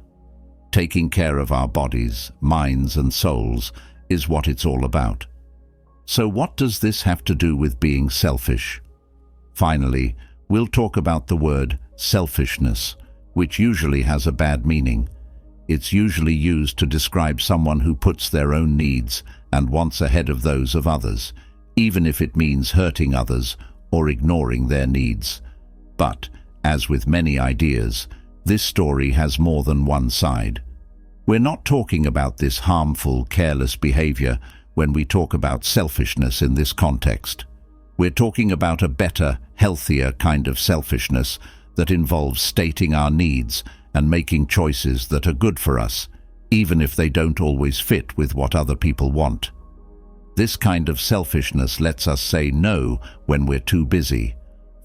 Taking care of our bodies, minds, and souls is what it's all about. So what does this have to do with being selfish? Finally, we'll talk about the word selfishness, which usually has a bad meaning. It's usually used to describe someone who puts their own needs and wants ahead of those of others, even if it means hurting others or ignoring their needs. But, as with many ideas, this story has more than one side. We're not talking about this harmful, careless behavior when we talk about selfishness in this context. We're talking about a better, healthier kind of selfishness that involves stating our needs and making choices that are good for us, even if they don't always fit with what other people want. This kind of selfishness lets us say no when we're too busy,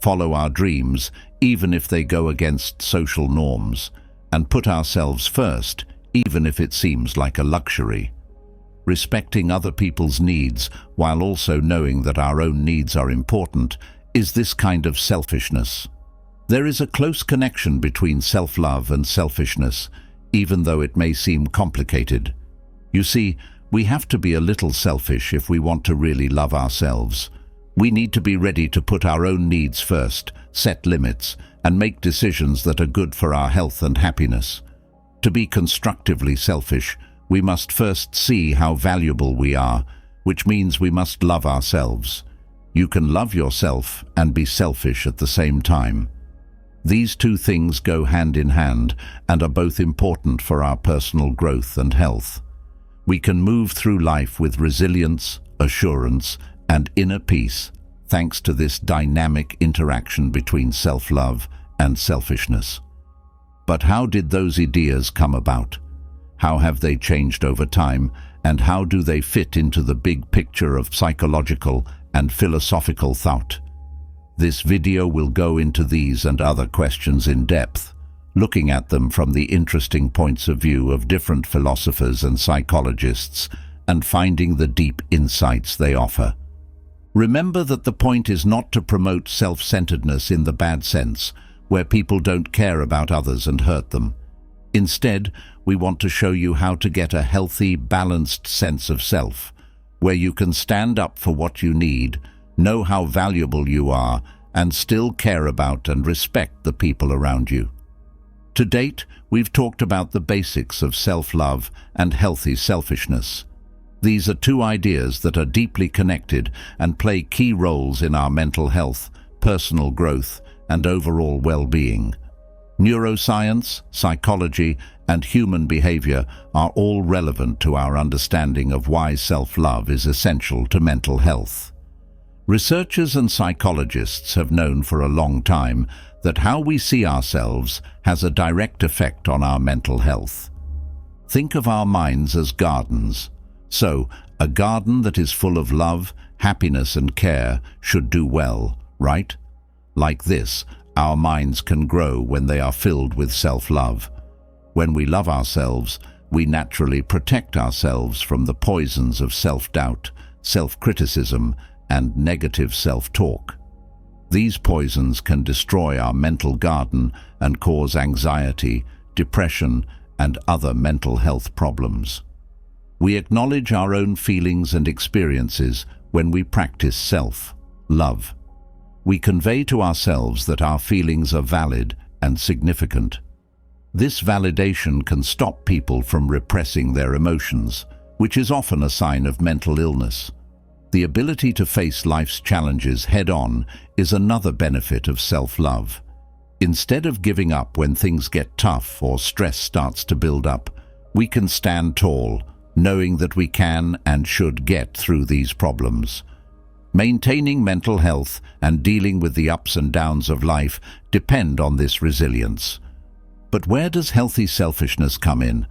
follow our dreams even if they go against social norms, and put ourselves first even if it seems like a luxury. Respecting other people's needs while also knowing that our own needs are important is this kind of selfishness. There is a close connection between self-love and selfishness, even though it may seem complicated. You see, we have to be a little selfish if we want to really love ourselves. We need to be ready to put our own needs first, set limits, and make decisions that are good for our health and happiness. To be constructively selfish, we must first see how valuable we are, which means we must love ourselves. You can love yourself and be selfish at the same time. These two things go hand in hand and are both important for our personal growth and health. We can move through life with resilience, assurance, and inner peace, thanks to this dynamic interaction between self-love and selfishness. But how did those ideas come about? How have they changed over time, and how do they fit into the big picture of psychological and philosophical thought? This video will go into these and other questions in depth, looking at them from the interesting points of view of different philosophers and psychologists, and finding the deep insights they offer. Remember that the point is not to promote self-centeredness in the bad sense, where people don't care about others and hurt them. Instead, we want to show you how to get a healthy, balanced sense of self, where you can stand up for what you need, know how valuable you are, and still care about and respect the people around you. To date, we've talked about the basics of self-love and healthy selfishness. These are two ideas that are deeply connected and play key roles in our mental health, personal growth, and overall well-being. Neuroscience, psychology, and human behavior are all relevant to our understanding of why self-love is essential to mental health. Researchers and psychologists have known for a long time that how we see ourselves has a direct effect on our mental health. Think of our minds as gardens. So, a garden that is full of love, happiness, and care should do well, right? Like this, our minds can grow when they are filled with self-love. When we love ourselves, we naturally protect ourselves from the poisons of self-doubt, self-criticism, and negative self-talk. These poisons can destroy our mental garden and cause anxiety, depression, and other mental health problems. We acknowledge our own feelings and experiences when we practice self-love. We convey to ourselves that our feelings are valid and significant. This validation can stop people from repressing their emotions, which is often a sign of mental illness. The ability to face life's challenges head-on is another benefit of self-love. Instead of giving up when things get tough or stress starts to build up, we can stand tall, knowing that we can and should get through these problems. Maintaining mental health and dealing with the ups and downs of life depend on this resilience. But where does healthy selfishness come in?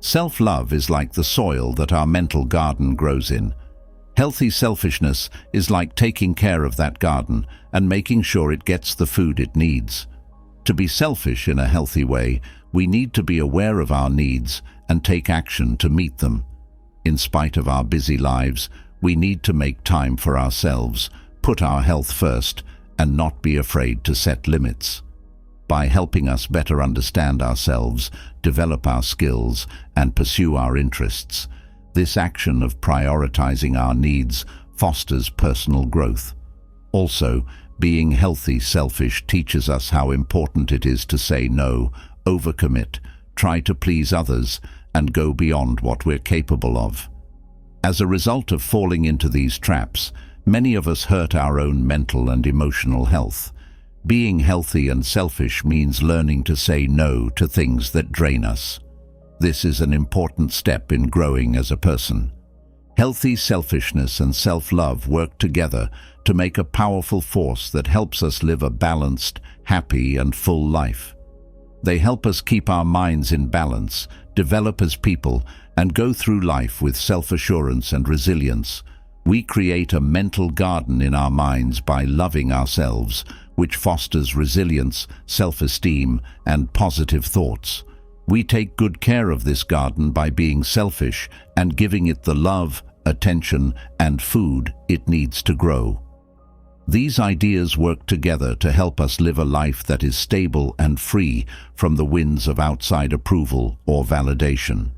Self-love is like the soil that our mental garden grows in. Healthy selfishness is like taking care of that garden and making sure it gets the food it needs. To be selfish in a healthy way, we need to be aware of our needs and take action to meet them. In spite of our busy lives, we need to make time for ourselves, put our health first, and not be afraid to set limits. By helping us better understand ourselves, develop our skills, and pursue our interests, this action of prioritizing our needs fosters personal growth. Also, being healthy selfish teaches us how important it is to say no, overcommit, try to please others, and go beyond what we're capable of. As a result of falling into these traps, many of us hurt our own mental and emotional health. Being healthy and selfish means learning to say no to things that drain us. This is an important step in growing as a person. Healthy selfishness and self-love work together to make a powerful force that helps us live a balanced, happy, and full life. They help us keep our minds in balance, develop as people, and go through life with self-assurance and resilience. We create a mental garden in our minds by loving ourselves, which fosters resilience, self-esteem, and positive thoughts. We take good care of this garden by being selfish and giving it the love, attention, and food it needs to grow. These ideas work together to help us live a life that is stable and free from the winds of outside approval or validation.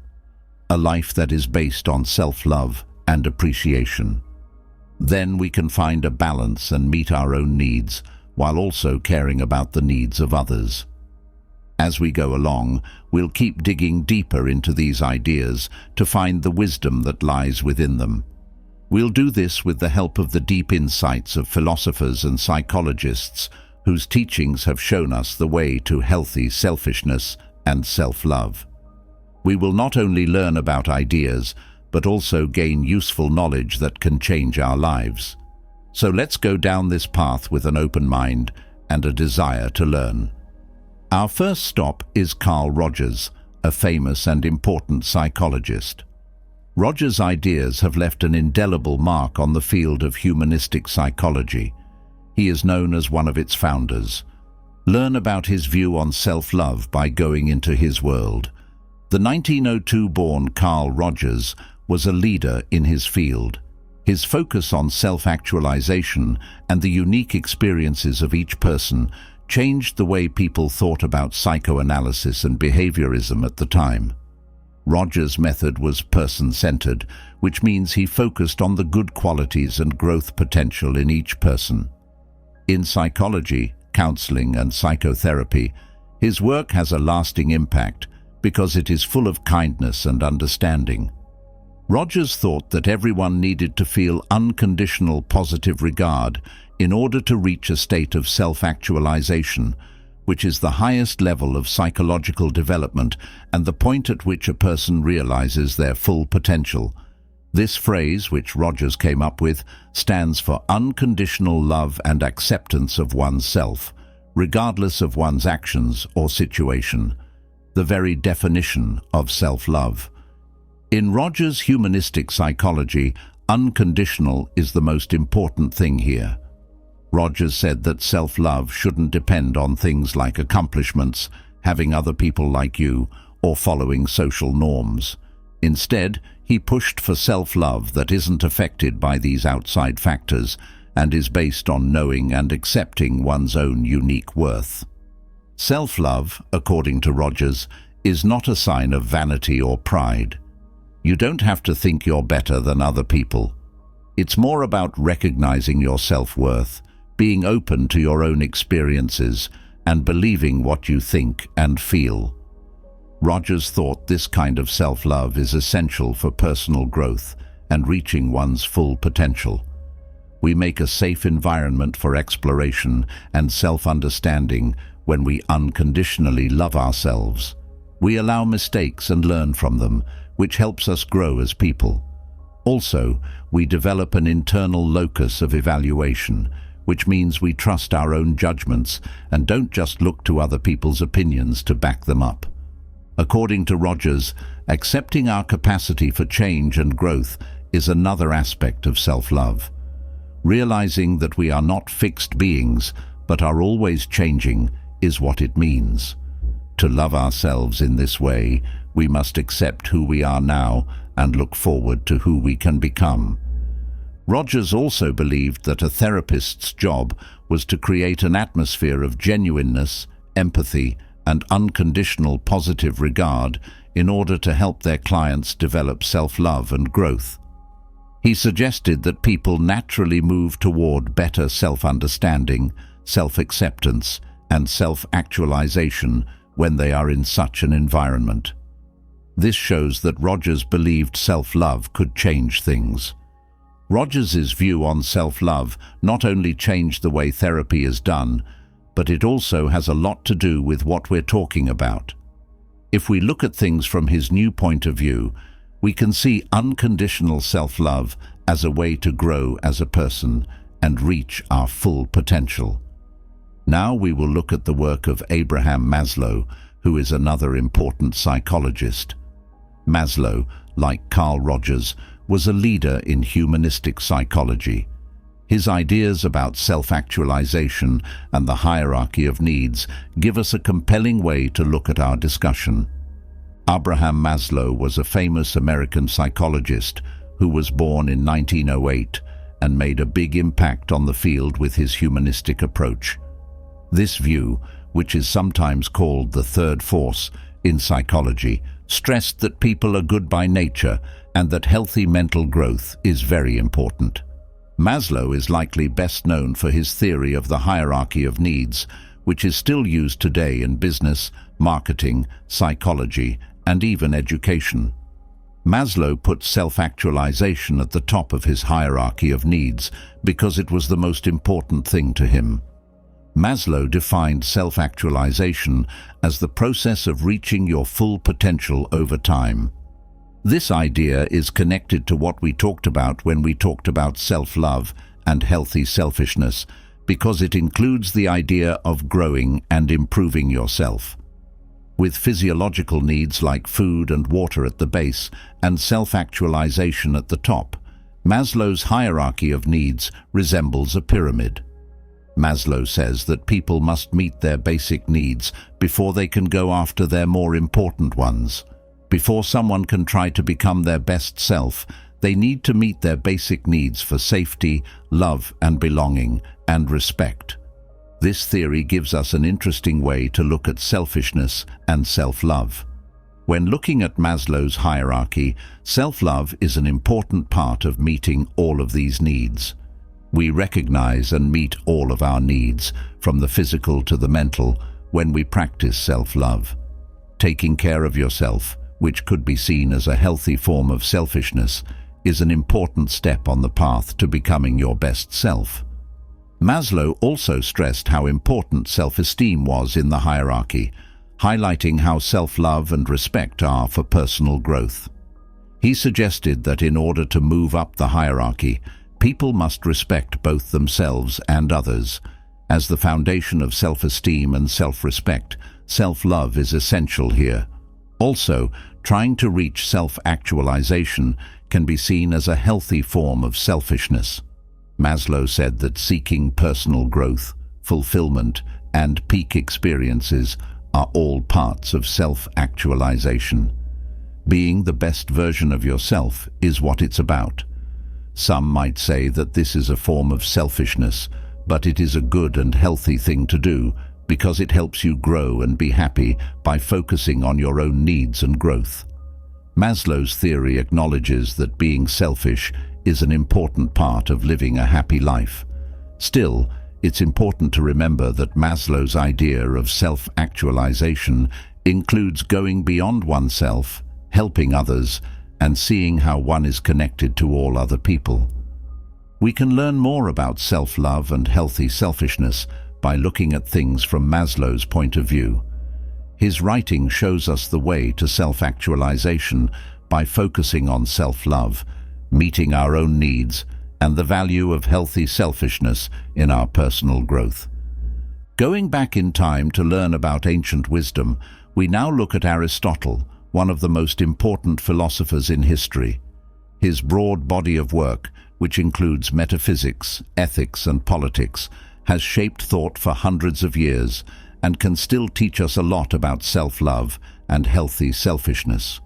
A life that is based on self-love and appreciation. Then we can find a balance and meet our own needs while also caring about the needs of others. As we go along, we'll keep digging deeper into these ideas to find the wisdom that lies within them. We'll do this with the help of the deep insights of philosophers and psychologists whose teachings have shown us the way to healthy selfishness and self-love. We will not only learn about ideas, but also gain useful knowledge that can change our lives. So let's go down this path with an open mind and a desire to learn. Our first stop is Carl Rogers, a famous and important psychologist. Rogers' ideas have left an indelible mark on the field of humanistic psychology. He is known as one of its founders. Learn about his view on self-love by going into his world. The 1902-born Carl Rogers was a leader in his field. His focus on self-actualization and the unique experiences of each person changed the way people thought about psychoanalysis and behaviorism at the time. Rogers' method was person-centered, which means he focused on the good qualities and growth potential in each person. In psychology, counseling, and psychotherapy, his work has a lasting impact because it is full of kindness and understanding. Rogers thought that everyone needed to feel unconditional positive regard in order to reach a state of self-actualization, which is the highest level of psychological development and the point at which a person realizes their full potential. This phrase, which Rogers came up with, stands for unconditional love and acceptance of oneself, regardless of one's actions or situation, the very definition of self-love. In Rogers' humanistic psychology, unconditional is the most important thing here. Rogers said that self-love shouldn't depend on things like accomplishments, having other people like you, or following social norms. Instead, he pushed for self-love that isn't affected by these outside factors and is based on knowing and accepting one's own unique worth. Self-love, according to Rogers, is not a sign of vanity or pride. You don't have to think you're better than other people. It's more about recognizing your self-worth, being open to your own experiences, and believing what you think and feel. Rogers thought this kind of self-love is essential for personal growth and reaching one's full potential. We make a safe environment for exploration and self-understanding when we unconditionally love ourselves. We allow mistakes and learn from them, which helps us grow as people. Also, we develop an internal locus of evaluation, which means we trust our own judgments and don't just look to other people's opinions to back them up. According to Rogers, accepting our capacity for change and growth is another aspect of self-love. Realizing that we are not fixed beings, but are always changing, is what it means. To love ourselves in this way, we must accept who we are now and look forward to who we can become. Rogers also believed that a therapist's job was to create an atmosphere of genuineness, empathy, and unconditional positive regard in order to help their clients develop self-love and growth. He suggested that people naturally move toward better self-understanding, self-acceptance, and self-actualization when they are in such an environment. This shows that Rogers believed self-love could change things. Rogers's view on self-love not only changed the way therapy is done, but it also has a lot to do with what we're talking about. If we look at things from his new point of view, we can see unconditional self-love as a way to grow as a person and reach our full potential. Now we will look at the work of Abraham Maslow, who is another important psychologist. Maslow, like Carl Rogers, was a leader in humanistic psychology. His ideas about self-actualization and the hierarchy of needs give us a compelling way to look at our discussion. Abraham Maslow was a famous American psychologist who was born in 1908 and made a big impact on the field with his humanistic approach. This view, which is sometimes called the third force in psychology, stressed that people are good by nature and that healthy mental growth is very important. Maslow is likely best known for his theory of the hierarchy of needs, which is still used today in business, marketing, psychology, and even education. Maslow put self-actualization at the top of his hierarchy of needs because it was the most important thing to him. Maslow defined self-actualization as the process of reaching your full potential over time. This idea is connected to what we talked about when we talked about self-love and healthy selfishness, because it includes the idea of growing and improving yourself. With physiological needs like food and water at the base and self-actualization at the top, Maslow's hierarchy of needs resembles a pyramid. Maslow says that people must meet their basic needs before they can go after their more important ones. Before someone can try to become their best self, they need to meet their basic needs for safety, love and belonging, and respect. This theory gives us an interesting way to look at selfishness and self-love. When looking at Maslow's hierarchy, self-love is an important part of meeting all of these needs. We recognize and meet all of our needs, from the physical to the mental, when we practice self-love. Taking care of yourself, which could be seen as a healthy form of selfishness, is an important step on the path to becoming your best self. Maslow also stressed how important self-esteem was in the hierarchy, highlighting how self-love and respect are for personal growth. He suggested that in order to move up the hierarchy, people must respect both themselves and others. As the foundation of self-esteem and self-respect, self-love is essential here. Also, trying to reach self-actualization can be seen as a healthy form of selfishness. Maslow said that seeking personal growth, fulfillment, and peak experiences are all parts of self-actualization. Being the best version of yourself is what it's about. Some might say that this is a form of selfishness, but it is a good and healthy thing to do because it helps you grow and be happy by focusing on your own needs and growth. Maslow's theory acknowledges that being selfish is an important part of living a happy life. Still, it's important to remember that Maslow's idea of self-actualization includes going beyond oneself, helping others, and seeing how one is connected to all other people. We can learn more about self-love and healthy selfishness by looking at things from Maslow's point of view. His writing shows us the way to self-actualization by focusing on self-love, meeting our own needs, and the value of healthy selfishness in our personal growth. Going back in time to learn about ancient wisdom, we now look at Aristotle, one of the most important philosophers in history. His broad body of work, which includes metaphysics, ethics, and politics, has shaped thought for hundreds of years and can still teach us a lot about self-love and healthy selfishness.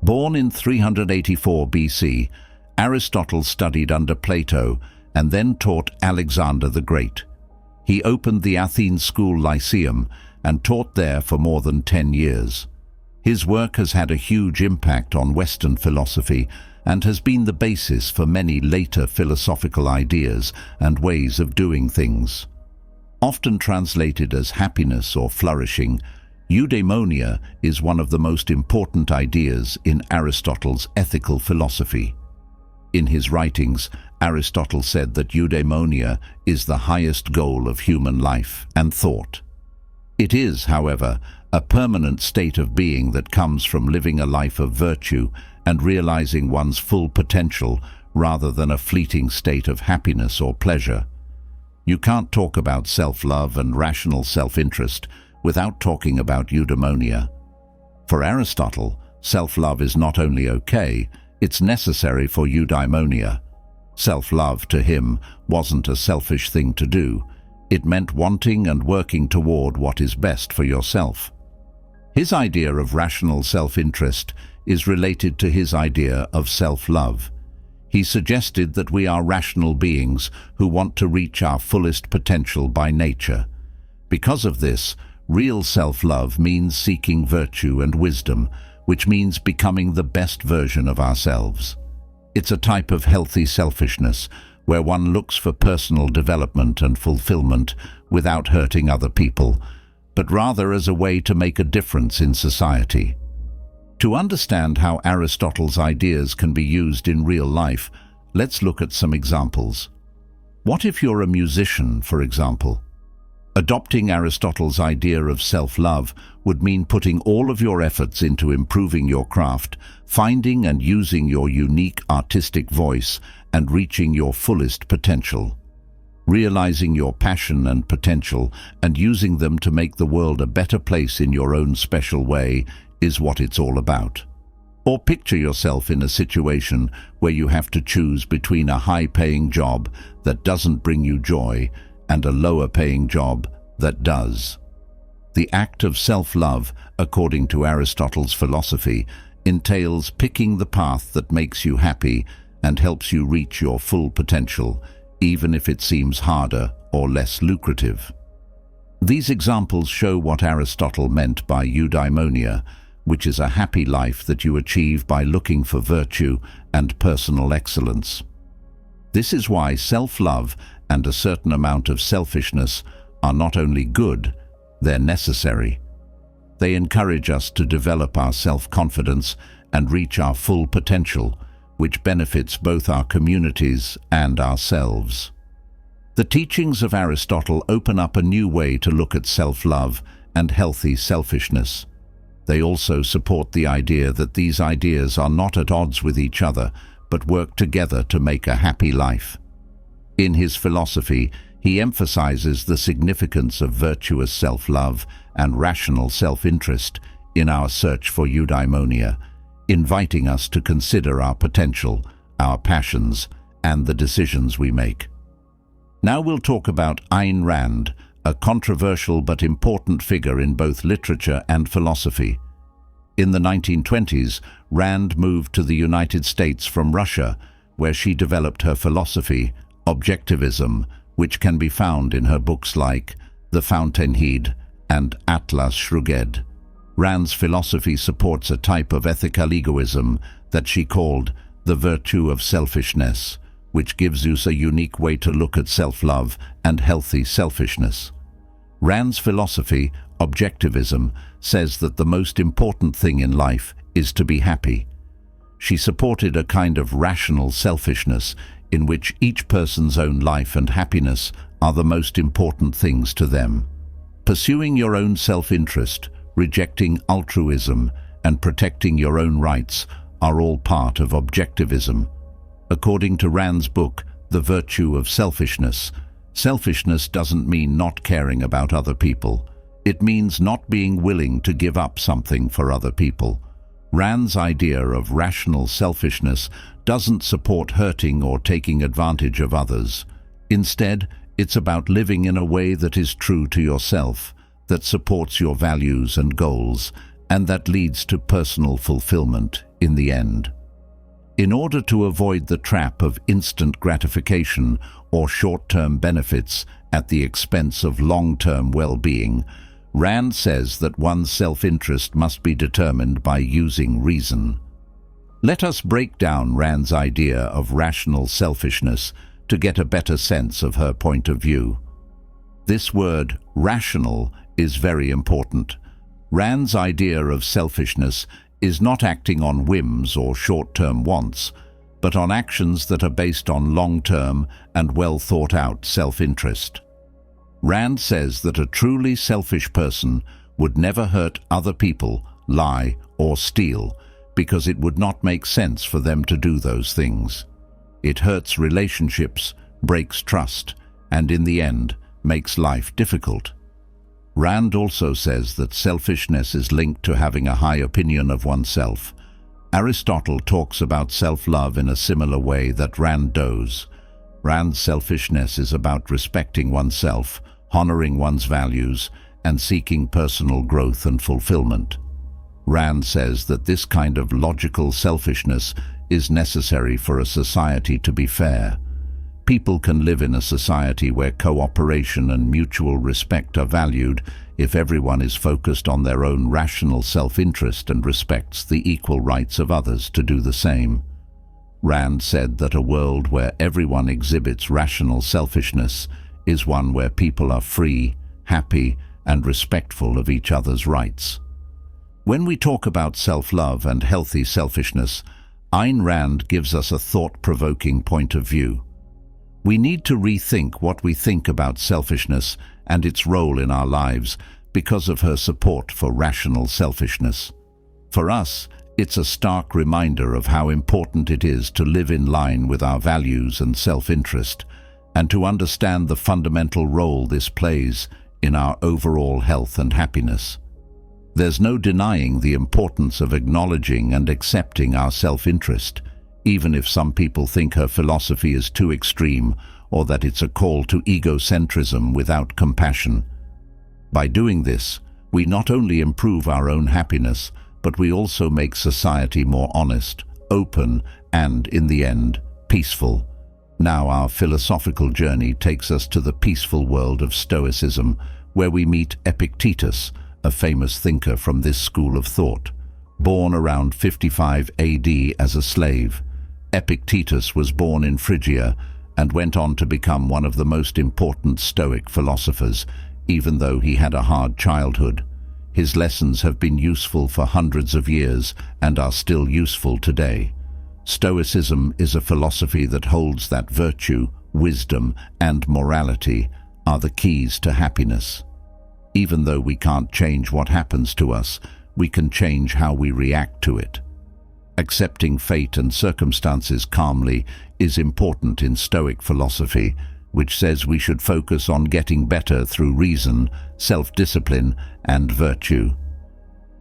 Born in 384 BC, Aristotle studied under Plato and then taught Alexander the Great. He opened the Athens school Lyceum and taught there for more than 10 years. His work has had a huge impact on Western philosophy and has been the basis for many later philosophical ideas and ways of doing things. Often translated as happiness or flourishing, eudaimonia is one of the most important ideas in Aristotle's ethical philosophy. In his writings, Aristotle said that eudaimonia is the highest goal of human life and thought. It is, however, a permanent state of being that comes from living a life of virtue and realizing one's full potential rather than a fleeting state of happiness or pleasure. You can't talk about self-love and rational self-interest without talking about eudaimonia. For Aristotle, self-love is not only okay, it's necessary for eudaimonia. Self-love, to him, wasn't a selfish thing to do. It meant wanting and working toward what is best for yourself. His idea of rational self-interest is related to his idea of self-love. He suggested that we are rational beings who want to reach our fullest potential by nature. Because of this, real self-love means seeking virtue and wisdom, which means becoming the best version of ourselves. It's a type of healthy selfishness where one looks for personal development and fulfillment without hurting other people, but rather as a way to make a difference in society. To understand how Aristotle's ideas can be used in real life, let's look at some examples. What if you're a musician, for example? Adopting Aristotle's idea of self-love would mean putting all of your efforts into improving your craft, finding and using your unique artistic voice, and reaching your fullest potential. Realizing your passion and potential and using them to make the world a better place in your own special way is what it's all about. Or picture yourself in a situation where you have to choose between a high-paying job that doesn't bring you joy and a lower-paying job that does. The act of self-love, according to Aristotle's philosophy, entails picking the path that makes you happy and helps you reach your full potential, even if it seems harder or less lucrative. These examples show what Aristotle meant by eudaimonia, which is a happy life that you achieve by looking for virtue and personal excellence. This is why self-love and a certain amount of selfishness are not only good, they're necessary. They encourage us to develop our self-confidence and reach our full potential, which benefits both our communities and ourselves. The teachings of Aristotle open up a new way to look at self-love and healthy selfishness. They also support the idea that these ideas are not at odds with each other, but work together to make a happy life. In his philosophy, he emphasizes the significance of virtuous self-love and rational self-interest in our search for eudaimonia, inviting us to consider our potential, our passions, and the decisions we make. Now we'll talk about Ayn Rand, a controversial but important figure in both literature and philosophy. In the 1920s, Rand moved to the United States from Russia, where she developed her philosophy, objectivism, which can be found in her books like The Fountainhead and Atlas Shrugged. Rand's philosophy supports a type of ethical egoism that she called the virtue of selfishness, which gives us a unique way to look at self-love and healthy selfishness. Rand's philosophy, objectivism, says that the most important thing in life is to be happy. She supported a kind of rational selfishness in which each person's own life and happiness are the most important things to them. Pursuing your own self-interest, rejecting altruism, and protecting your own rights are all part of objectivism. According to Rand's book, The Virtue of Selfishness, selfishness doesn't mean not caring about other people. It means not being willing to give up something for other people. Rand's idea of rational selfishness doesn't support hurting or taking advantage of others. Instead, it's about living in a way that is true to yourself, that supports your values and goals, and that leads to personal fulfillment in the end. In order to avoid the trap of instant gratification or short-term benefits at the expense of long-term well-being, Rand says that one's self-interest must be determined by using reason. Let us break down Rand's idea of rational selfishness to get a better sense of her point of view. This word, rational, is very important. Rand's idea of selfishness is not acting on whims or short-term wants, but on actions that are based on long-term and well-thought-out self-interest. Rand says that a truly selfish person would never hurt other people, lie, or steal, because it would not make sense for them to do those things. It hurts relationships, breaks trust, and in the end, makes life difficult. Rand also says that selfishness is linked to having a high opinion of oneself. Aristotle talks about self-love in a similar way that Rand does. Rand's selfishness is about respecting oneself, honoring one's values, and seeking personal growth and fulfillment. Rand says that this kind of logical selfishness is necessary for a society to be fair. People can live in a society where cooperation and mutual respect are valued if everyone is focused on their own rational self-interest and respects the equal rights of others to do the same. Rand said that a world where everyone exhibits rational selfishness is one where people are free, happy, and respectful of each other's rights. When we talk about self-love and healthy selfishness, Ayn Rand gives us a thought-provoking point of view. We need to rethink what we think about selfishness and its role in our lives because of her support for rational selfishness. For us, it's a stark reminder of how important it is to live in line with our values and self-interest, and to understand the fundamental role this plays in our overall health and happiness. There's no denying the importance of acknowledging and accepting our self-interest, even if some people think her philosophy is too extreme or that it's a call to egocentrism without compassion. By doing this, we not only improve our own happiness, but we also make society more honest, open, and, in the end, peaceful. Now our philosophical journey takes us to the peaceful world of Stoicism, where we meet Epictetus, a famous thinker from this school of thought. Born around 55 AD as a slave, Epictetus was born in Phrygia and went on to become one of the most important Stoic philosophers, even though he had a hard childhood. His lessons have been useful for hundreds of years and are still useful today. Stoicism is a philosophy that holds that virtue, wisdom, and morality are the keys to happiness. Even though we can't change what happens to us, we can change how we react to it. Accepting fate and circumstances calmly is important in Stoic philosophy, which says we should focus on getting better through reason, self-discipline, and virtue.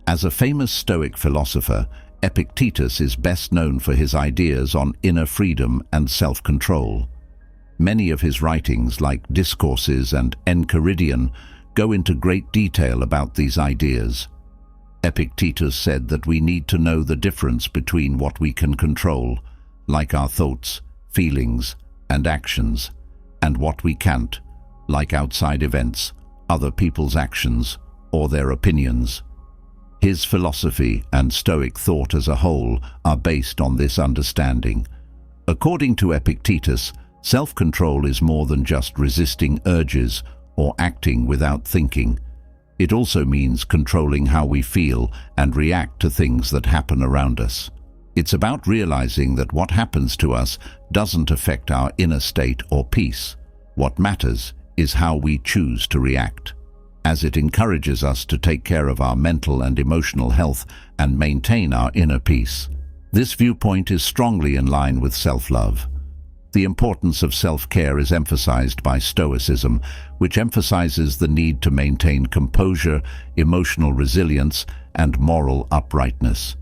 As a famous Stoic philosopher, Epictetus is best known for his ideas on inner freedom and self-control. Many of his writings, like Discourses and Enchiridion, go into great detail about these ideas. Epictetus said that we need to know the difference between what we can control, like our thoughts, feelings, and actions, and what we can't, like outside events, other people's actions, or their opinions. His philosophy and Stoic thought as a whole are based on this understanding. According to Epictetus, self-control is more than just resisting urges or acting without thinking. It also means controlling how we feel and react to things that happen around us. It's about realizing that what happens to us doesn't affect our inner state or peace. What matters is how we choose to react, as it encourages us to take care of our mental and emotional health and maintain our inner peace. This viewpoint is strongly in line with self-love. The importance of self-care is emphasized by Stoicism, which emphasizes the need to maintain composure, emotional resilience, and moral uprightness.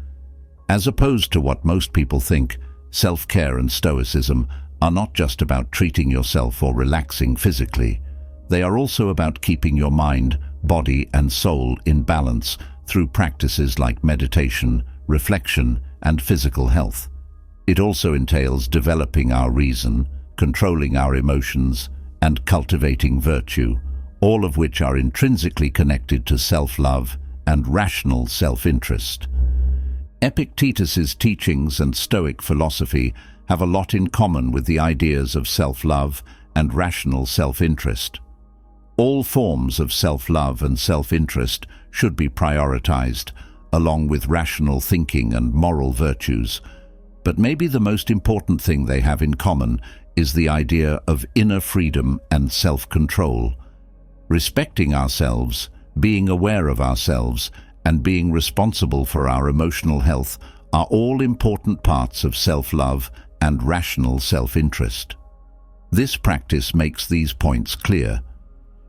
As opposed to what most people think, self-care and Stoicism are not just about treating yourself or relaxing physically. They are also about keeping your mind, body, and soul in balance through practices like meditation, reflection, and physical health. It also entails developing our reason, controlling our emotions, and cultivating virtue, all of which are intrinsically connected to self-love and rational self-interest. Epictetus's teachings and Stoic philosophy have a lot in common with the ideas of self-love and rational self-interest. All forms of self-love and self-interest should be prioritized, along with rational thinking and moral virtues. But maybe the most important thing they have in common is the idea of inner freedom and self-control. Respecting ourselves, being aware of ourselves, and being responsible for our emotional health are all important parts of self-love and rational self-interest. This practice makes these points clear.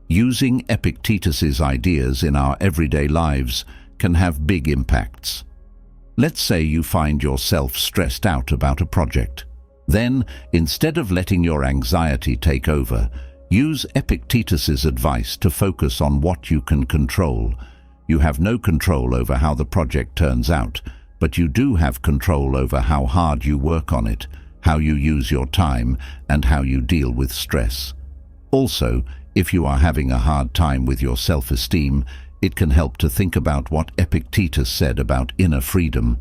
Using Epictetus's ideas in our everyday lives can have big impacts. Let's say you find yourself stressed out about a project. Then, instead of letting your anxiety take over, use Epictetus's advice to focus on what you can control. You have no control over how the project turns out, but you do have control over how hard you work on it, how you use your time, and how you deal with stress. Also, if you are having a hard time with your self-esteem, it can help to think about what Epictetus said about inner freedom.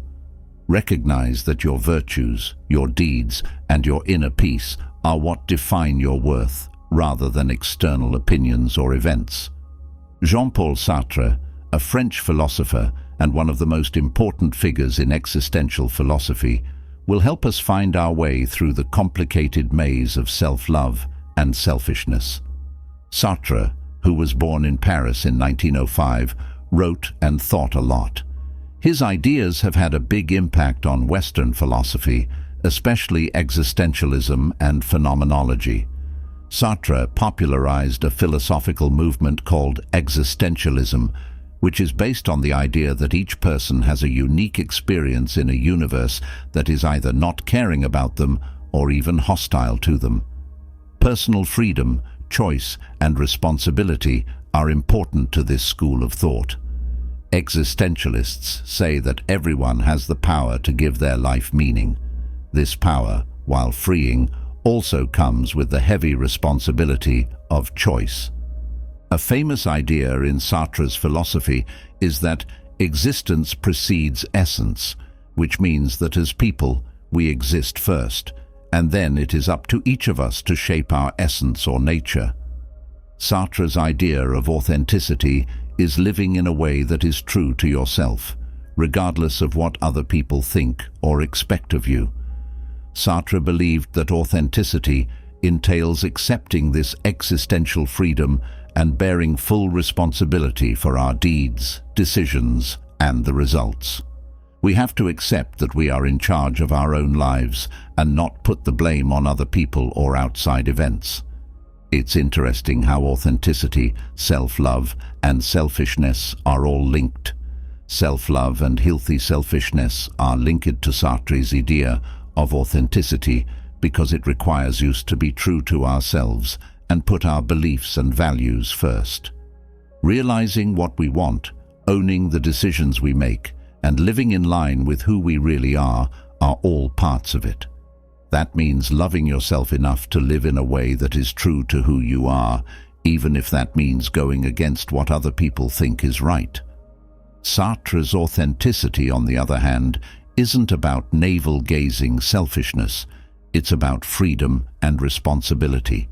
Recognize that your virtues, your deeds, and your inner peace are what define your worth, rather than external opinions or events. Jean-Paul Sartre, a French philosopher and one of the most important figures in existential philosophy, will help us find our way through the complicated maze of self-love and selfishness. Sartre, who was born in Paris in 1905, wrote and thought a lot. His ideas have had a big impact on Western philosophy, especially existentialism and phenomenology. Sartre popularized a philosophical movement called existentialism, which is based on the idea that each person has a unique experience in a universe that is either not caring about them or even hostile to them. Personal freedom, choice, and responsibility are important to this school of thought. Existentialists say that everyone has the power to give their life meaning. This power, while freeing, also comes with the heavy responsibility of choice. A famous idea in Sartre's philosophy is that existence precedes essence, which means that as people, we exist first, and then it is up to each of us to shape our essence or nature. Sartre's idea of authenticity is living in a way that is true to yourself, regardless of what other people think or expect of you. Sartre believed that authenticity entails accepting this existential freedom and bearing full responsibility for our deeds, decisions, and the results. We have to accept that we are in charge of our own lives and not put the blame on other people or outside events. It's interesting how authenticity, self-love, and selfishness are all linked. Self-love and healthy selfishness are linked to Sartre's idea of authenticity because it requires us to be true to ourselves and put our beliefs and values first. Realizing what we want, owning the decisions we make, and living in line with who we really are all parts of it. That means loving yourself enough to live in a way that is true to who you are, even if that means going against what other people think is right. Sartre's authenticity, on the other hand, isn't about navel-gazing selfishness. It's about freedom and responsibility.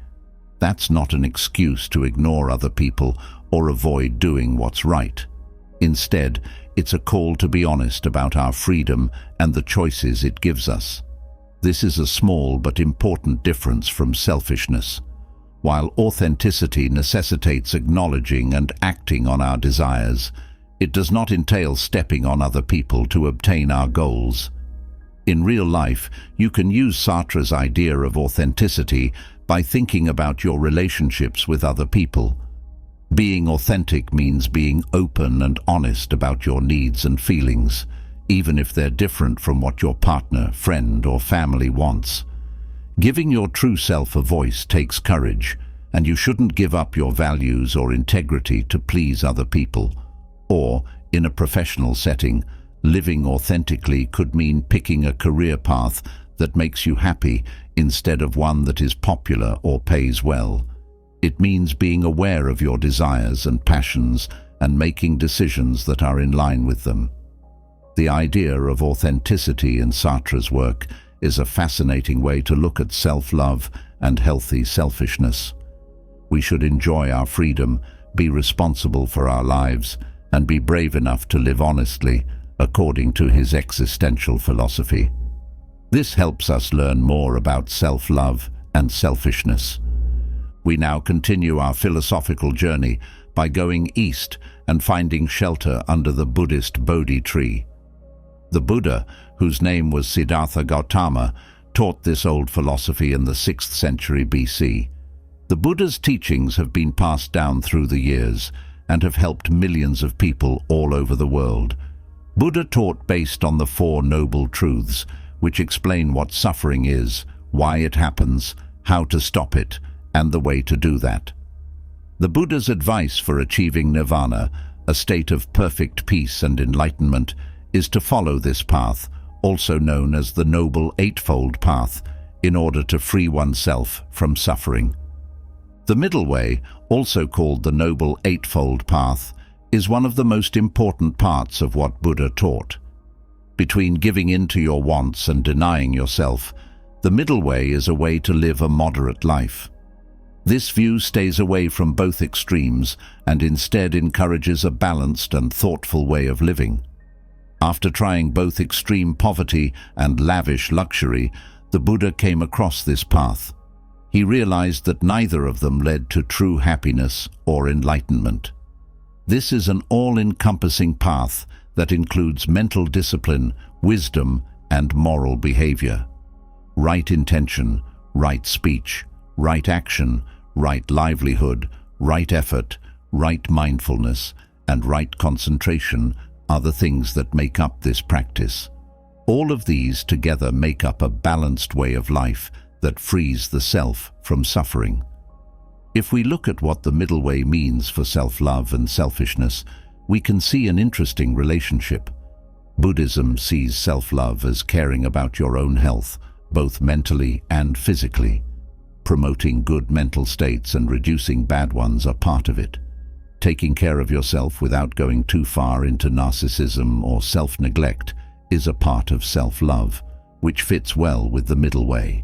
That's not an excuse to ignore other people or avoid doing what's right. Instead, it's a call to be honest about our freedom and the choices it gives us. This is a small but important difference from selfishness. While authenticity necessitates acknowledging and acting on our desires, it does not entail stepping on other people to obtain our goals. In real life, you can use Sartre's idea of authenticity by thinking about your relationships with other people. Being authentic means being open and honest about your needs and feelings, even if they're different from what your partner, friend, or family wants. Giving your true self a voice takes courage, and you shouldn't give up your values or integrity to please other people. Or, in a professional setting, living authentically could mean picking a career path that makes you happy instead of one that is popular or pays well. It means being aware of your desires and passions and making decisions that are in line with them. The idea of authenticity in Sartre's work is a fascinating way to look at self-love and healthy selfishness. We should enjoy our freedom, be responsible for our lives, and be brave enough to live honestly, according to his existential philosophy. This helps us learn more about self-love and selfishness. We now continue our philosophical journey by going east and finding shelter under the Buddhist Bodhi tree. The Buddha, whose name was Siddhartha Gautama, taught this old philosophy in the 6th century BC. The Buddha's teachings have been passed down through the years and have helped millions of people all over the world. Buddha taught based on the 4 noble truths, which explain what suffering is, why it happens, how to stop it, and the way to do that. The Buddha's advice for achieving nirvana, a state of perfect peace and enlightenment, is to follow this path, also known as the Noble Eightfold Path, in order to free oneself from suffering. The middle way, also called the Noble Eightfold Path, is one of the most important parts of what Buddha taught. Between giving in to your wants and denying yourself, the middle way is a way to live a moderate life. This view stays away from both extremes and instead encourages a balanced and thoughtful way of living. After trying both extreme poverty and lavish luxury, the Buddha came across this path. He realized that neither of them led to true happiness or enlightenment. This is an all-encompassing path that includes mental discipline, wisdom, and moral behavior. Right intention, right speech, right action, right livelihood, right effort, right mindfulness, and right concentration are the things that make up this practice. All of these together make up a balanced way of life that frees the self from suffering. If we look at what the middle way means for self-love and selfishness, we can see an interesting relationship. Buddhism sees self-love as caring about your own health, both mentally and physically. Promoting good mental states and reducing bad ones are part of it. Taking care of yourself without going too far into narcissism or self-neglect is a part of self-love, which fits well with the middle way.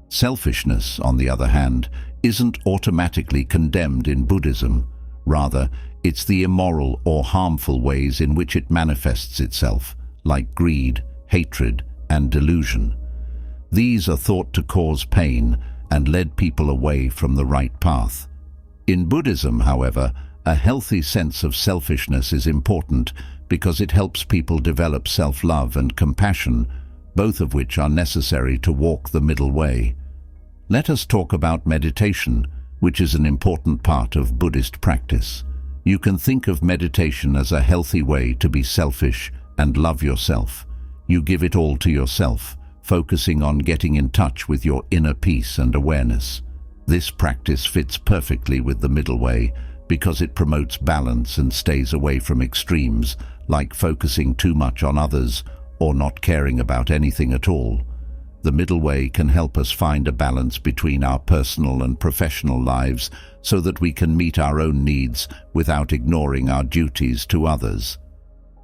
Selfishness, on the other hand, isn't automatically condemned in Buddhism. Rather, it's the immoral or harmful ways in which it manifests itself, like greed, hatred, and delusion. These are thought to cause pain and lead people away from the right path. In Buddhism, however, a healthy sense of selfishness is important because it helps people develop self-love and compassion, both of which are necessary to walk the middle way. Let us talk about meditation, which is an important part of Buddhist practice. You can think of meditation as a healthy way to be selfish and love yourself. You give it all to yourself, focusing on getting in touch with your inner peace and awareness. This practice fits perfectly with the middle way because it promotes balance and stays away from extremes, like focusing too much on others or not caring about anything at all. The middle way can help us find a balance between our personal and professional lives so that we can meet our own needs without ignoring our duties to others.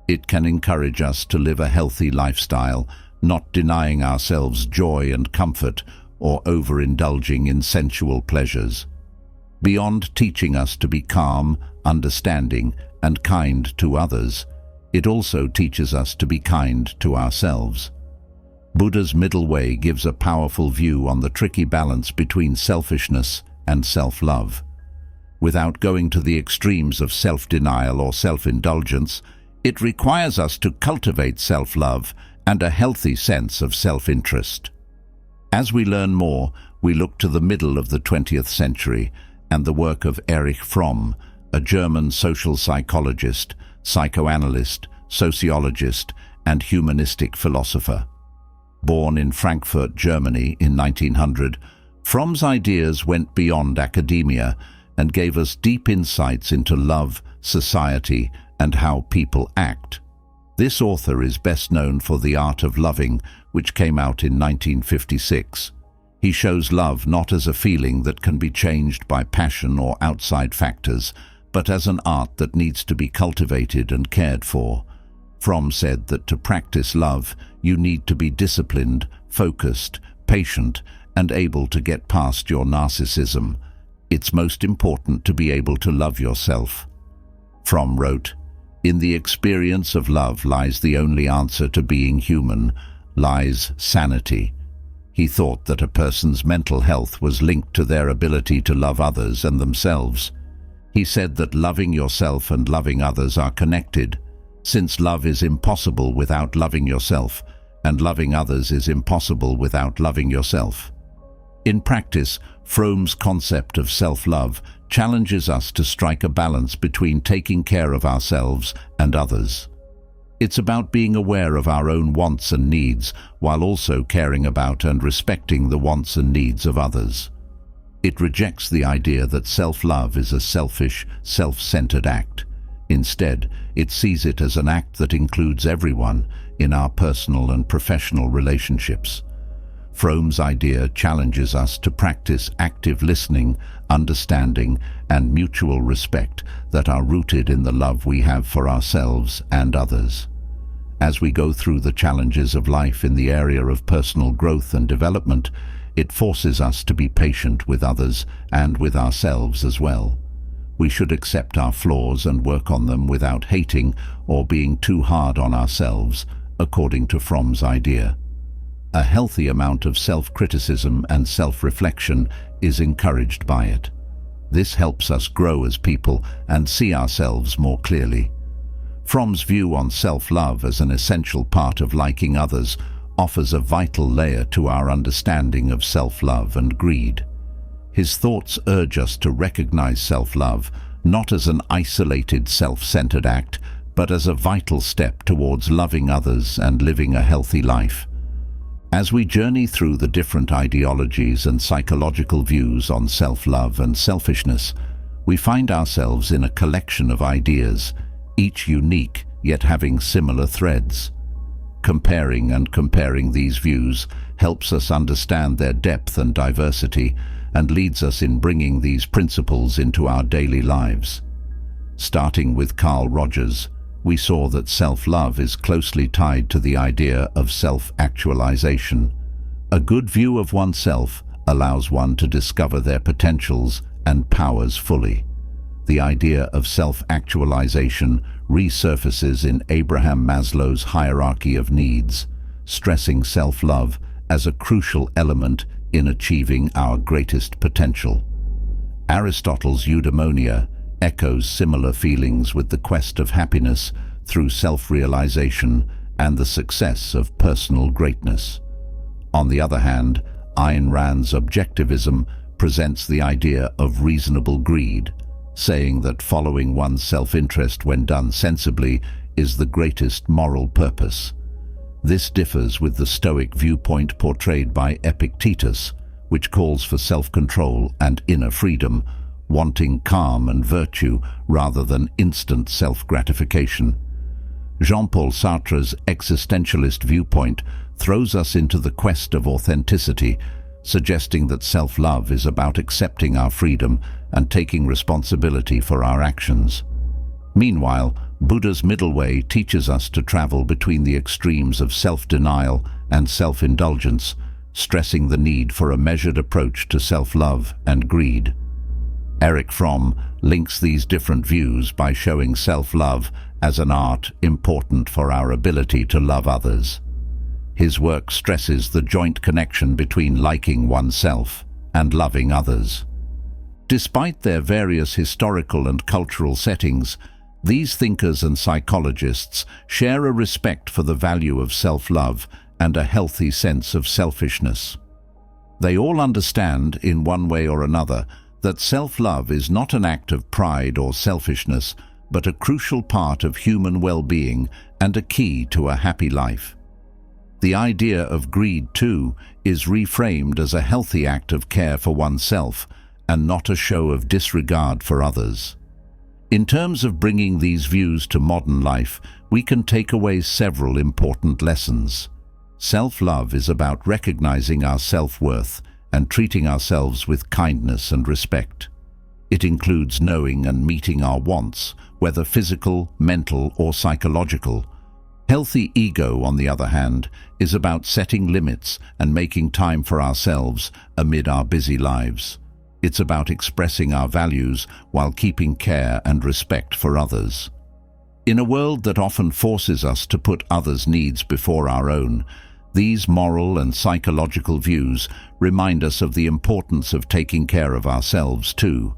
It can encourage us to live a healthy lifestyle, not denying ourselves joy and comfort or overindulging in sensual pleasures. Beyond teaching us to be calm, understanding, and kind to others, it also teaches us to be kind to ourselves. Buddha's middle way gives a powerful view on the tricky balance between selfishness and self-love. Without going to the extremes of self-denial or self-indulgence, it requires us to cultivate self-love and a healthy sense of self-interest. As we learn more, we look to the middle of the 20th century and the work of Erich Fromm, a German social psychologist, psychoanalyst, sociologist, and humanistic philosopher. Born in Frankfurt, Germany in 1900, Fromm's ideas went beyond academia and gave us deep insights into love, society, and how people act. This author is best known for The Art of Loving, which came out in 1956. He shows love not as a feeling that can be changed by passion or outside factors, but as an art that needs to be cultivated and cared for. Fromm said that to practice love, you need to be disciplined, focused, patient, and able to get past your narcissism. It's most important to be able to love yourself. Fromm wrote, "In the experience of love lies the only answer to being human, lies sanity." He thought that a person's mental health was linked to their ability to love others and themselves. He said that loving yourself and loving others are connected, since love is impossible without loving yourself, and loving others is impossible without loving yourself. In practice, Fromm's concept of self-love challenges us to strike a balance between taking care of ourselves and others. It's about being aware of our own wants and needs, while also caring about and respecting the wants and needs of others. It rejects the idea that self-love is a selfish, self-centered act. Instead, it sees it as an act that includes everyone in our personal and professional relationships. Fromm's idea challenges us to practice active listening, understanding, and mutual respect that are rooted in the love we have for ourselves and others. As we go through the challenges of life in the area of personal growth and development, it forces us to be patient with others and with ourselves as well. We should accept our flaws and work on them without hating or being too hard on ourselves, according to Fromm's idea. A healthy amount of self-criticism and self-reflection is encouraged by it. This helps us grow as people and see ourselves more clearly. Fromm's view on self-love as an essential part of liking others offers a vital layer to our understanding of self-love and greed. His thoughts urge us to recognize self-love not as an isolated, self-centered act, but as a vital step towards loving others and living a healthy life. As we journey through the different ideologies and psychological views on self-love and selfishness, we find ourselves in a collection of ideas, each unique yet having similar threads. Comparing these views helps us understand their depth and diversity and leads us in bringing these principles into our daily lives. Starting with Carl Rogers, we saw that self-love is closely tied to the idea of self-actualization. A good view of oneself allows one to discover their potentials and powers fully. The idea of self-actualization resurfaces in Abraham Maslow's hierarchy of needs, stressing self-love as a crucial element in achieving our greatest potential. Aristotle's eudaimonia echoes similar feelings with the quest of happiness through self-realization and the success of personal greatness. On the other hand, Ayn Rand's objectivism presents the idea of reasonable greed, saying that following one's self-interest when done sensibly is the greatest moral purpose. This differs with the Stoic viewpoint portrayed by Epictetus, which calls for self-control and inner freedom, wanting calm and virtue rather than instant self-gratification. Jean-Paul Sartre's existentialist viewpoint throws us into the quest of authenticity, suggesting that self-love is about accepting our freedom and taking responsibility for our actions. Meanwhile, Buddha's middle way teaches us to travel between the extremes of self-denial and self-indulgence, stressing the need for a measured approach to self-love and greed. Erich Fromm links these different views by showing self-love as an art important for our ability to love others. His work stresses the joint connection between liking oneself and loving others. Despite their various historical and cultural settings, these thinkers and psychologists share a respect for the value of self-love and a healthy sense of selfishness. They all understand, in one way or another, that self-love is not an act of pride or selfishness, but a crucial part of human well-being and a key to a happy life. The idea of greed, too, is reframed as a healthy act of care for oneself and not a show of disregard for others. In terms of bringing these views to modern life, we can take away several important lessons. Self-love is about recognizing our self-worth and treating ourselves with kindness and respect. It includes knowing and meeting our wants, whether physical, mental, or psychological. Healthy ego, on the other hand, is about setting limits and making time for ourselves amid our busy lives. It's about expressing our values while keeping care and respect for others. In a world that often forces us to put others' needs before our own, these moral and psychological views remind us of the importance of taking care of ourselves too.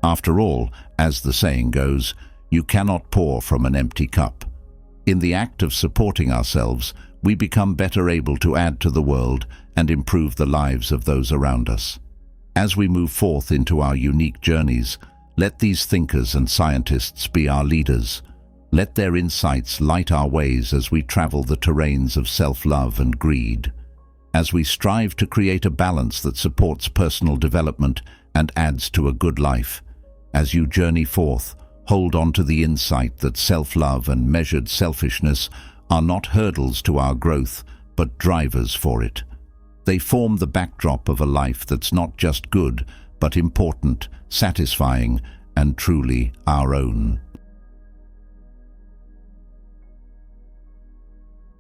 After all, as the saying goes, you cannot pour from an empty cup. In the act of supporting ourselves, we become better able to add to the world and improve the lives of those around us. As we move forth into our unique journeys, let these thinkers and scientists be our leaders. Let their insights light our ways as we travel the terrains of self-love and greed. As we strive to create a balance that supports personal development and adds to a good life. As you journey forth, hold on to the insight that self-love and measured selfishness are not hurdles to our growth, but drivers for it. They form the backdrop of a life that's not just good, but important, satisfying, and truly our own.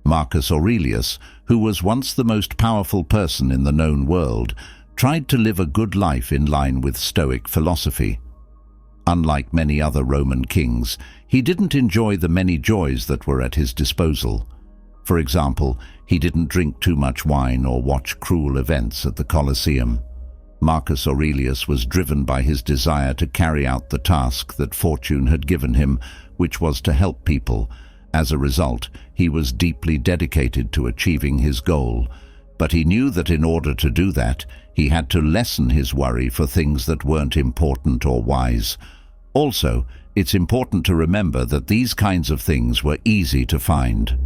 Marcus Aurelius, who was once the most powerful person in the known world, tried to live a good life in line with Stoic philosophy. Unlike many other Roman kings, he didn't enjoy the many joys that were at his disposal. For example, he didn't drink too much wine or watch cruel events at the Colosseum. Marcus Aurelius was driven by his desire to carry out the task that fortune had given him, which was to help people. As a result, he was deeply dedicated to achieving his goal, but he knew that in order to do that, he had to lessen his worry for things that weren't important or wise. Also, it's important to remember that these kinds of things were easy to find.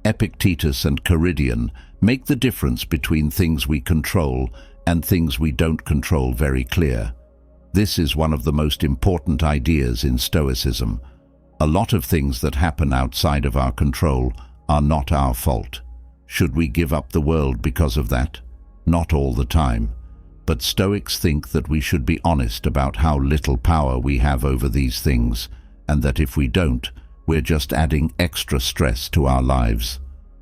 Epictetus and Caridian make the difference between things we control and things we don't control very clear. This is one of the most important ideas in Stoicism. A lot of things that happen outside of our control are not our fault. Should we give up the world because of that? Not all the time. But Stoics think that we should be honest about how little power we have over these things, and that if we don't, we're just adding extra stress to our lives.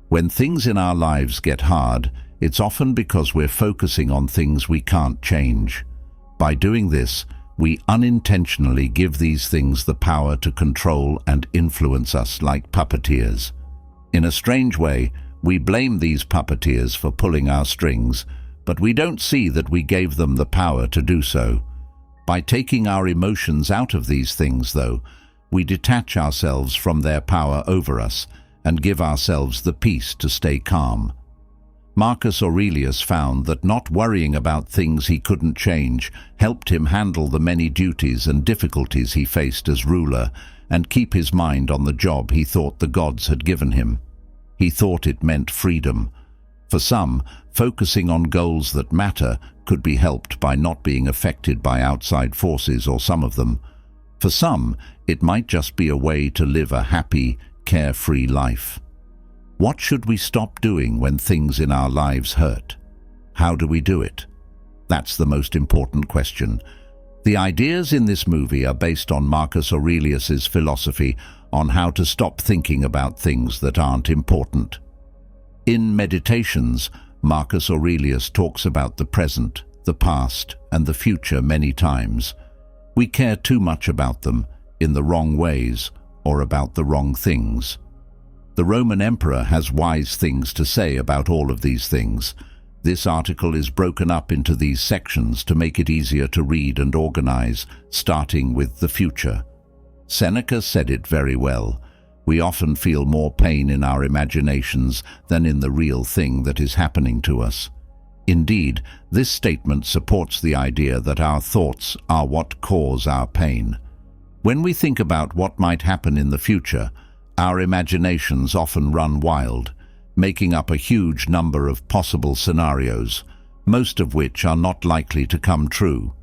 When things in our lives get hard, it's often because we're focusing on things we can't change. By doing this, we unintentionally give these things the power to control and influence us like puppeteers. In a strange way, we blame these puppeteers for pulling our strings, but we don't see that we gave them the power to do so. By taking our emotions out of these things, though, we detach ourselves from their power over us and give ourselves the peace to stay calm. Marcus Aurelius found that not worrying about things he couldn't change helped him handle the many duties and difficulties he faced as ruler and keep his mind on the job he thought the gods had given him. He thought it meant freedom. For some, focusing on goals that matter could be helped by not being affected by outside forces or some of them. For some, it might just be a way to live a happy, carefree life. What should we stop doing when things in our lives hurt? How do we do it? That's the most important question. The ideas in this movie are based on Marcus Aurelius's philosophy on how to stop thinking about things that aren't important. In Meditations, Marcus Aurelius talks about the present, the past, and the future many times. We care too much about them, in the wrong ways, or about the wrong things. The Roman emperor has wise things to say about all of these things. This article is broken up into these sections to make it easier to read and organize, starting with the future. Seneca said it very well. We often feel more pain in our imaginations than in the real thing that is happening to us. Indeed, this statement supports the idea that our thoughts are what cause our pain. When we think about what might happen in the future, our imaginations often run wild, making up a huge number of possible scenarios, most of which are not likely to come true.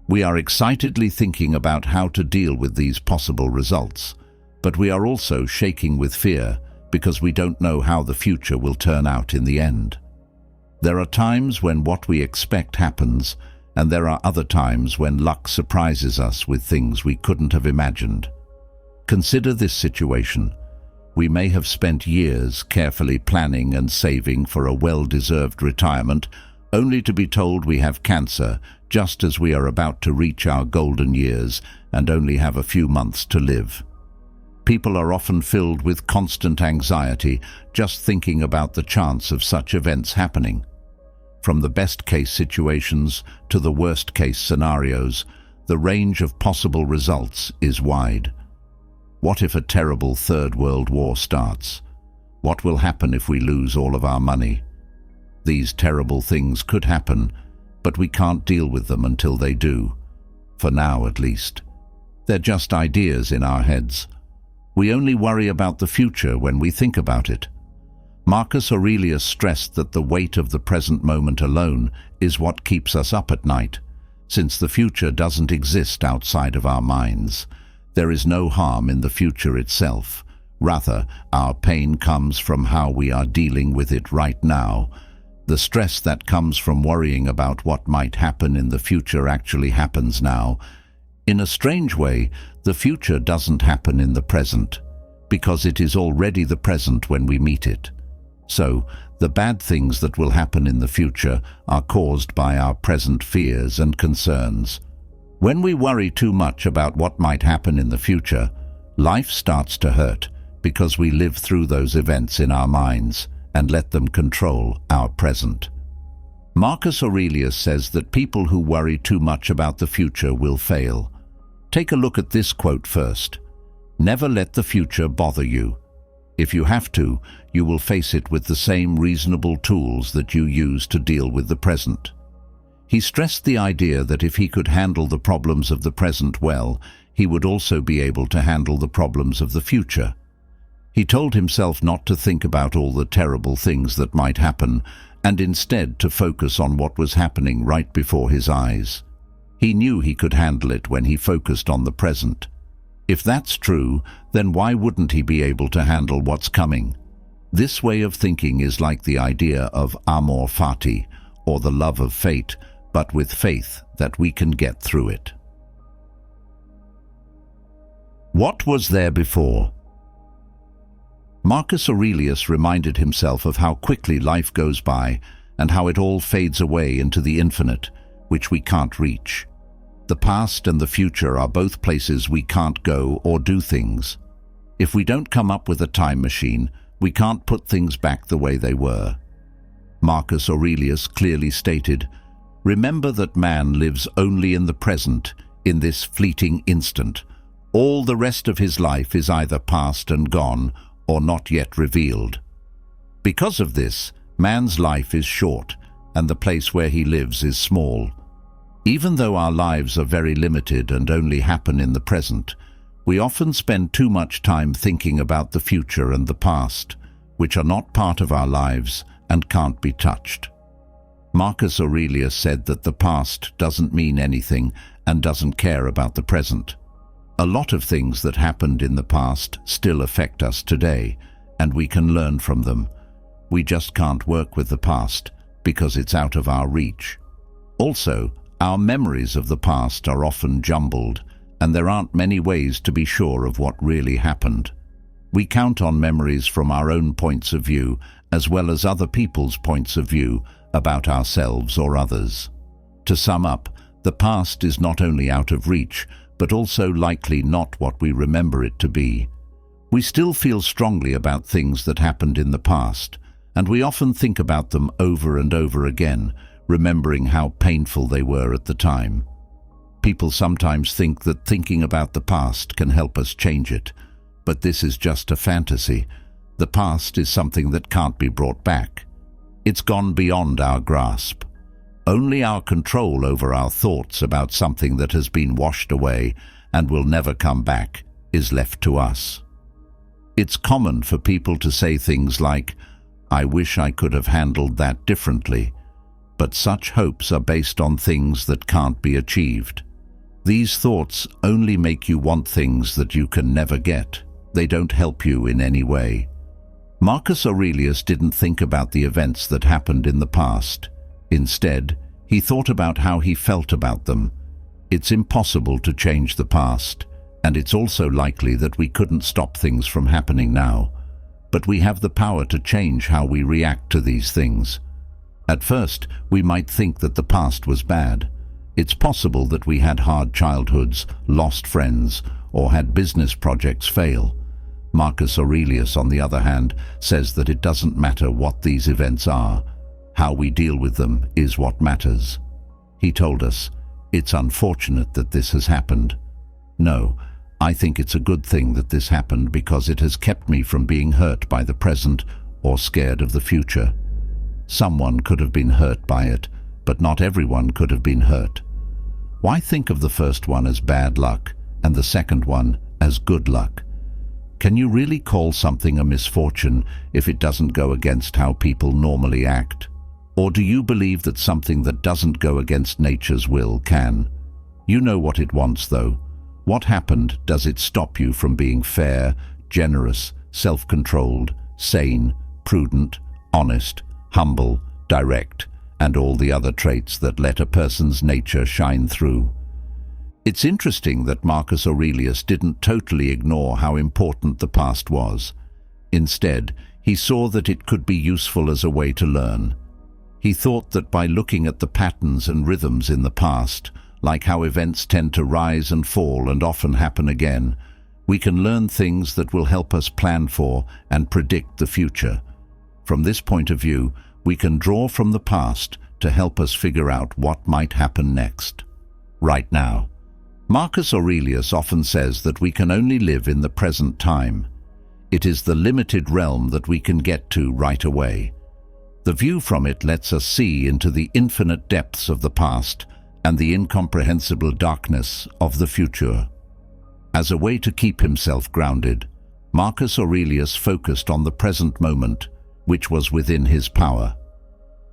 We are excitedly thinking about how to deal with these possible results, but we are also shaking with fear because we don't know how the future will turn out in the end. There are times when what we expect happens, and there are other times when luck surprises us with things we couldn't have imagined. Consider this situation. We may have spent years carefully planning and saving for a well-deserved retirement, only to be told we have cancer just as we are about to reach our golden years and only have a few months to live. People are often filled with constant anxiety just thinking about the chance of such events happening. From the best-case situations to the worst-case scenarios, the range of possible results is wide. What if a terrible Third World War starts? What will happen if we lose all of our money? These terrible things could happen, but we can't deal with them until they do. For now, at least. They're just ideas in our heads. We only worry about the future when we think about it. Marcus Aurelius stressed that the weight of the present moment alone is what keeps us up at night, since the future doesn't exist outside of our minds. There is no harm in the future itself. Rather, our pain comes from how we are dealing with it right now. The stress that comes from worrying about what might happen in the future actually happens now. In a strange way, the future doesn't happen in the present, because it is already the present when we meet it. So, the bad things that will happen in the future are caused by our present fears and concerns. When we worry too much about what might happen in the future, life starts to hurt because we live through those events in our minds and let them control our present. Marcus Aurelius says that people who worry too much about the future will fail. Take a look at this quote first. Never let the future bother you. If you have to, you will face it with the same reasonable tools that you use to deal with the present. He stressed the idea that if he could handle the problems of the present well, he would also be able to handle the problems of the future. He told himself not to think about all the terrible things that might happen, and instead to focus on what was happening right before his eyes. He knew he could handle it when he focused on the present. If that's true, then why wouldn't he be able to handle what's coming? This way of thinking is like the idea of amor fati, or the love of fate, but with faith that we can get through it. What was there before? Marcus Aurelius reminded himself of how quickly life goes by and how it all fades away into the infinite, which we can't reach. The past and the future are both places we can't go or do things. If we don't come up with a time machine, we can't put things back the way they were. Marcus Aurelius clearly stated, "Remember that man lives only in the present, in this fleeting instant. All the rest of his life is either past and gone or not yet revealed." Because of this, man's life is short, and the place where he lives is small. Even though our lives are very limited and only happen in the present, we often spend too much time thinking about the future and the past, which are not part of our lives and can't be touched. Marcus Aurelius said that the past doesn't mean anything and doesn't care about the present. A lot of things that happened in the past still affect us today, and we can learn from them. We just can't work with the past because it's out of our reach. Also, our memories of the past are often jumbled, and there aren't many ways to be sure of what really happened. We count on memories from our own points of view, as well as other people's points of view about ourselves or others. To sum up, The past is not only out of reach, but also likely not what we remember it to be. We still feel strongly about things that happened in the past, and we often think about them over and over again, remembering how painful they were at the time. People sometimes think that thinking about the past can help us change it, but this is just a fantasy. The past is something that can't be brought back. It's gone beyond our grasp. Only our control over our thoughts about something that has been washed away and will never come back is left to us. It's common for people to say things like, "I wish I could have handled that differently," but such hopes are based on things that can't be achieved. These thoughts only make you want things that you can never get. They don't help you in any way. Marcus Aurelius didn't think about the events that happened in the past. Instead, he thought about how he felt about them. It's impossible to change the past, and it's also likely that we couldn't stop things from happening now. But we have the power to change how we react to these things. At first, we might think that the past was bad. It's possible that we had hard childhoods, lost friends, or had business projects fail. Marcus Aurelius, on the other hand, says that it doesn't matter what these events are. How we deal with them is what matters. He told us, "It's unfortunate that this has happened. No, I think it's a good thing that this happened because it has kept me from being hurt by the present or scared of the future." Someone could have been hurt by it, but not everyone could have been hurt. Why think of the first one as bad luck and the second one as good luck? Can you really call something a misfortune if it doesn't go against how people normally act? Or do you believe that something that doesn't go against nature's will can? You know what it wants, though. What happened? Does it stop you from being fair, generous, self-controlled, sane, prudent, honest, humble, direct, and all the other traits that let a person's nature shine through? It's interesting that Marcus Aurelius didn't totally ignore how important the past was. Instead, he saw that it could be useful as a way to learn. He thought that by looking at the patterns and rhythms in the past, like how events tend to rise and fall and often happen again, we can learn things that will help us plan for and predict the future. From this point of view, we can draw from the past to help us figure out what might happen next, right now. Marcus Aurelius often says that we can only live in the present time. It is the limited realm that we can get to right away. The view from it lets us see into the infinite depths of the past and the incomprehensible darkness of the future. As a way to keep himself grounded, Marcus Aurelius focused on the present moment, which was within his power.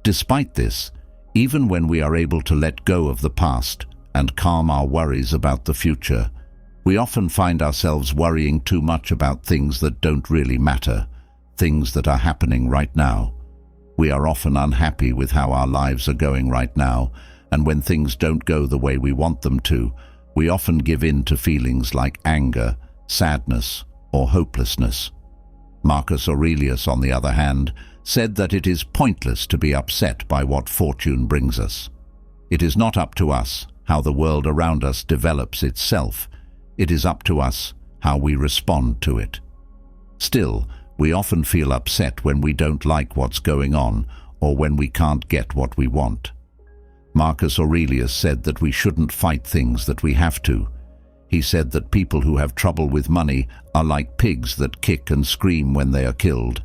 Despite this, even when we are able to let go of the past and calm our worries about the future, we often find ourselves worrying too much about things that don't really matter, things that are happening right now. We are often unhappy with how our lives are going right now, and when things don't go the way we want them to, we often give in to feelings like anger, sadness, or hopelessness. Marcus Aurelius, on the other hand, said that it is pointless to be upset by what fortune brings us. It is not up to us how the world around us develops itself. It is up to us how we respond to it. Still, we often feel upset when we don't like what's going on or when we can't get what we want. Marcus Aurelius said that we shouldn't fight things that we have to. He said that people who have trouble with money are like pigs that kick and scream when they are killed.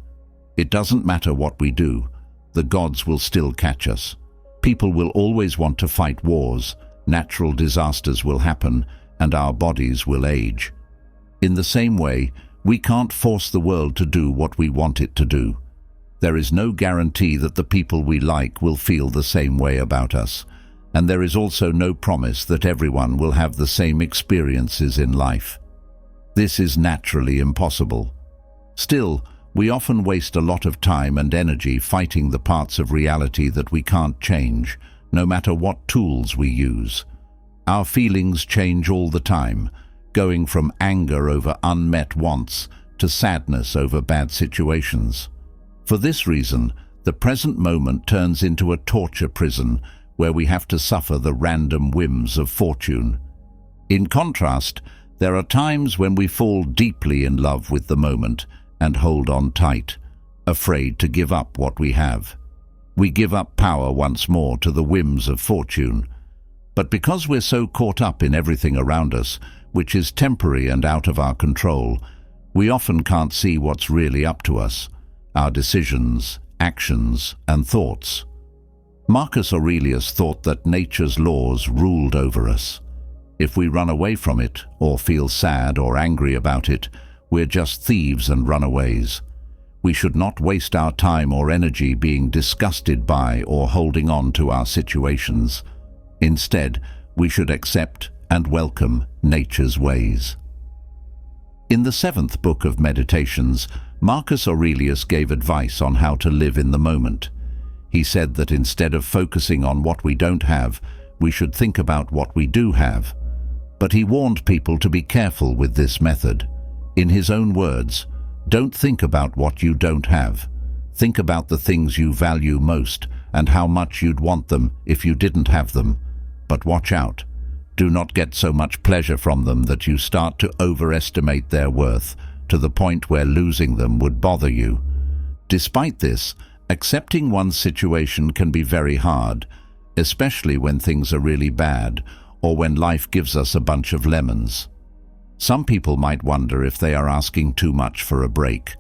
It doesn't matter what we do, the gods will still catch us. People will always want to fight wars, natural disasters will happen, and our bodies will age. In the same way, we can't force the world to do what we want it to do. There is no guarantee that the people we like will feel the same way about us, and there is also no promise that everyone will have the same experiences in life. This is naturally impossible. Still, we often waste a lot of time and energy fighting the parts of reality that we can't change, no matter what tools we use. Our feelings change all the time, going from anger over unmet wants to sadness over bad situations. For this reason, the present moment turns into a torture prison where we have to suffer the random whims of fortune. In contrast, there are times when we fall deeply in love with the moment and hold on tight, afraid to give up what we have. We give up power once more to the whims of fortune. But because we're so caught up in everything around us, which is temporary and out of our control, we often can't see what's really up to us, our decisions, actions, and thoughts. Marcus Aurelius thought that nature's laws ruled over us. If we run away from it, or feel sad or angry about it, we're just thieves and runaways. We should not waste our time or energy being disgusted by or holding on to our situations. Instead, we should accept and welcome nature's ways. In the 7th book of Meditations, Marcus Aurelius gave advice on how to live in the moment. He said that instead of focusing on what we don't have, we should think about what we do have. But he warned people to be careful with this method. In his own words, don't think about what you don't have. Think about the things you value most and how much you'd want them if you didn't have them. But watch out. Do not get so much pleasure from them that you start to overestimate their worth to the point where losing them would bother you. Despite this, accepting one's situation can be very hard, especially when things are really bad or when life gives us a bunch of lemons. Some people might wonder if they are asking too much for a break.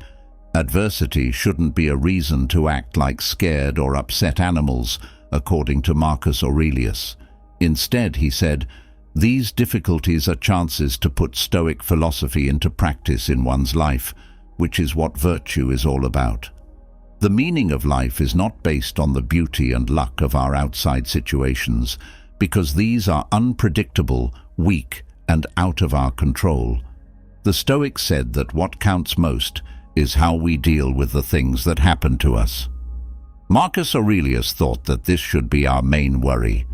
Adversity shouldn't be a reason to act like scared or upset animals, according to Marcus Aurelius. Instead, he said, these difficulties are chances to put Stoic philosophy into practice in one's life, which is what virtue is all about. The meaning of life is not based on the beauty and luck of our outside situations, because these are unpredictable, weak, and out of our control. The Stoics said that what counts most is how we deal with the things that happen to us. Marcus Aurelius thought that this should be our main worry,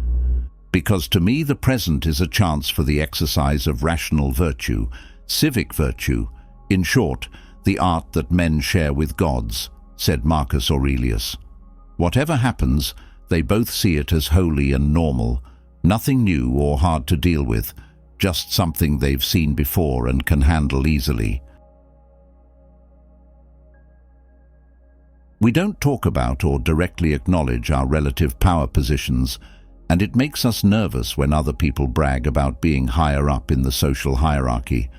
because to me the present is a chance for the exercise of rational virtue, civic virtue, in short, the art that men share with gods, said Marcus Aurelius. Whatever happens, they both see it as holy and normal, nothing new or hard to deal with, just something they've seen before and can handle easily. We don't talk about or directly acknowledge our relative power positions, and it makes us nervous when other people brag about being higher up in the social hierarchy.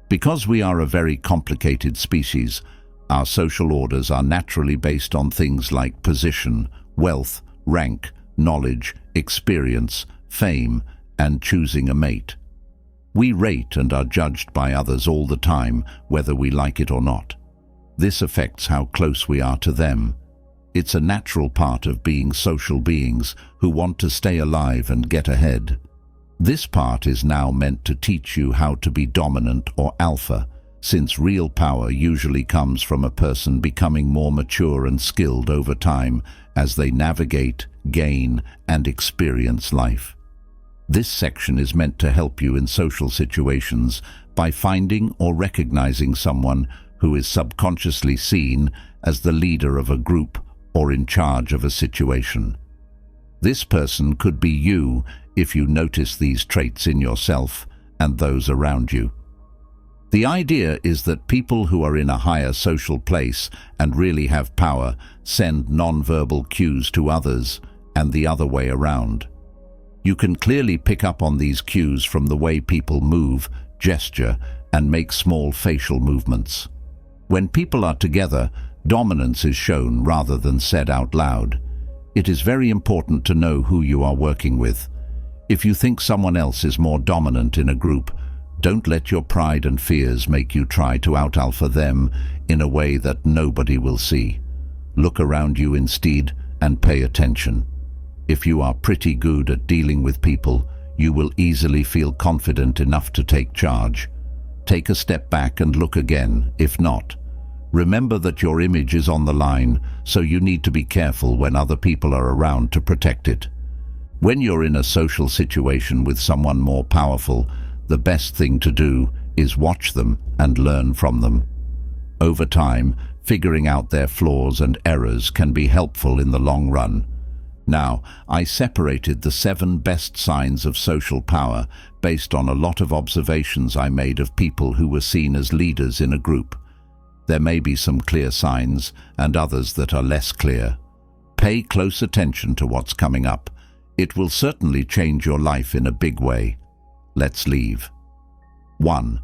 Because we are a very complicated species, our social orders are naturally based on things like position, wealth, rank, knowledge, experience, fame, and choosing a mate. We rate and are judged by others all the time, whether we like it or not. This affects how close we are to them. It's a natural part of being social beings who want to stay alive and get ahead. This part is now meant to teach you how to be dominant or alpha, since real power usually comes from a person becoming more mature and skilled over time as they navigate, gain, and experience life. This section is meant to help you in social situations by finding or recognizing someone who is subconsciously seen as the leader of a group or in charge of a situation. This person could be you if you notice these traits in yourself and those around you. The idea is that people who are in a higher social place and really have power send non-verbal cues to others and the other way around. You can clearly pick up on these cues from the way people move, gesture, and make small facial movements. When people are together, dominance is shown rather than said out loud. It is very important to know who you are working with. If you think someone else is more dominant in a group, don't let your pride and fears make you try to out-alpha them in a way that nobody will see. Look around you instead and pay attention. If you are pretty good at dealing with people, you will easily feel confident enough to take charge. Take a step back and look again, if not. Remember that your image is on the line, so you need to be careful when other people are around to protect it. When you're in a social situation with someone more powerful, the best thing to do is watch them and learn from them. Over time, figuring out their flaws and errors can be helpful in the long run. Now, I separated the 7 best signs of social power based on a lot of observations I made of people who were seen as leaders in a group. There may be some clear signs and others that are less clear. Pay close attention to what's coming up. It will certainly change your life in a big way. Let's leave. 1.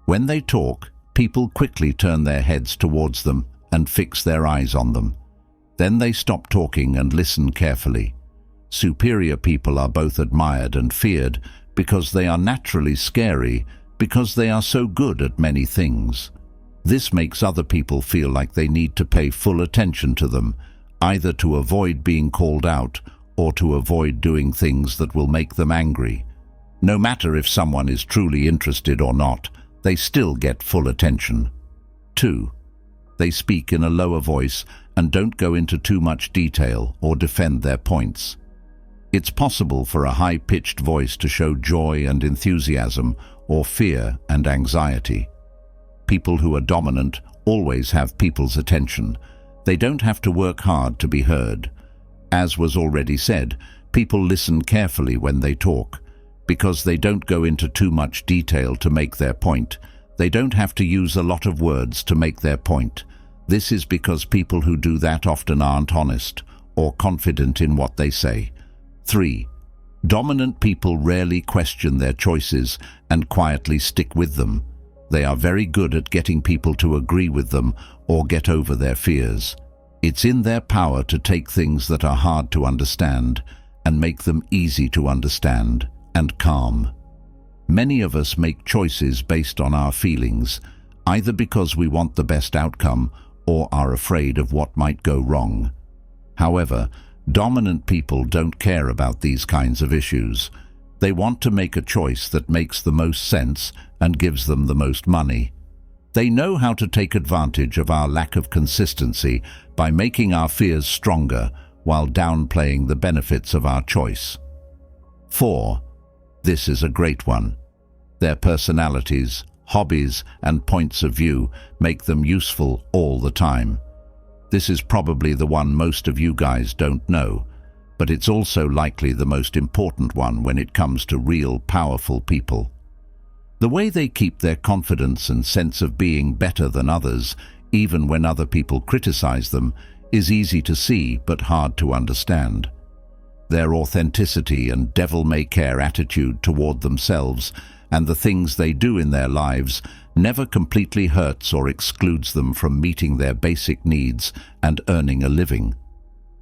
When they talk, people quickly turn their heads towards them and fix their eyes on them. Then they stop talking and listen carefully. Superior people are both admired and feared because they are naturally scary, because they are so good at many things. This makes other people feel like they need to pay full attention to them, either to avoid being called out or to avoid doing things that will make them angry. No matter if someone is truly interested or not, they still get full attention. 2. They speak in a lower voice and don't go into too much detail or defend their points. It's possible for a high-pitched voice to show joy and enthusiasm or fear and anxiety. People who are dominant always have people's attention. They don't have to work hard to be heard. As was already said, people listen carefully when they talk. Because they don't go into too much detail to make their point, they don't have to use a lot of words to make their point. This is because people who do that often aren't honest or confident in what they say. 3. Dominant people rarely question their choices and quietly stick with them. They are very good at getting people to agree with them or get over their fears. It's in their power to take things that are hard to understand and make them easy to understand and calm. Many of us make choices based on our feelings, either because we want the best outcome or are afraid of what might go wrong. However, dominant people don't care about these kinds of issues. They want to make a choice that makes the most sense and gives them the most money. They know how to take advantage of our lack of consistency by making our fears stronger while downplaying the benefits of our choice. 4. This is a great one. Their personalities, hobbies, and points of view make them useful all the time. This is probably the one most of you guys don't know, but it's also likely the most important one when it comes to real powerful people. The way they keep their confidence and sense of being better than others, even when other people criticize them, is easy to see but hard to understand. Their authenticity and devil-may-care attitude toward themselves and the things they do in their lives never completely hurts or excludes them from meeting their basic needs and earning a living.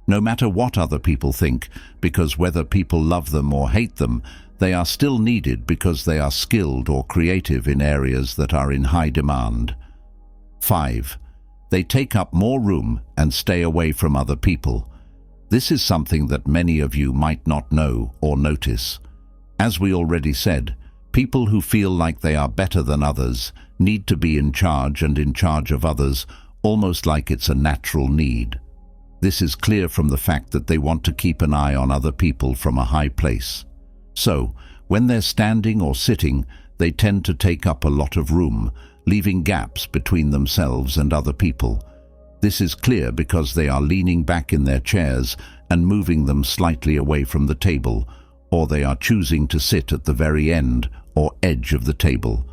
No matter what other people think, because whether people love them or hate them, they are still needed because they are skilled or creative in areas that are in high demand. 5. They take up more room and stay away from other people. This is something that many of you might not know or notice. As we already said, people who feel like they are better than others need to be in charge and in charge of others, almost like it's a natural need. This is clear from the fact that they want to keep an eye on other people from a high place. So, when they're standing or sitting, they tend to take up a lot of room, leaving gaps between themselves and other people. This is clear because they are leaning back in their chairs and moving them slightly away from the table, or they are choosing to sit at the very end or edge of the table.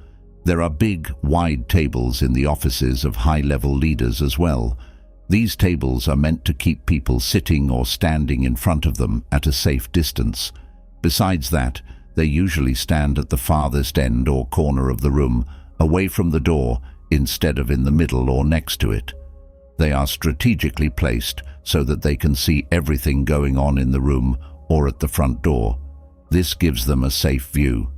There are big, wide tables in the offices of high-level leaders as well. These tables are meant to keep people sitting or standing in front of them at a safe distance. Besides that, they usually stand at the farthest end or corner of the room, away from the door, instead of in the middle or next to it. They are strategically placed so that they can see everything going on in the room or at the front door. This gives them a safe view.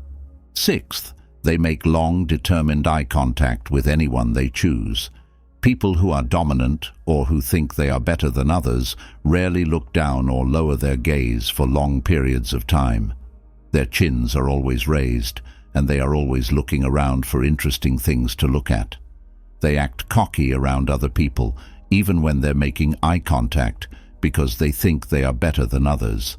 6th, they make long, determined eye contact with anyone they choose. People who are dominant or who think they are better than others rarely look down or lower their gaze for long periods of time. Their chins are always raised, and they are always looking around for interesting things to look at. They act cocky around other people, even when they're making eye contact, because they think they are better than others.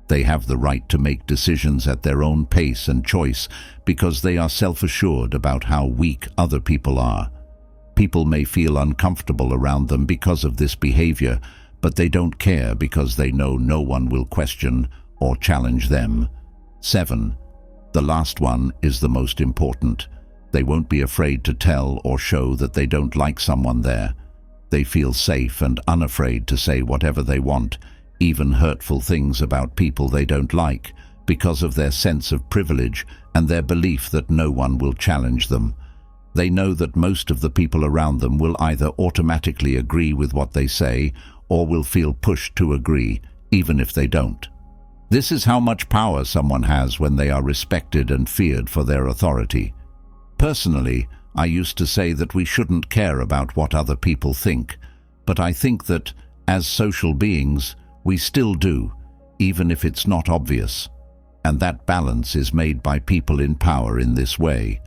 They have the right to make decisions at their own pace and choice because they are self-assured about how weak other people are. People may feel uncomfortable around them because of this behavior, but they don't care because they know no one will question or challenge them. 7. The last one is the most important. They won't be afraid to tell or show that they don't like someone there. They feel safe and unafraid to say whatever they want, even hurtful things about people they don't like, because of their sense of privilege and their belief that no one will challenge them. They know that most of the people around them will either automatically agree with what they say or will feel pushed to agree, even if they don't. This is how much power someone has when they are respected and feared for their authority. Personally, I used to say that we shouldn't care about what other people think, but I think that, as social beings, we still do, even if it's not obvious. And that balance is made by people in power in this way.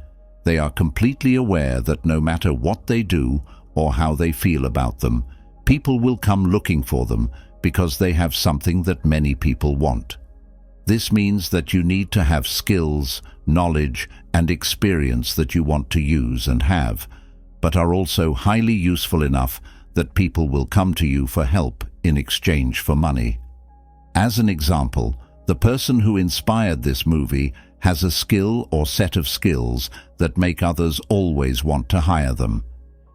They are completely aware that no matter what they do or how they feel about them, people will come looking for them because they have something that many people want. This means that you need to have skills, knowledge, and experience that you want to use and have, but are also highly useful enough that people will come to you for help in exchange for money. As an example, the person who inspired this movie has a skill or set of skills that make others always want to hire them.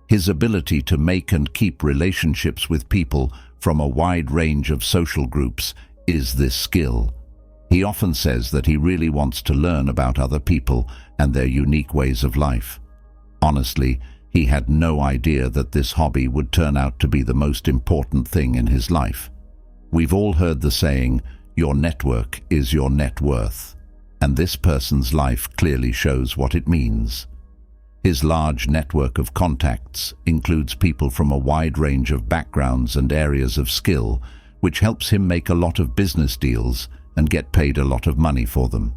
His ability to make and keep relationships with people from a wide range of social groups is this skill. He often says that he really wants to learn about other people and their unique ways of life. Honestly, he had no idea that this hobby would turn out to be the most important thing in his life. We've all heard the saying, "Your network is your net worth," and this person's life clearly shows what it means. His large network of contacts includes people from a wide range of backgrounds and areas of skill, which helps him make a lot of business deals and get paid a lot of money for them.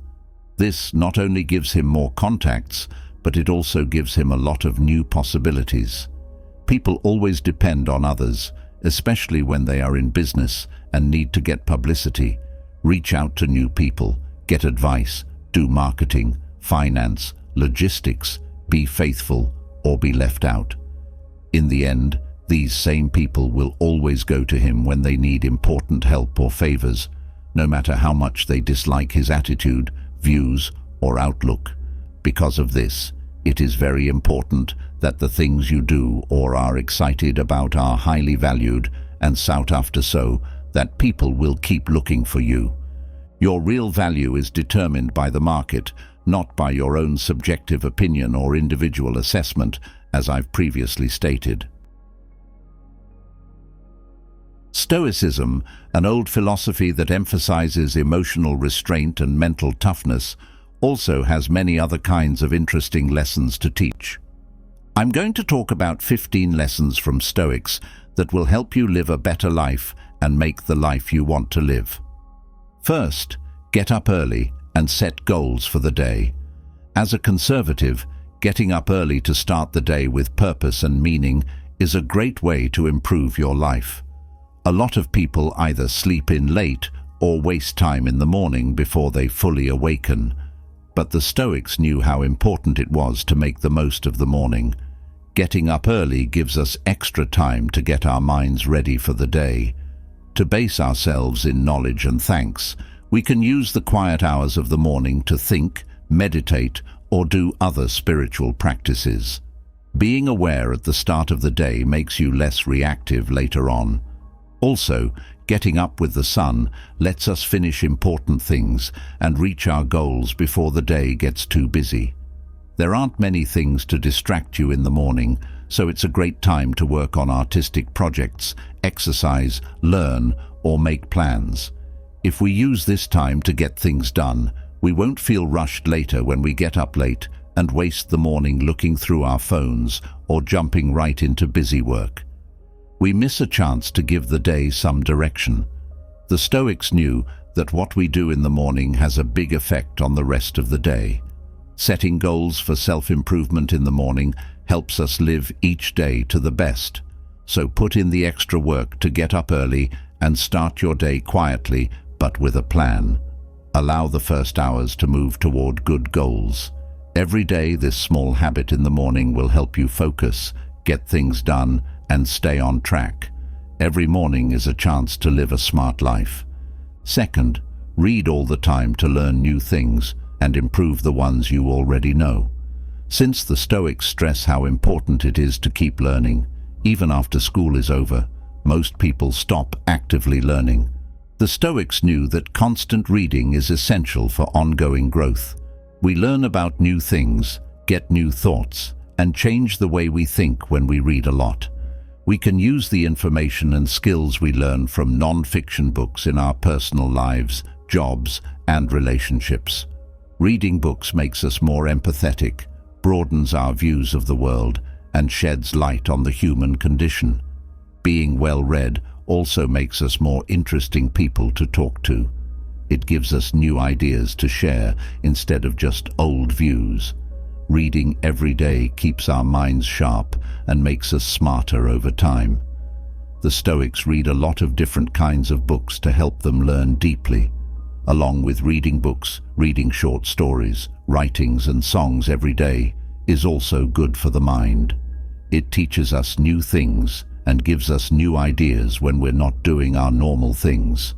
This not only gives him more contacts, but it also gives him a lot of new possibilities. People always depend on others, especially when they are in business and need to get publicity. Reach out to new people, get advice, do marketing, finance, logistics, be faithful, or be left out. In the end, these same people will always go to him when they need important help or favors, no matter how much they dislike his attitude, views, or outlook. Because of this, it is very important that the things you do or are excited about are highly valued and sought after so that people will keep looking for you. Your real value is determined by the market, not by your own subjective opinion or individual assessment, as I've previously stated. Stoicism, an old philosophy that emphasizes emotional restraint and mental toughness, also has many other kinds of interesting lessons to teach. I'm going to talk about 15 lessons from Stoics that will help you live a better life and make the life you want to live. First, get up early and set goals for the day. As a conservative, getting up early to start the day with purpose and meaning is a great way to improve your life. A lot of people either sleep in late or waste time in the morning before they fully awaken. But the Stoics knew how important it was to make the most of the morning. Getting up early gives us extra time to get our minds ready for the day. To base ourselves in knowledge and thanks, we can use the quiet hours of the morning to think, meditate, or do other spiritual practices. Being aware at the start of the day makes you less reactive later on. Also, getting up with the sun lets us finish important things and reach our goals before the day gets too busy. There aren't many things to distract you in the morning, so it's a great time to work on artistic projects, exercise, learn, or make plans. If we use this time to get things done, we won't feel rushed later when we get up late and waste the morning looking through our phones or jumping right into busy work. We miss a chance to give the day some direction. The Stoics knew that what we do in the morning has a big effect on the rest of the day. Setting goals for self-improvement in the morning helps us live each day to the best. So put in the extra work to get up early and start your day quietly, but with a plan. Allow the first hours to move toward good goals. Every day, this small habit in the morning will help you focus, get things done, and stay on track. Every morning is a chance to live a smart life. Second, read all the time to learn new things and improve the ones you already know. Since the Stoics stress how important it is to keep learning, even after school is over, most people stop actively learning. The Stoics knew that constant reading is essential for ongoing growth. We learn about new things, get new thoughts, and change the way we think when we read a lot. We can use the information and skills we learn from non-fiction books in our personal lives, jobs, and relationships. Reading books makes us more empathetic, broadens our views of the world, and sheds light on the human condition. Being well-read also makes us more interesting people to talk to. It gives us new ideas to share instead of just old views. Reading every day keeps our minds sharp and makes us smarter over time. The Stoics read a lot of different kinds of books to help them learn deeply. Along with reading books, reading short stories, writings and songs every day is also good for the mind. It teaches us new things and gives us new ideas when we're not doing our normal things.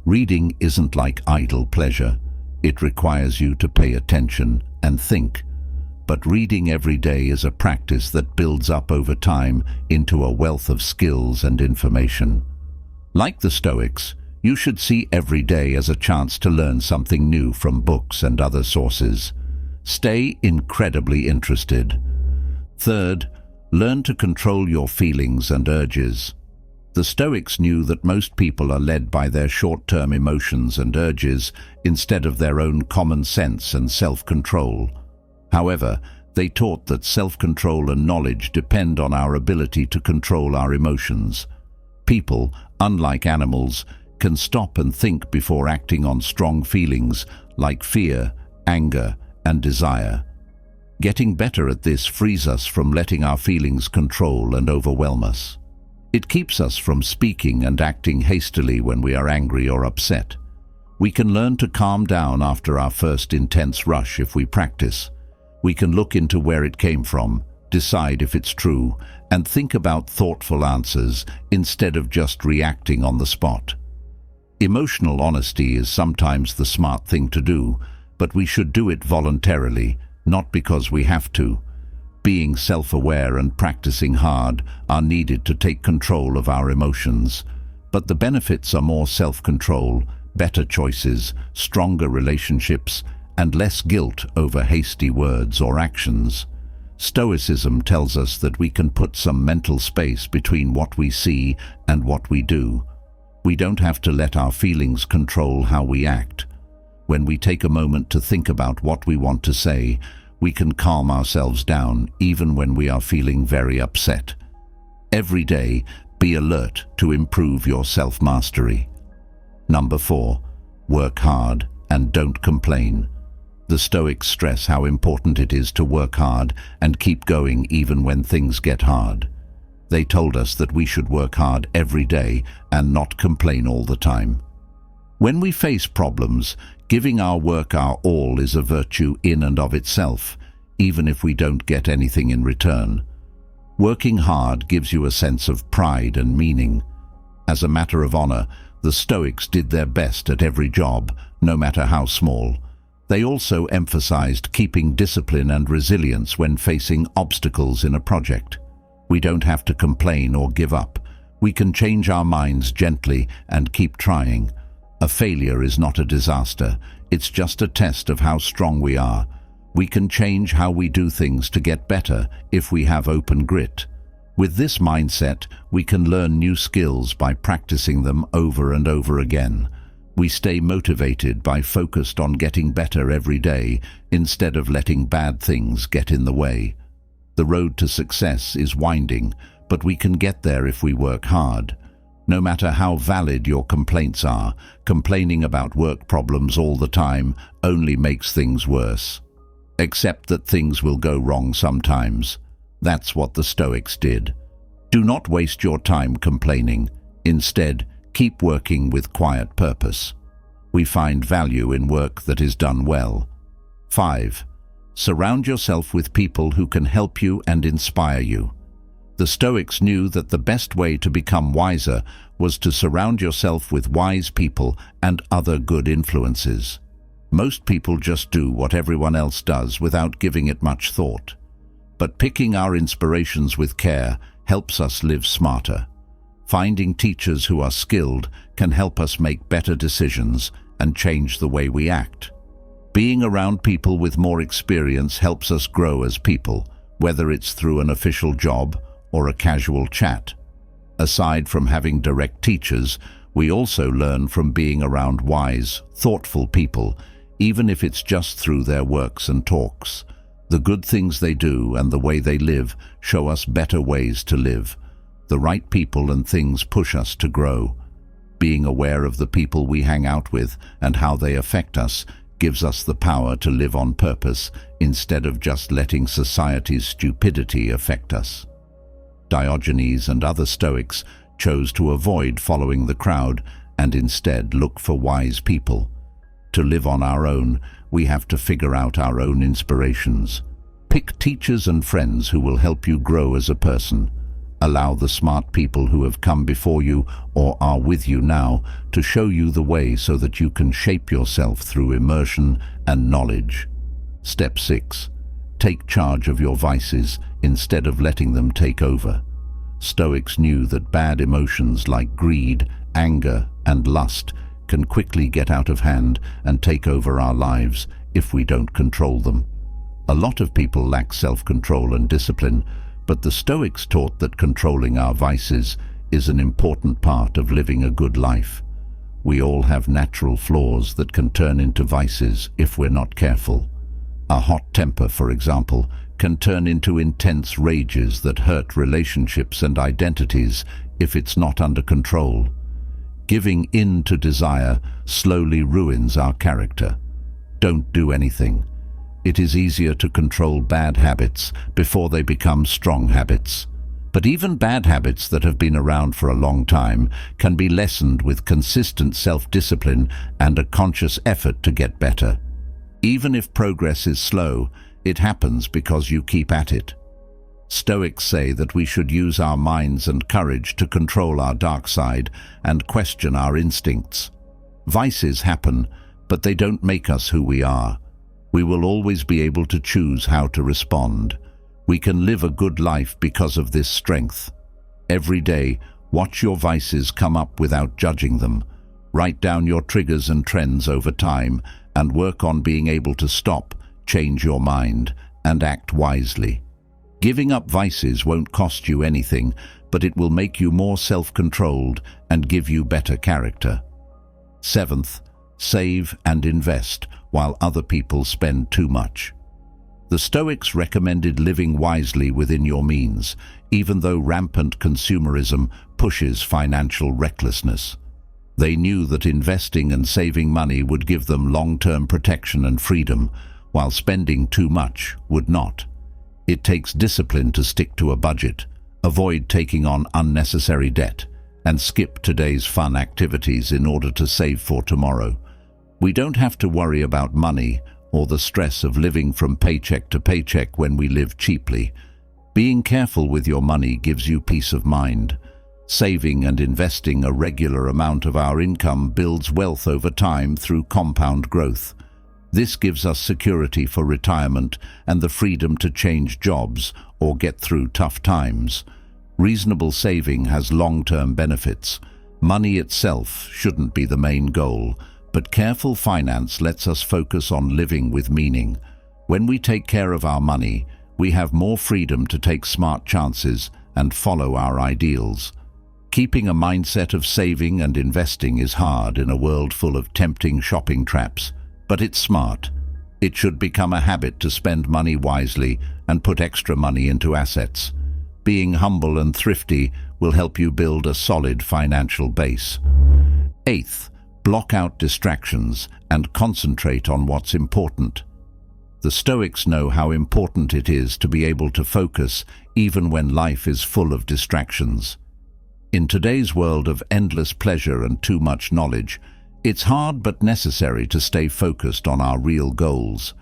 Reading isn't like idle pleasure. It requires you to pay attention and think. But reading every day is a practice that builds up over time into a wealth of skills and information. Like the Stoics, you should see every day as a chance to learn something new from books and other sources. Stay incredibly interested. Third, learn to control your feelings and urges. The Stoics knew that most people are led by their short-term emotions and urges instead of their own common sense and self-control. However, they taught that self-control and knowledge depend on our ability to control our emotions. People, unlike animals, can stop and think before acting on strong feelings like fear, anger, and desire. Getting better at this frees us from letting our feelings control and overwhelm us. It keeps us from speaking and acting hastily when we are angry or upset. We can learn to calm down after our first intense rush if we practice. We can look into where it came from, decide if it's true, and think about thoughtful answers instead of just reacting on the spot. Emotional honesty is sometimes the smart thing to do, but we should do it voluntarily, not because we have to. Being self-aware and practicing hard are needed to take control of our emotions, but the benefits are more self-control, better choices, stronger relationships, and less guilt over hasty words or actions. Stoicism tells us that we can put some mental space between what we see and what we do. We don't have to let our feelings control how we act. When we take a moment to think about what we want to say, we can calm ourselves down even when we are feeling very upset. Every day, be alert to improve your self-mastery. Number 4, work hard and don't complain. The Stoics stress how important it is to work hard and keep going even when things get hard. They told us that we should work hard every day and not complain all the time. When we face problems, giving our work our all is a virtue in and of itself, even if we don't get anything in return. Working hard gives you a sense of pride and meaning. As a matter of honor, the Stoics did their best at every job, no matter how small. They also emphasized keeping discipline and resilience when facing obstacles in a project. We don't have to complain or give up. We can change our minds gently and keep trying. A failure is not a disaster. It's just a test of how strong we are. We can change how we do things to get better if we have open grit. With this mindset, we can learn new skills by practicing them over and over again. We stay motivated by focused on getting better every day instead of letting bad things get in the way. The road to success is winding, but we can get there if we work hard. No matter how valid your complaints are, complaining about work problems all the time only makes things worse. Accept that things will go wrong sometimes. That's what the Stoics did. Do not waste your time complaining. Instead, keep working with quiet purpose. We find value in work that is done well. 5. Surround yourself with people who can help you and inspire you. The Stoics knew that the best way to become wiser was to surround yourself with wise people and other good influences. Most people just do what everyone else does without giving it much thought. But picking our inspirations with care helps us live smarter. Finding teachers who are skilled can help us make better decisions and change the way we act. Being around people with more experience helps us grow as people, whether it's through an official job or a casual chat. Aside from having direct teachers, we also learn from being around wise, thoughtful people, even if it's just through their works and talks. The good things they do and the way they live show us better ways to live. The right people and things push us to grow. Being aware of the people we hang out with and how they affect us gives us the power to live on purpose instead of just letting society's stupidity affect us. Diogenes and other Stoics chose to avoid following the crowd and instead look for wise people. To live on our own, we have to figure out our own inspirations. Pick teachers and friends who will help you grow as a person. Allow the smart people who have come before you or are with you now to show you the way so that you can shape yourself through immersion and knowledge. Step 6. Take charge of your vices instead of letting them take over. Stoics knew that bad emotions like greed, anger, and lust can quickly get out of hand and take over our lives if we don't control them. A lot of people lack self-control and discipline, but the Stoics taught that controlling our vices is an important part of living a good life. We all have natural flaws that can turn into vices if we're not careful. A hot temper, for example, can turn into intense rages that hurt relationships and identities if it's not under control. Giving in to desire slowly ruins our character. Don't do anything. It is easier to control bad habits before they become strong habits. But even bad habits that have been around for a long time can be lessened with consistent self-discipline and a conscious effort to get better. Even if progress is slow, it happens because you keep at it. Stoics say that we should use our minds and courage to control our dark side and question our instincts. Vices happen, but they don't make us who we are. We will always be able to choose how to respond. We can live a good life because of this strength. Every day, watch your vices come up without judging them. Write down your triggers and trends over time and work on being able to stop, change your mind, and act wisely. Giving up vices won't cost you anything, but it will make you more self-controlled and give you better character. 7th, save and invest while other people spend too much. The Stoics recommended living wisely within your means, even though rampant consumerism pushes financial recklessness. They knew that investing and saving money would give them long-term protection and freedom, while spending too much would not. It takes discipline to stick to a budget, avoid taking on unnecessary debt, and skip today's fun activities in order to save for tomorrow. We don't have to worry about money or the stress of living from paycheck to paycheck when we live cheaply. Being careful with your money gives you peace of mind. Saving and investing a regular amount of our income builds wealth over time through compound growth. This gives us security for retirement and the freedom to change jobs or get through tough times. Reasonable saving has long-term benefits. Money itself shouldn't be the main goal, but careful finance lets us focus on living with meaning. When we take care of our money, we have more freedom to take smart chances and follow our ideals. Keeping a mindset of saving and investing is hard in a world full of tempting shopping traps, but it's smart. It should become a habit to spend money wisely and put extra money into assets. Being humble and thrifty will help you build a solid financial base. 8th, block out distractions and concentrate on what's important. The Stoics know how important it is to be able to focus even when life is full of distractions. In today's world of endless pleasure and too much knowledge, it's hard but necessary to stay focused on our real goals.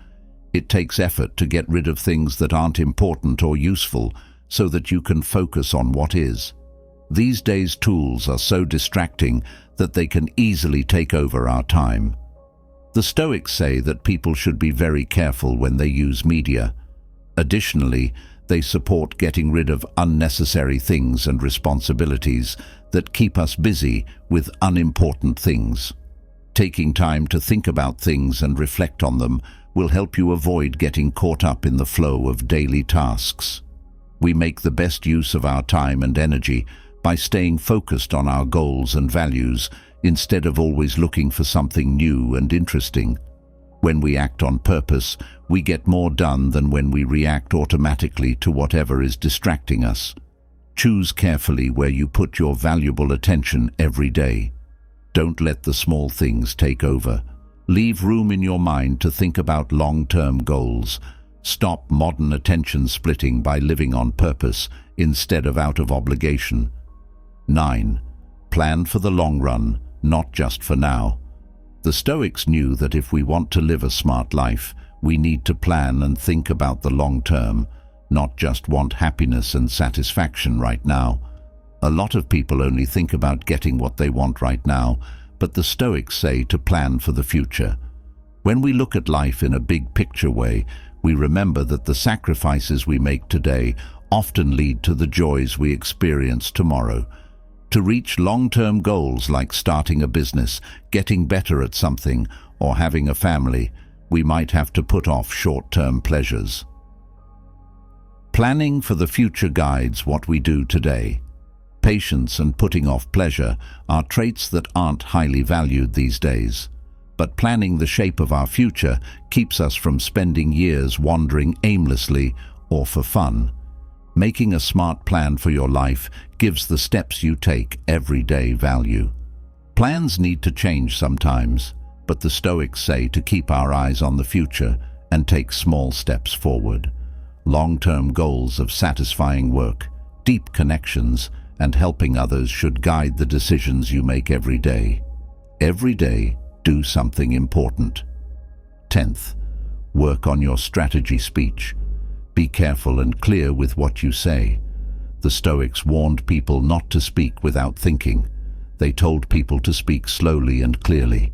It takes effort to get rid of things that aren't important or useful so that you can focus on what is. These days tools are so distracting that they can easily take over our time. The Stoics say that people should be very careful when they use media. Additionally, they support getting rid of unnecessary things and responsibilities that keep us busy with unimportant things. Taking time to think about things and reflect on them will help you avoid getting caught up in the flow of daily tasks. We make the best use of our time and energy by staying focused on our goals and values instead of always looking for something new and interesting. When we act on purpose, we get more done than when we react automatically to whatever is distracting us. Choose carefully where you put your valuable attention every day. Don't let the small things take over. Leave room in your mind to think about long-term goals. Stop modern attention splitting by living on purpose instead of out of obligation. 9. Plan for the long run, not just for now. The Stoics knew that if we want to live a smart life, we need to plan and think about the long term, not just want happiness and satisfaction right now. A lot of people only think about getting what they want right now, but the Stoics say to plan for the future. When we look at life in a big picture way, we remember that the sacrifices we make today often lead to the joys we experience tomorrow. To reach long-term goals like starting a business, getting better at something, or having a family, we might have to put off short-term pleasures. Planning for the future guides what we do today. Patience and putting off pleasure are traits that aren't highly valued these days. But planning the shape of our future keeps us from spending years wandering aimlessly or for fun. Making a smart plan for your life gives the steps you take every day value. Plans need to change sometimes, but the Stoics say to keep our eyes on the future and take small steps forward. Long-term goals of satisfying work, deep connections, and helping others should guide the decisions you make every day. Every day, do something important. 10th, work on your strategy speech. Be careful and clear with what you say. The Stoics warned people not to speak without thinking. They told people to speak slowly and clearly.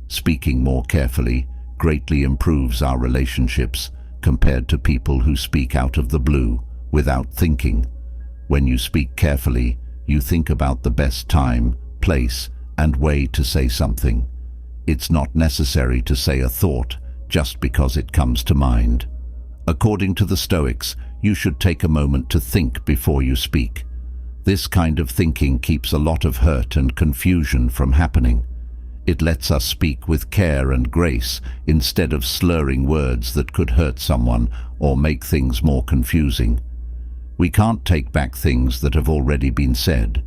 Speaking more carefully greatly improves our relationships compared to people who speak out of the blue without thinking. When you speak carefully, you think about the best time, place, and way to say something. It's not necessary to say a thought just because it comes to mind. According to the Stoics, you should take a moment to think before you speak. This kind of thinking keeps a lot of hurt and confusion from happening. It lets us speak with care and grace instead of slurring words that could hurt someone or make things more confusing. We can't take back things that have already been said.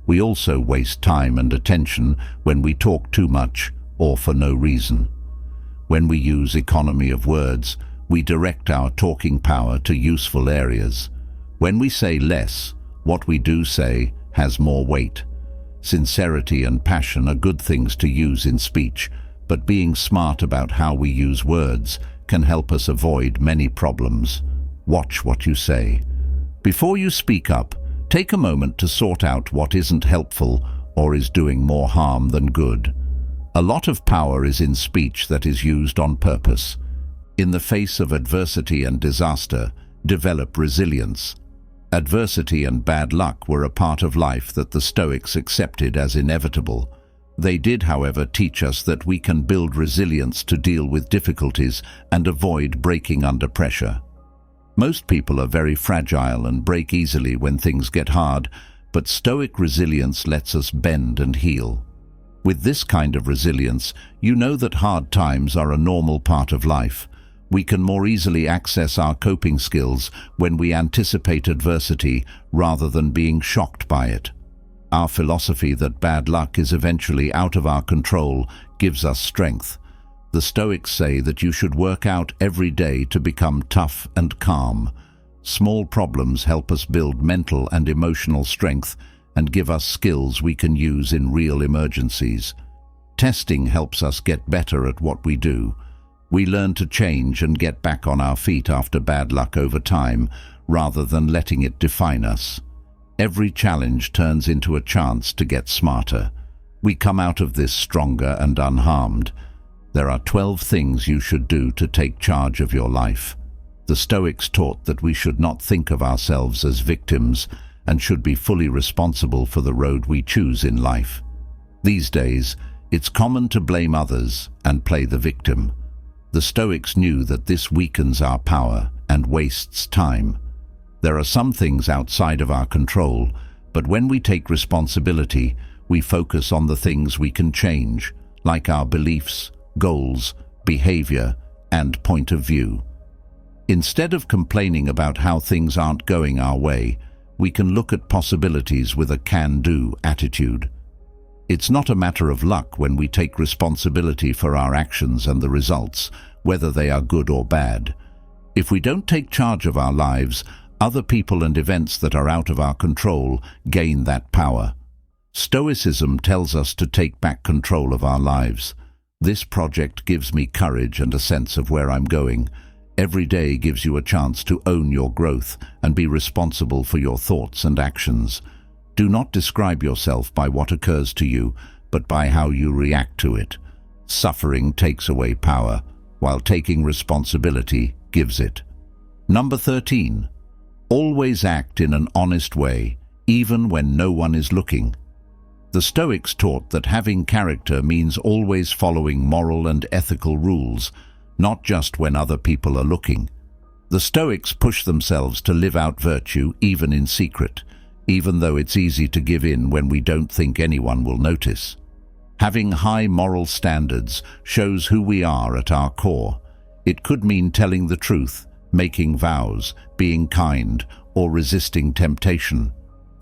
We also waste time and attention when we talk too much or for no reason. When we use economy of words, we direct our talking power to useful areas. When we say less, what we do say has more weight. Sincerity and passion are good things to use in speech, but being smart about how we use words can help us avoid many problems. Watch what you say. Before you speak up, take a moment to sort out what isn't helpful or is doing more harm than good. A lot of power is in speech that is used on purpose. In the face of adversity and disaster, develop resilience. Adversity and bad luck were a part of life that the Stoics accepted as inevitable. They did, however, teach us that we can build resilience to deal with difficulties and avoid breaking under pressure. Most people are very fragile and break easily when things get hard, but Stoic resilience lets us bend and heal. With this kind of resilience, you know that hard times are a normal part of life. We can more easily access our coping skills when we anticipate adversity rather than being shocked by it. Our philosophy that bad luck is eventually out of our control gives us strength. The Stoics say that you should work out every day to become tough and calm. Small problems help us build mental and emotional strength and give us skills we can use in real emergencies. Testing helps us get better at what we do. We learn to change and get back on our feet after bad luck over time, rather than letting it define us. Every challenge turns into a chance to get smarter. We come out of this stronger and unharmed. There are 12 things you should do to take charge of your life. The Stoics taught that we should not think of ourselves as victims and should be fully responsible for the road we choose in life. These days, it's common to blame others and play the victim. The Stoics knew that this weakens our power and wastes time. There are some things outside of our control, but when we take responsibility, we focus on the things we can change, like our beliefs, goals, behavior, and point of view. Instead of complaining about how things aren't going our way, we can look at possibilities with a can-do attitude. It's not a matter of luck when we take responsibility for our actions and the results, whether they are good or bad. If we don't take charge of our lives, other people and events that are out of our control gain that power. Stoicism tells us to take back control of our lives. This project gives me courage and a sense of where I'm going. Every day gives you a chance to own your growth and be responsible for your thoughts and actions. Do not describe yourself by what occurs to you, but by how you react to it. Suffering takes away power, while taking responsibility gives it. Number 13. Always act in an honest way, even when no one is looking. The Stoics taught that having character means always following moral and ethical rules, not just when other people are looking. The Stoics push themselves to live out virtue even in secret, even though it's easy to give in when we don't think anyone will notice. Having high moral standards shows who we are at our core. It could mean telling the truth, making vows, being kind, or resisting temptation.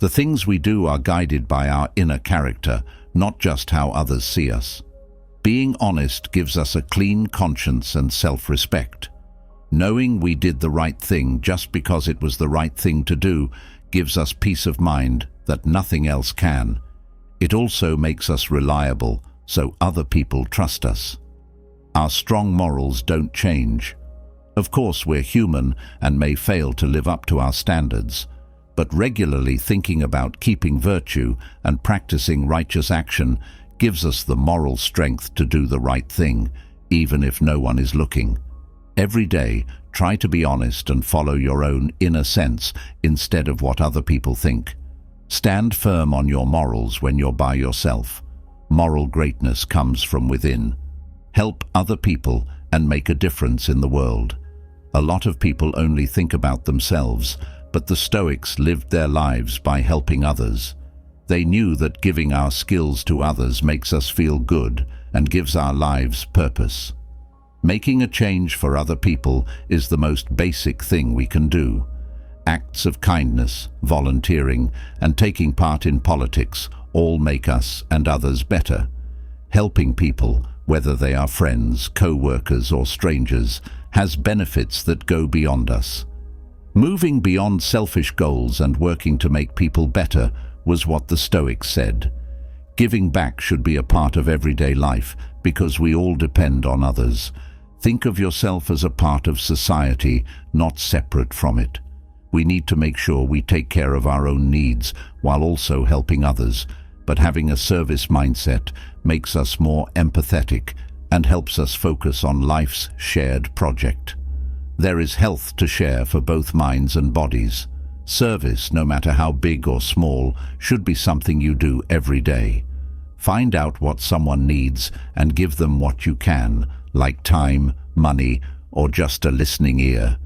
The things we do are guided by our inner character, not just how others see us. Being honest gives us a clean conscience and self-respect. Knowing we did the right thing just because it was the right thing to do gives us peace of mind that nothing else can. It also makes us reliable, so other people trust us. Our strong morals don't change. Of course, we're human and may fail to live up to our standards, but regularly thinking about keeping virtue and practicing righteous action gives us the moral strength to do the right thing, even if no one is looking. Every day, try to be honest and follow your own inner sense instead of what other people think. Stand firm on your morals when you're by yourself. Moral greatness comes from within. Help other people and make a difference in the world. A lot of people only think about themselves, but the Stoics lived their lives by helping others. They knew that giving our skills to others makes us feel good and gives our lives purpose. Making a change for other people is the most basic thing we can do. Acts of kindness, volunteering, and taking part in politics all make us and others better. Helping people, whether they are friends, co-workers, or strangers, has benefits that go beyond us. Moving beyond selfish goals and working to make people better was what the Stoics said. Giving back should be a part of everyday life because we all depend on others. Think of yourself as a part of society, not separate from it. We need to make sure we take care of our own needs while also helping others, but having a service mindset makes us more empathetic and helps us focus on life's shared project. There is health to share for both minds and bodies. Service, no matter how big or small, should be something you do every day. Find out what someone needs and give them what you can, like time, money, or just a listening ear.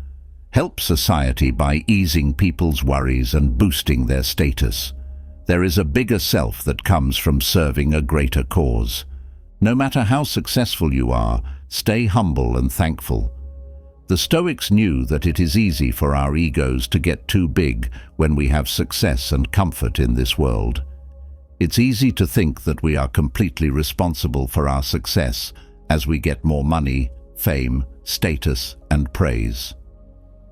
Help society by easing people's worries and boosting their status. There is a bigger self that comes from serving a greater cause. No matter how successful you are, stay humble and thankful. The Stoics knew that it is easy for our egos to get too big when we have success and comfort in this world. It's easy to think that we are completely responsible for our success as we get more money, fame, status, and praise.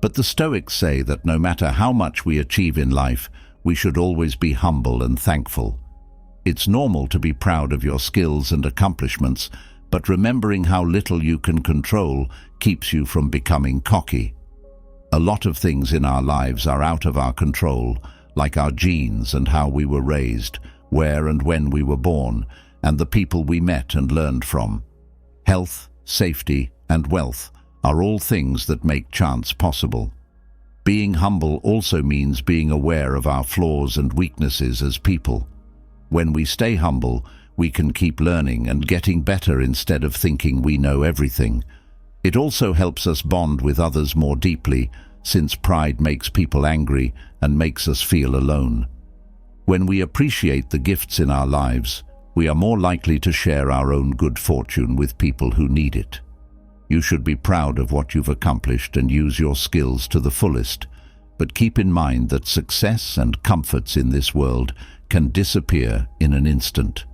But the Stoics say that no matter how much we achieve in life, we should always be humble and thankful. It's normal to be proud of your skills and accomplishments, but remembering how little you can control keeps you from becoming cocky. A lot of things in our lives are out of our control, like our genes and how we were raised, where and when we were born, and the people we met and learned from. Health, safety, and wealth are all things that make chance possible. Being humble also means being aware of our flaws and weaknesses as people. When we stay humble, we can keep learning and getting better instead of thinking we know everything. It also helps us bond with others more deeply, since pride makes people angry and makes us feel alone. When we appreciate the gifts in our lives, we are more likely to share our own good fortune with people who need it. You should be proud of what you've accomplished and use your skills to the fullest, but keep in mind that success and comforts in this world can disappear in an instant.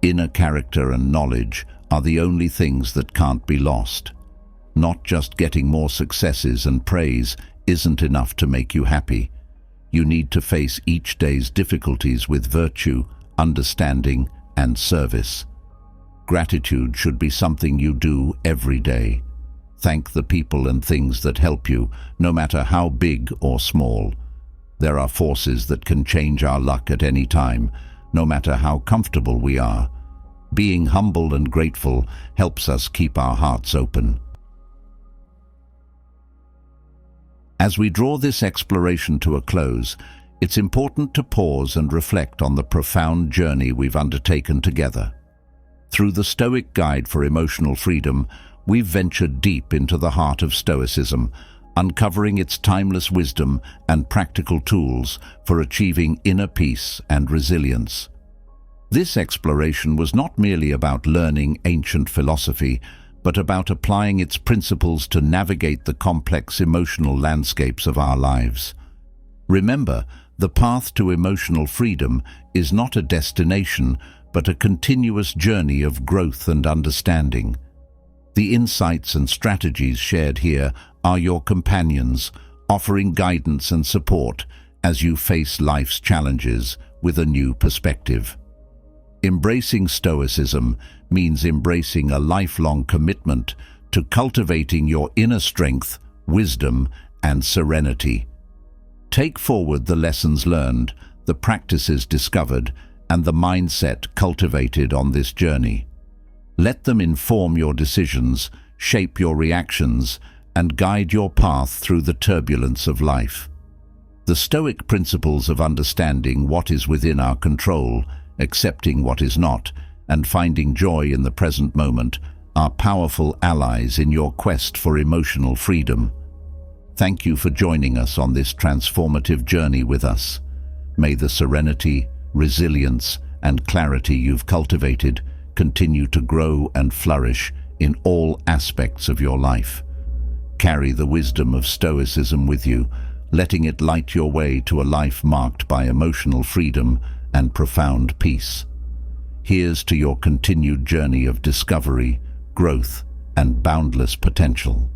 Inner character and knowledge are the only things that can't be lost. Not just getting more successes and praise isn't enough to make you happy. You need to face each day's difficulties with virtue, understanding, and service. Gratitude should be something you do every day. Thank the people and things that help you, no matter how big or small. There are forces that can change our luck at any time, no matter how comfortable we are. Being humble and grateful helps us keep our hearts open. As we draw this exploration to a close, it's important to pause and reflect on the profound journey we've undertaken together. Through the Stoic Guide for Emotional Freedom, we've ventured deep into the heart of Stoicism, uncovering its timeless wisdom and practical tools for achieving inner peace and resilience. This exploration was not merely about learning ancient philosophy, but about applying its principles to navigate the complex emotional landscapes of our lives. Remember, the path to emotional freedom is not a destination, but a continuous journey of growth and understanding. The insights and strategies shared here are your companions, offering guidance and support as you face life's challenges with a new perspective. Embracing Stoicism means embracing a lifelong commitment to cultivating your inner strength, wisdom, and serenity. Take forward the lessons learned, the practices discovered, and the mindset cultivated on this journey. Let them inform your decisions, shape your reactions, and guide your path through the turbulence of life. The Stoic principles of understanding what is within our control, accepting what is not, and finding joy in the present moment are powerful allies in your quest for emotional freedom. Thank you for joining us on this transformative journey with us. May the serenity, resilience, and clarity you've cultivated continue to grow and flourish in all aspects of your life. Carry the wisdom of Stoicism with you, letting it light your way to a life marked by emotional freedom and profound peace. Here's to your continued journey of discovery, growth, and boundless potential.